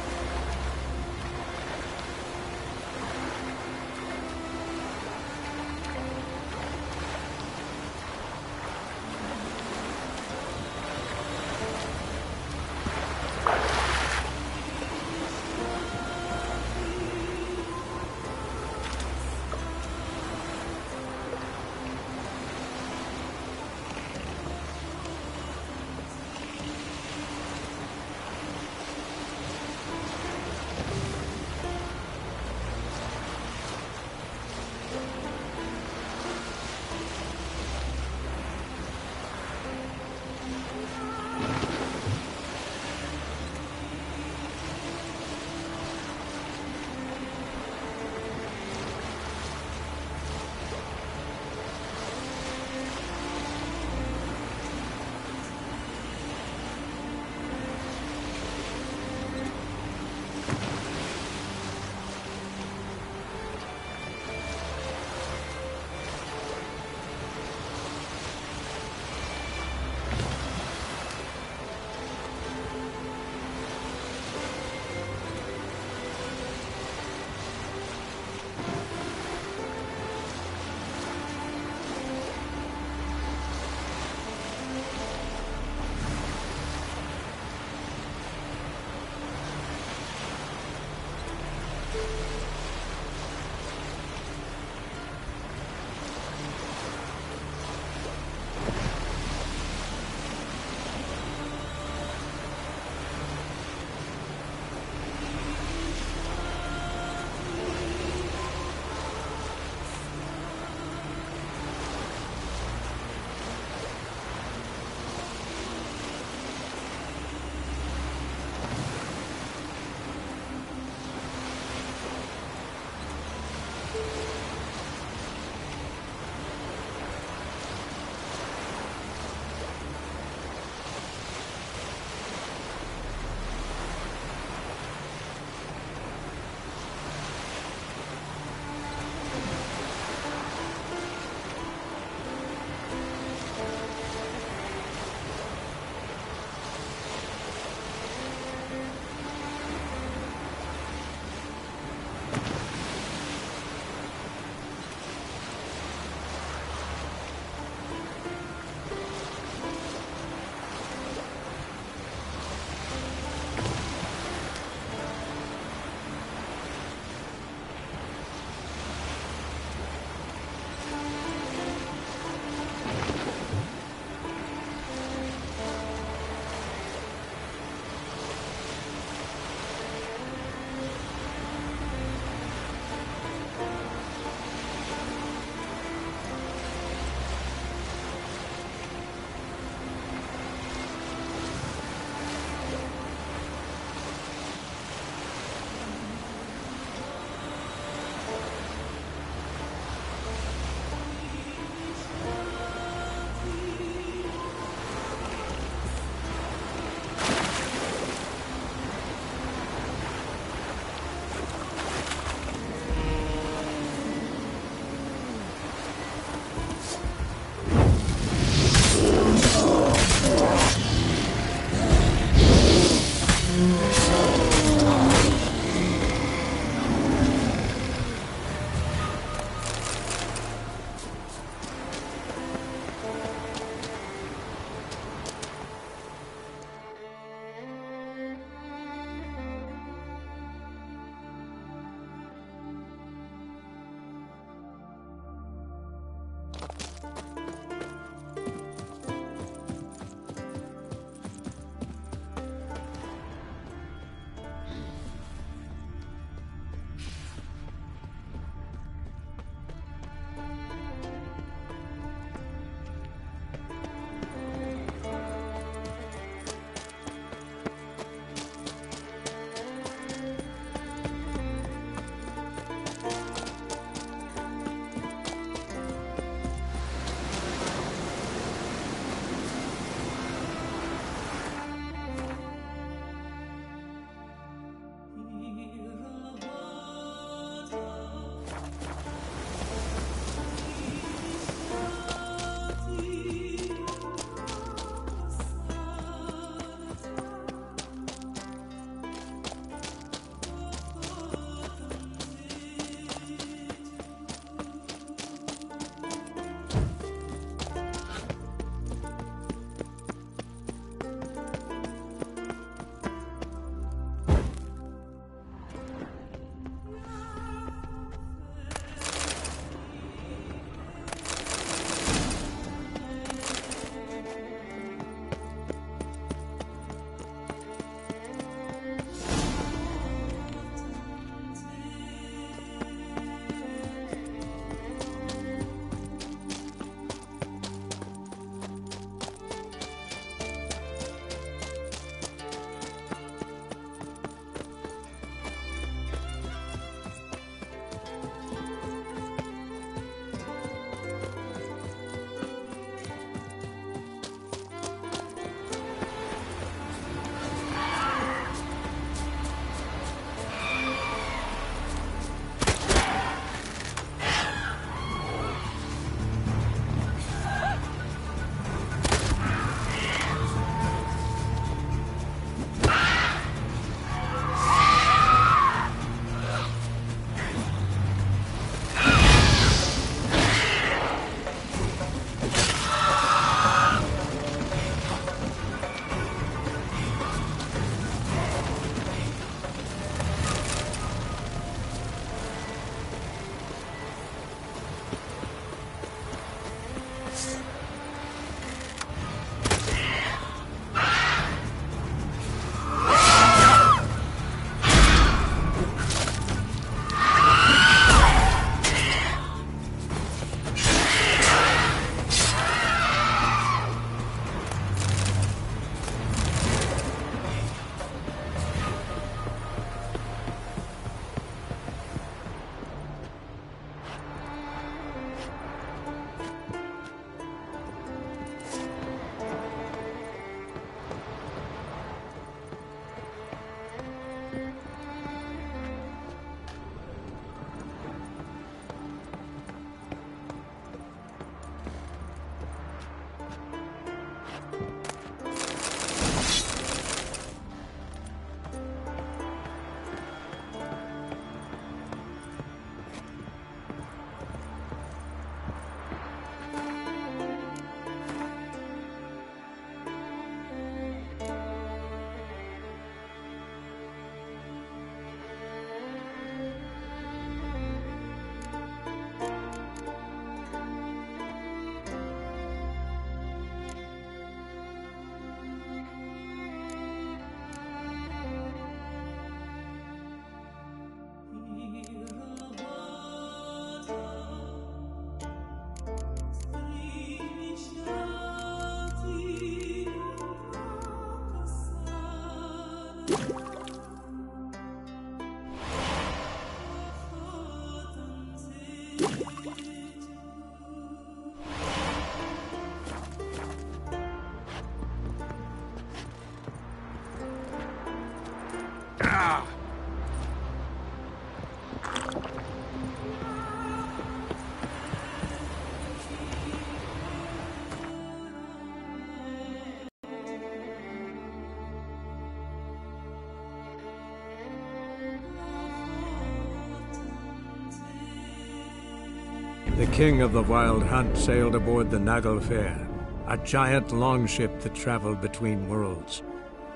The king of the Wild Hunt sailed aboard the Naglfar, a giant longship that traveled between worlds.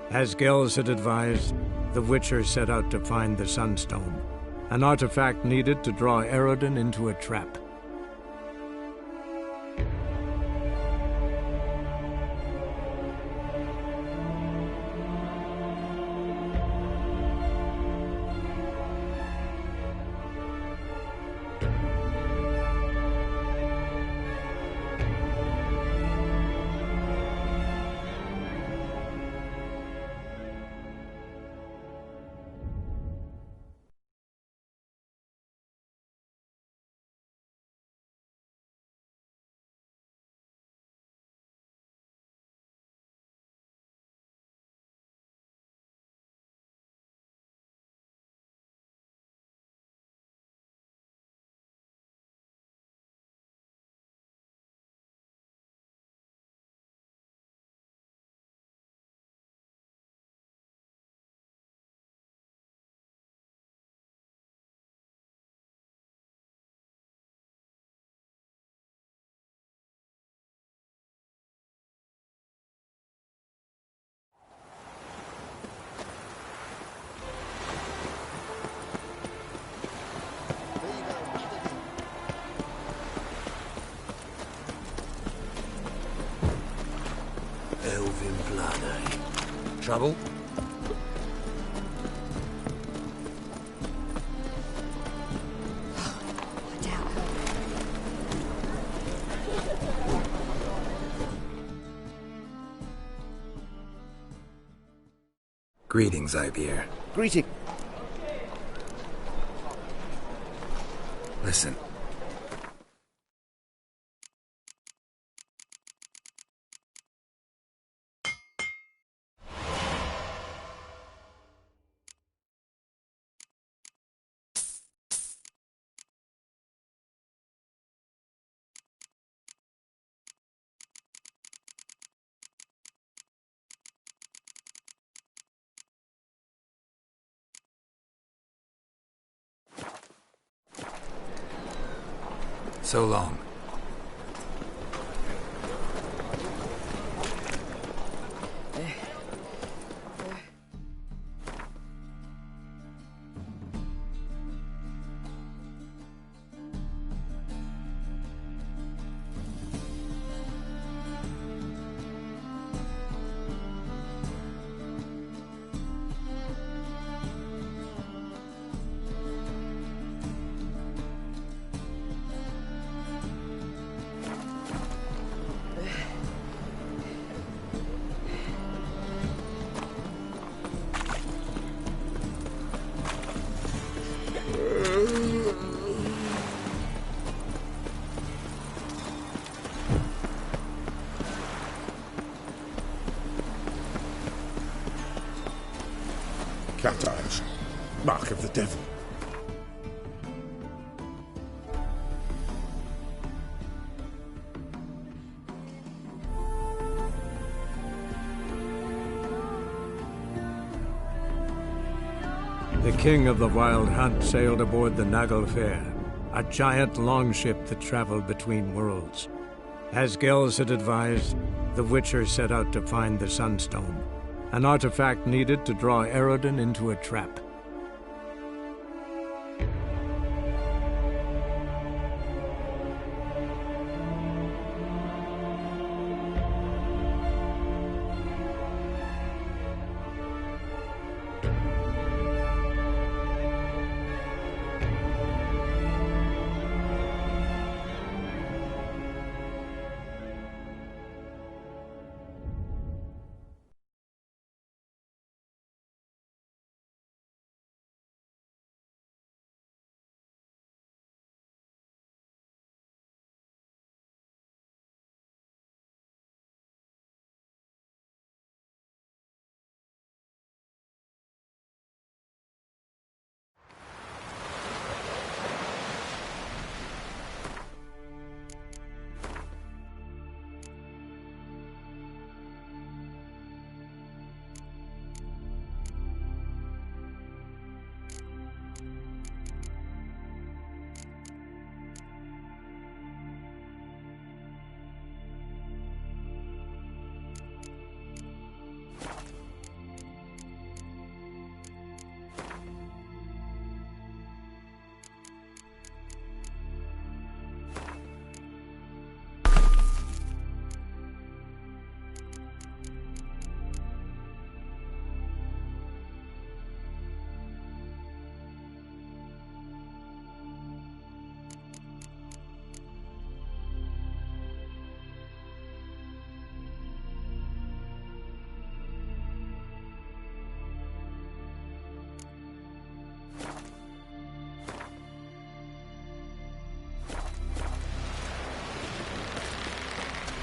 As Gels had advised, the Witcher set out to find the Sunstone, an artifact needed to draw Eredin into a trap. Elven blood, eh? Trouble? Greetings, Ibeer. Greeting. Listen. So long. Cat eyes. Mark of the devil. The king of the Wild Hunt sailed aboard the Naglfar, a giant longship that traveled between worlds. As Gels had advised, the Witcher set out to find the Sunstone, an artifact needed to draw Eredin into a trap.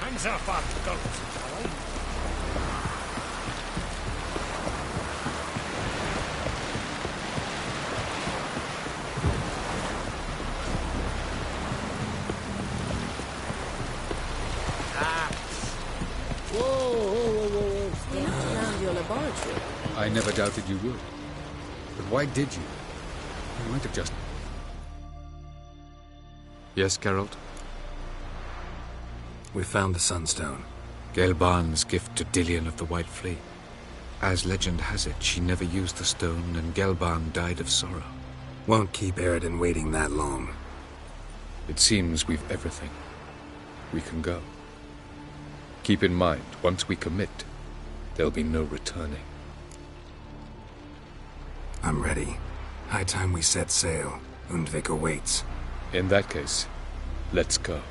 Hands off our guns. Whoa. Stay around your laboratory. I never doubted you would. But why did you? You might have just... Yes, Geralt? We found the Sunstone. Gelban's gift to Dillion of the White Fleet. As legend has it, she never used the stone, and Gelban died of sorrow. Won't keep Eridan waiting that long. It seems we've everything. We can go. Keep in mind, once we commit, there'll be no returning. I'm ready. High time we set sail. Undvik awaits. In that case, let's go.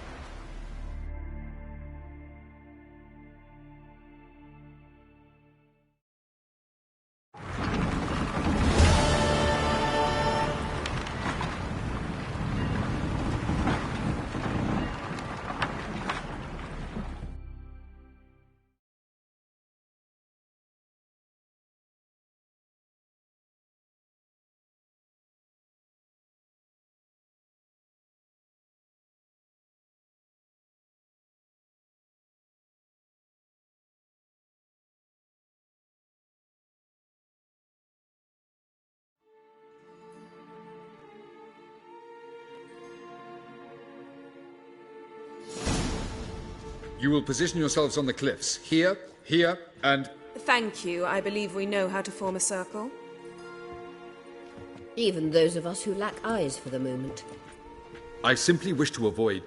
You will position yourselves on the cliffs. Here, and... Thank you. I believe we know how to form a circle. Even those of us who lack eyes for the moment. I simply wish to avoid...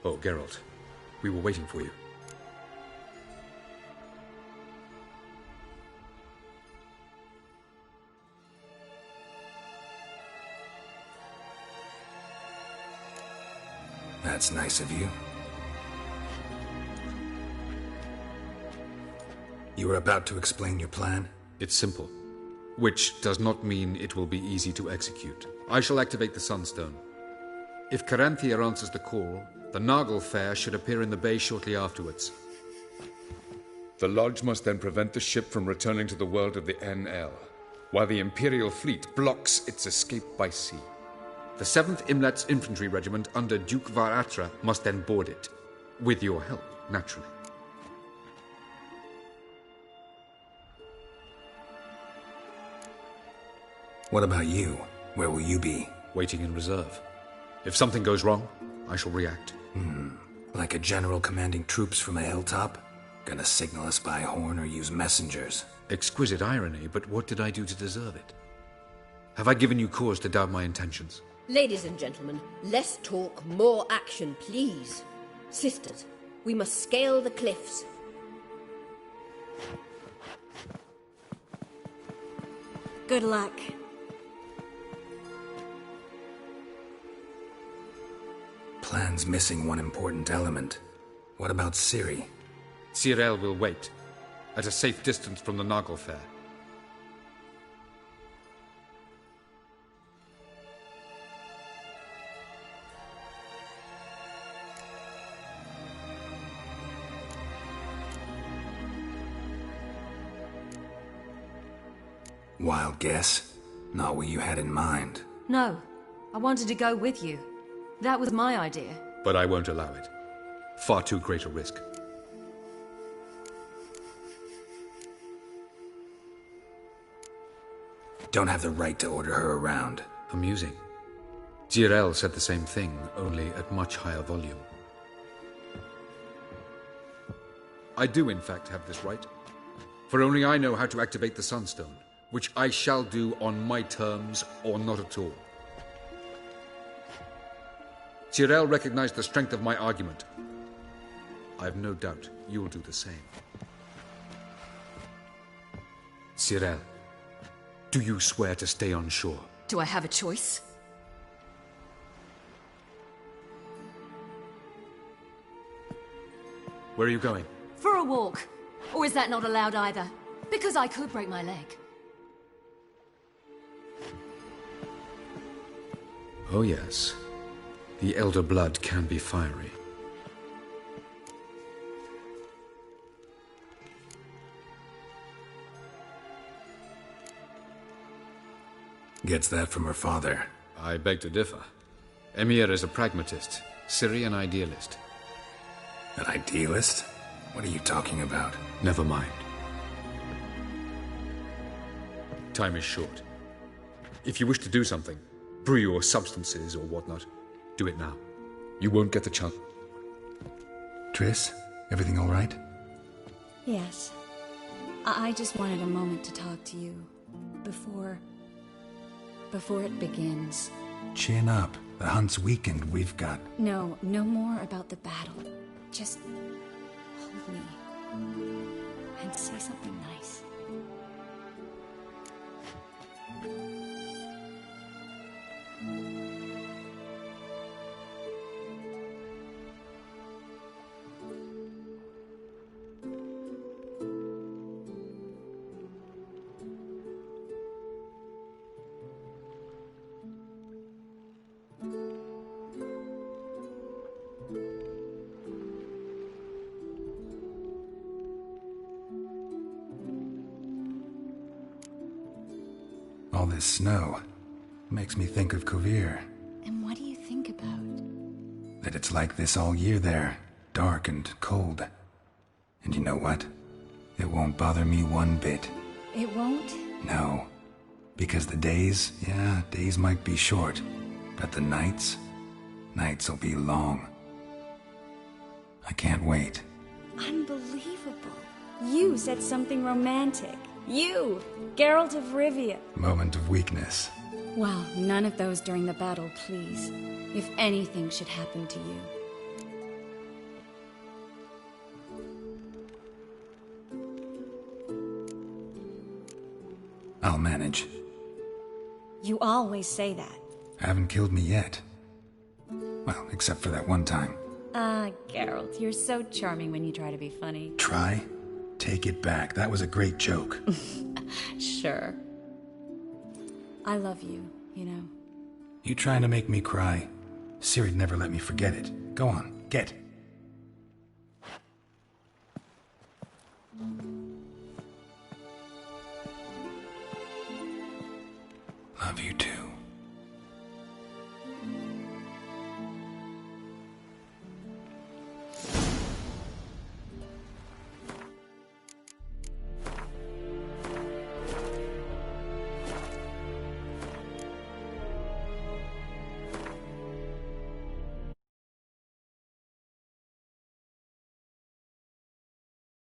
Oh, Geralt. We were waiting for you. That's nice of you. You were about to explain your plan? It's simple. Which does not mean it will be easy to execute. I shall activate the Sunstone. If Caranthia answers the call, the Nagle Fair should appear in the bay shortly afterwards. The Lodge must then prevent the ship from returning to the world of the NL, while the Imperial fleet blocks its escape by sea. The 7th Imlet's Infantry Regiment under Duke Varatra must then board it. With your help, naturally. What about you? Where will you be? Waiting in reserve. If something goes wrong, I shall react. Like a general commanding troops from a hilltop? Gonna signal us by horn or use messengers? Exquisite irony, but what did I do to deserve it? Have I given you cause to doubt my intentions? Ladies and gentlemen, less talk, more action, please. Sisters, we must scale the cliffs. Good luck. Plan's missing one important element. What about Ciri? Cyril will wait, at a safe distance from the Nagle Fair. Wild guess? Not what you had in mind. No, I wanted to go with you. That was my idea. But I won't allow it. Far too great a risk. Don't have the right to order her around. Amusing. Jirel said the same thing, only at much higher volume. I do, in fact, have this right. For only I know how to activate the Sunstone, which I shall do on my terms or not at all. Jirel recognized the strength of my argument. I have no doubt you'll do the same. Cyril, do you swear to stay on shore? Do I have a choice? Where are you going? For a walk. Or is that not allowed either? Because I could break my leg. Oh yes. The Elder Blood can be fiery. Gets that from her father. I beg to differ. Emir is a pragmatist, Ciri an idealist. An idealist? What are you talking about? Never mind. Time is short. If you wish to do something, brew your substances or whatnot, do it now. You won't get the chance. Triss, everything all right? Yes. I just wanted a moment to talk to you. Before it begins. Chin up. The hunt's weakened. We've got... No more about the battle. Just hold me. And say something nice. All this snow makes me think of Kovir. And what do you think about? That it's like this all year there. Dark and cold. And you know what? It won't bother me one bit. It won't? No. Because the days might be short. But the nights will be long. I can't wait. Unbelievable. You said something romantic. You! Geralt of Rivia. Moment of weakness. Well, none of those during the battle, please. If anything should happen to you. I'll manage. You always say that. Haven't killed me yet. Well, except for that one time. Geralt, you're so charming when you try to be funny. Try? Take it back. That was a great joke. Sure. I love you, you know. You trying to make me cry? Ciri'd never let me forget it. Go on, get. Love you too.